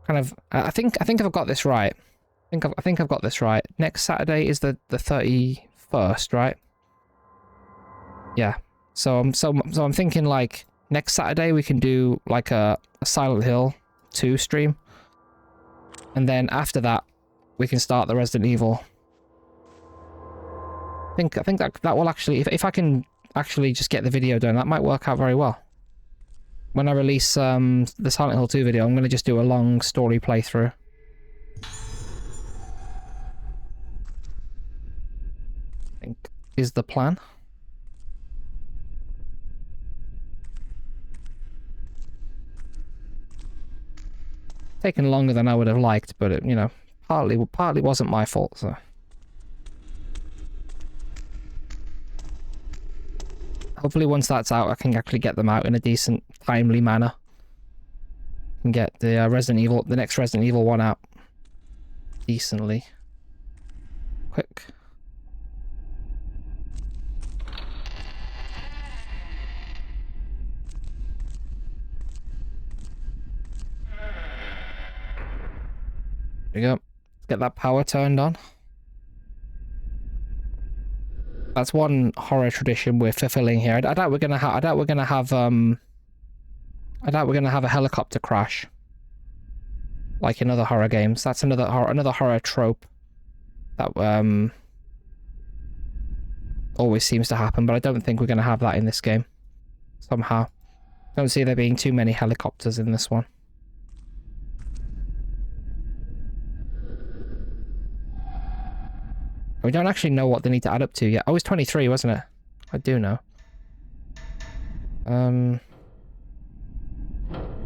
Kind of. I think I've got this right. I think I've got this right. Next Saturday is the 31st, right? Yeah. So I'm thinking like next Saturday we can do like a Silent Hill 2 stream. And then after that, we can start the Resident Evil. I think that will actually, if I can actually just get the video done, that might work out very well. When I release the Silent Hill 2 video, I'm going to just do a long story playthrough. I think is the plan. Taken longer than I would have liked, but it, you know, partly wasn't my fault, so. Hopefully once that's out, I can actually get them out in a decent, timely manner. And get the the next Resident Evil 1 out decently quick. There we go. Let's get that power turned on. That's one horror tradition we're fulfilling here. I doubt we're gonna have. I doubt we're gonna have a helicopter crash, like in other horror games. That's another horror trope that always seems to happen. But I don't think we're gonna have that in this game. Somehow, don't see there being too many helicopters in this one. We don't actually know what they need to add up to yet. Oh, it's 23, wasn't it? I do know.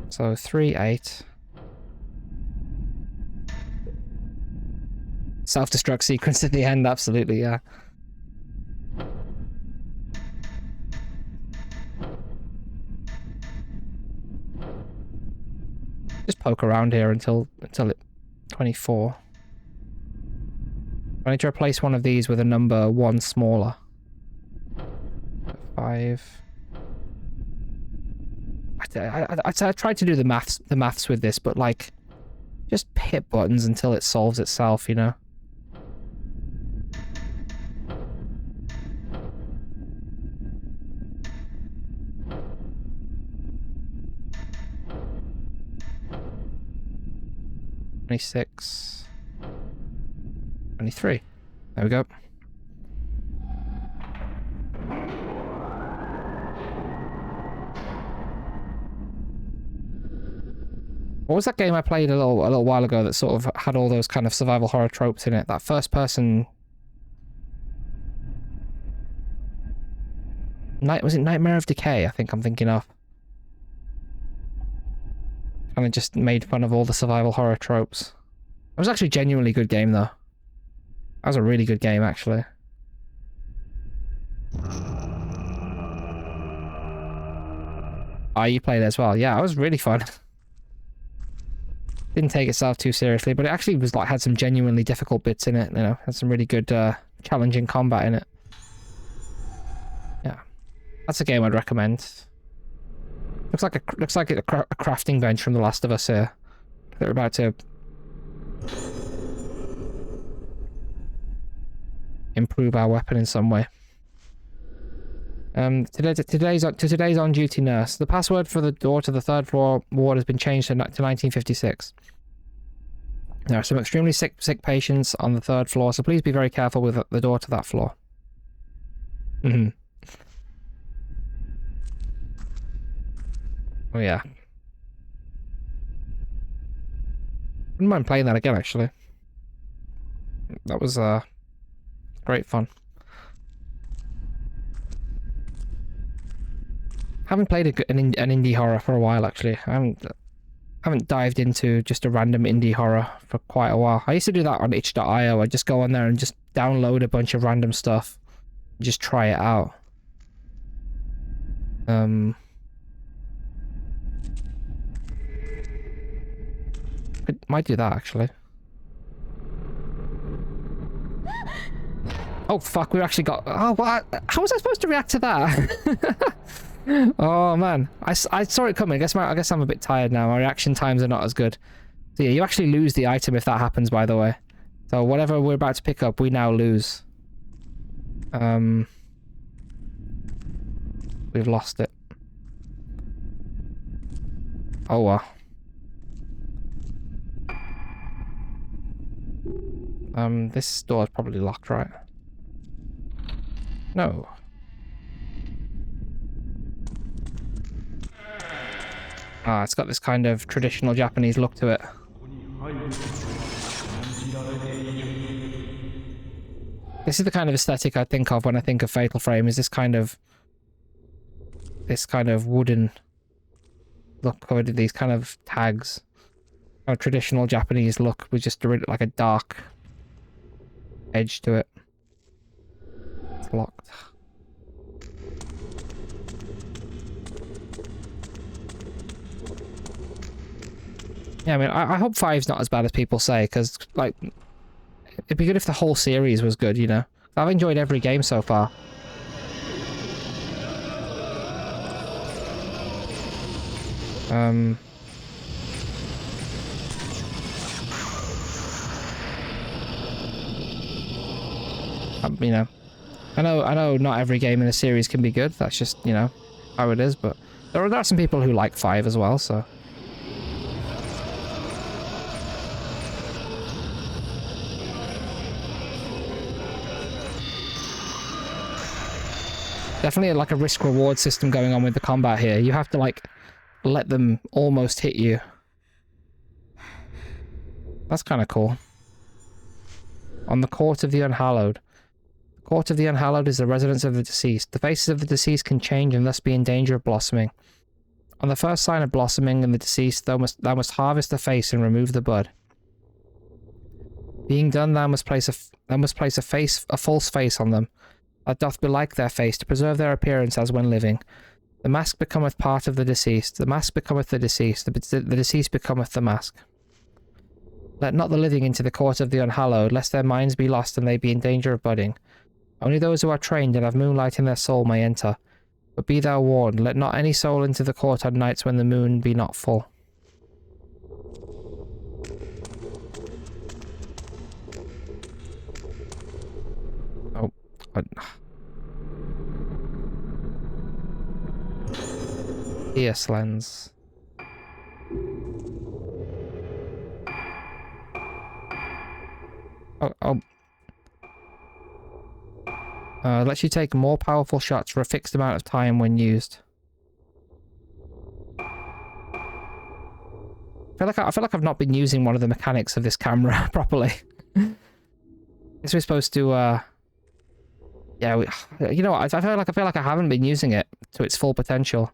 So 3, 8. Self-destruct sequence at the end, absolutely, yeah. Just poke around here until it 24. I need to replace one of these with a number 1 smaller. 5. I tried to do the maths with this, but like, just hit buttons until it solves itself, you know? $26. 23. There we go. What was that game I played a little while ago that sort of had all those kind of survival horror tropes in it? That first person... Was it Nightmare of Decay, I think I'm thinking of. Kind of just made fun of all the survival horror tropes. It was actually a genuinely good game, though. That was a really good game, actually. Oh, you played it as well. Yeah, it was really fun. Didn't take itself too seriously, but it actually was like had some genuinely difficult bits in it, you know. Had some really good, challenging combat in it. Yeah. That's a game I'd recommend. Looks like a crafting bench from The Last of Us here. They're about to... improve our weapon in some way. Today's on-duty nurse. The password for the door to the 3rd floor ward has been changed to 1956. There are some extremely sick patients on the 3rd floor, so please be very careful with the door to that floor. Oh yeah. Wouldn't mind playing that again, actually. That was great fun. Haven't played an indie horror for a while, actually. I haven't dived into just a random indie horror for quite a while. I used to do that on itch.io. I'd just go on there and just download a bunch of random stuff. Just try it out. I might do that, actually. Oh, fuck, we actually got... Oh, what? How was I supposed to react to that? Oh, man. I saw it coming. I guess I'm a bit tired now. My reaction times are not as good. So yeah, you actually lose the item if that happens, by the way. So whatever we're about to pick up, we now lose. We've lost it. Oh, well. This door is probably locked, right? No. Ah, it's got this kind of traditional Japanese look to it. This is the kind of aesthetic I think of when I think of Fatal Frame, is this kind of wooden look covered with these kind of tags. A traditional Japanese look with just like a dark edge to it. It's locked. Yeah, I mean, I hope 5's not as bad as people say, because, like, it'd be good if the whole series was good, you know? I've enjoyed every game so far. You know, I know not every game in a series can be good. That's just, you know, how it is, but there are some people who like 5 as well, so... Definitely like a risk-reward system going on with the combat here. You have to, like, let them almost hit you. That's kind of cool. On the Court of the Unhallowed. The Court of the Unhallowed is the residence of the deceased. The faces of the deceased can change and thus be in danger of blossoming. On the first sign of blossoming in the deceased, thou must harvest the face and remove the bud. Being done, thou must place a false face on them, that doth belike their face, to preserve their appearance as when living. The mask becometh part of the deceased. The mask becometh the deceased. The deceased becometh the mask. Let not the living into the court of the unhallowed, lest their minds be lost and they be in danger of budding. Only those who are trained and have moonlight in their soul may enter. But be thou warned, let not any soul into the court on nights when the moon be not full. Oh. Pierce lens. Oh. Lets you take more powerful shots for a fixed amount of time when used. I feel like I've not been using one of the mechanics of this camera properly. Guess we're supposed to, yeah, you know what, I feel like I haven't been using it to its full potential.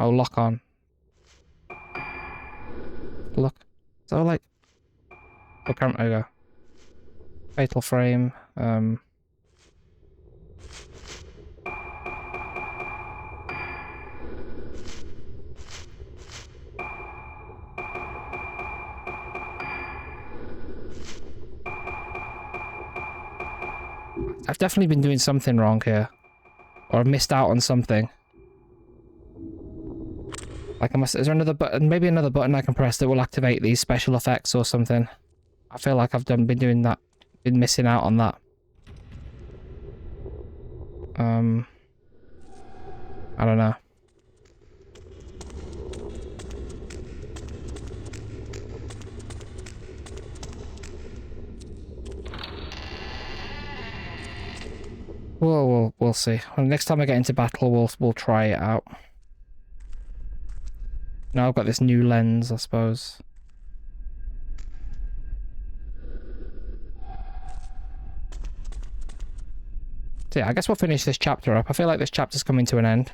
Oh, lock on. Look. So, like... Oh, there we go. Fatal frame. I've definitely been doing something wrong here. Or I've missed out on something. Like, is there another button? Maybe another button I can press that will activate these special effects or something. I feel like I've been doing that. Been missing out on that. I don't know. We'll see. Well, next time I get into battle, we'll try it out. Now I've got this new lens, I suppose. So yeah, I guess we'll finish this chapter up. I feel like this chapter's coming to an end.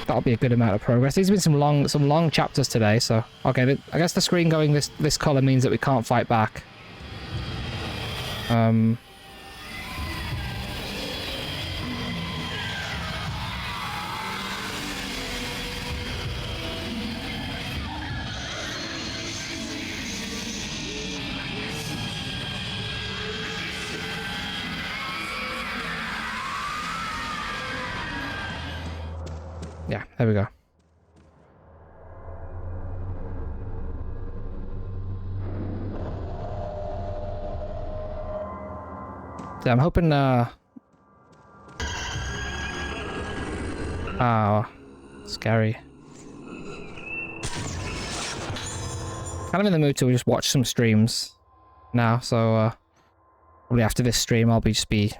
That'll be a good amount of progress. There's been some long chapters today, so okay. I guess the screen going this color means that we can't fight back. Yeah, there we go. Yeah, I'm hoping, oh, scary. Kind of in the mood to just watch some streams now, so, probably after this stream I'll just be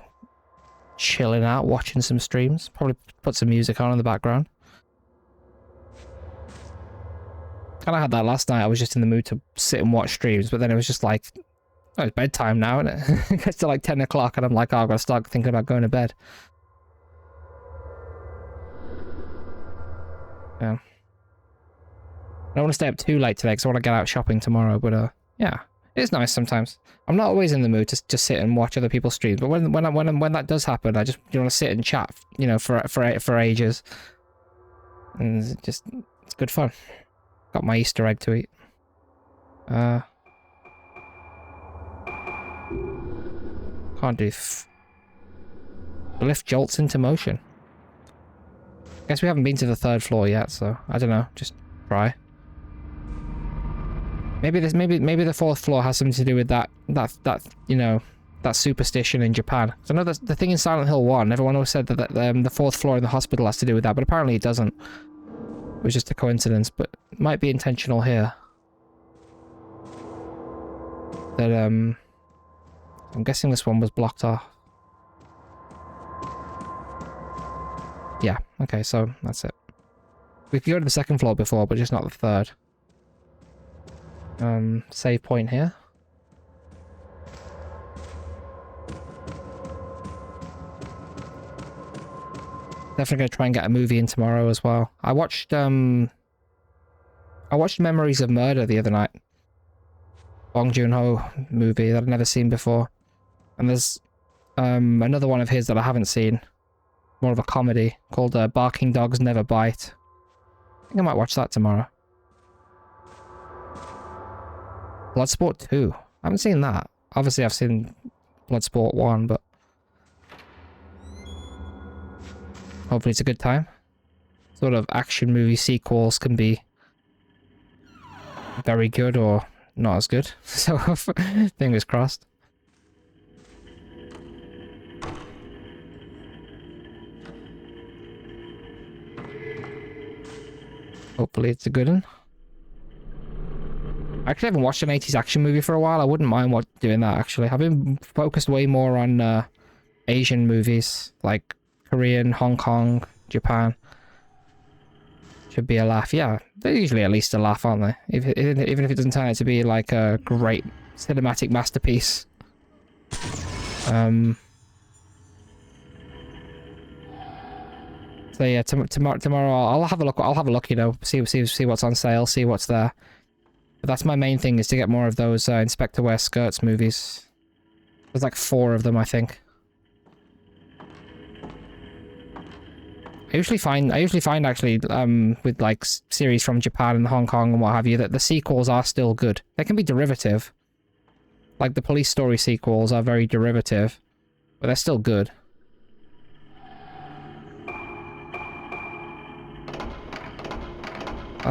chilling out, watching some streams. Probably put some music on in the background. Kind of had that last night. I was just in the mood to sit and watch streams, but then it was just like, oh, it's bedtime now, isn't it? It gets to like 10 o'clock and I'm like, oh, I've got to start thinking about going to bed. Yeah. don't want to stay up too late today because I want to get out shopping tomorrow, but yeah, it's nice sometimes. I'm not always in the mood to just sit and watch other people's streams, but when that does happen, I just want to sit and chat, you know, for ages, and it's good fun. Got my Easter egg to eat. Can't do. The lift jolts into motion. Guess we haven't been to the 3rd floor yet, so I don't know. Just try. Maybe the 4th floor has something to do with that you know, that superstition in Japan. So I know the thing in Silent Hill 1, everyone always said that the 4th floor in the hospital has to do with that, but apparently it doesn't. It was just a coincidence, but it might be intentional here. That I'm guessing this one was blocked off. Yeah, okay, so that's it. We could go to the 2nd floor before, but just not the 3rd. Save point here. Definitely gonna try and get a movie in tomorrow as well. I watched Memories of Murder the other night. Bong Joon-ho movie that I've never seen before. And there's another one of his that I haven't seen. More of a comedy called Barking Dogs Never Bite. I think I might watch that tomorrow. Bloodsport 2. I haven't seen that. Obviously I've seen Bloodsport 1, but hopefully it's a good time. Sort of action movie sequels can be very good or not as good. So fingers crossed. Hopefully it's a good one. I actually haven't watched an 80s action movie for a while. I wouldn't mind doing that, actually. I've been focused way more on Asian movies, like Korean, Hong Kong, Japan. Should be a laugh. Yeah, they're usually at least a laugh, aren't they? Even if it doesn't turn out to be like a great cinematic masterpiece. So yeah, tomorrow I'll have a look. I'll have a look. You know, see what's on sale, see what's there. But that's my main thing, is to get more of those Inspector Wears Skirts movies. There's like 4 of them, I think. I usually find actually with like series from Japan and Hong Kong and what have you, that the sequels are still good. They can be derivative. Like the Police Story sequels are very derivative, but they're still good.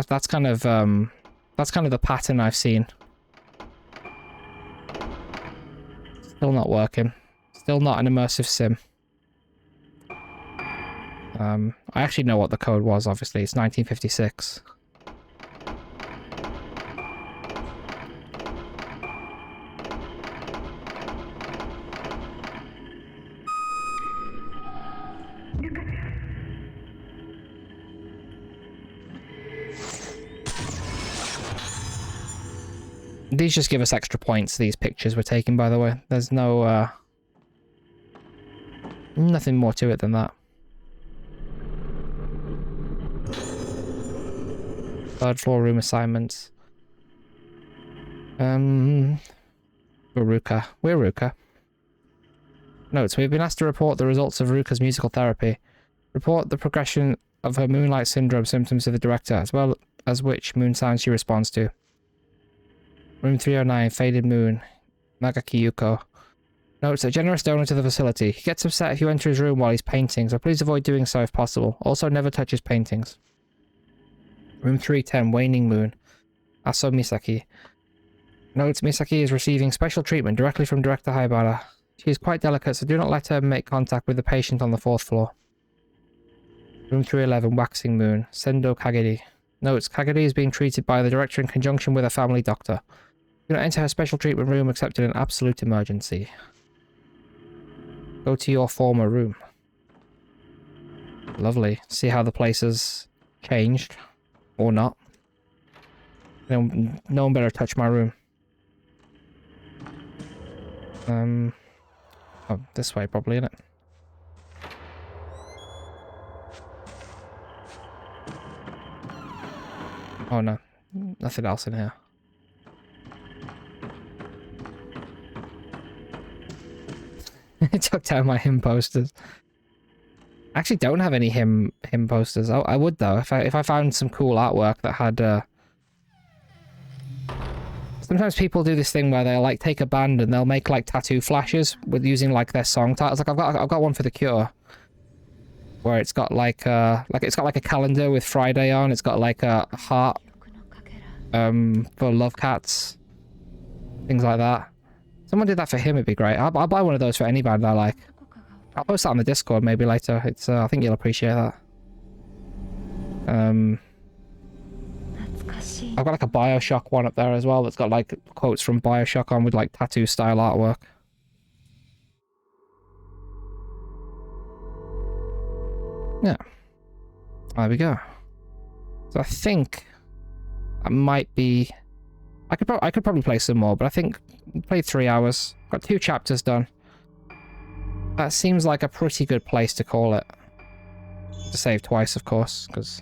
That's kind of the pattern I've seen. Still not working. Still not an immersive sim. I actually know what the code was, obviously. It's 1956. These just give us extra points, these pictures we're taking, by the way. There's no, nothing more to it than that. 3rd floor room assignments. Ruka. Notes. We've been asked to report the results of Ruka's musical therapy. Report the progression of her Moonlight Syndrome symptoms to the director, as well as which moon signs she responds to. Room 309, Faded Moon. Nagaki Yuko. Notes, a generous donor to the facility. He gets upset if you enter his room while he's painting, so please avoid doing so if possible. Also, never touch his paintings. Room 310, Waning Moon. Aso Misaki. Notes, Misaki is receiving special treatment directly from Director Haibara. She is quite delicate, so do not let her make contact with the patient on the 4th floor. Room 311, Waxing Moon. Sendo Kagedi. Notes, Kagedi is being treated by the director in conjunction with a family doctor. Do not enter her special treatment room except in an absolute emergency. Go to your former room. Lovely. See how the place has changed. Or not. No one better touch my room. Oh, this way probably, isn't it? Oh no. Nothing else in here. I took down my hymn posters. I actually don't have any hymn posters. I would though if I found some cool artwork that had. Sometimes people do this thing where they'll like take a band and they'll make like tattoo flashes with using like their song titles. Like I've got one for The Cure, where it's got like a calendar with Friday on. It's got like a heart for Love Cats, things like that. Someone did that for him, it'd be great. I'll buy one of those for any band I like. I'll post that on the Discord maybe later. It's I think you'll appreciate that. I've got like a Bioshock one up there as well that's got like quotes from Bioshock on with like tattoo style artwork. Yeah. There we go. So I think that might be... I could probably play some more, but I think I played 3 hours. Got 2 chapters done. That seems like a pretty good place to call it. To save twice, of course, because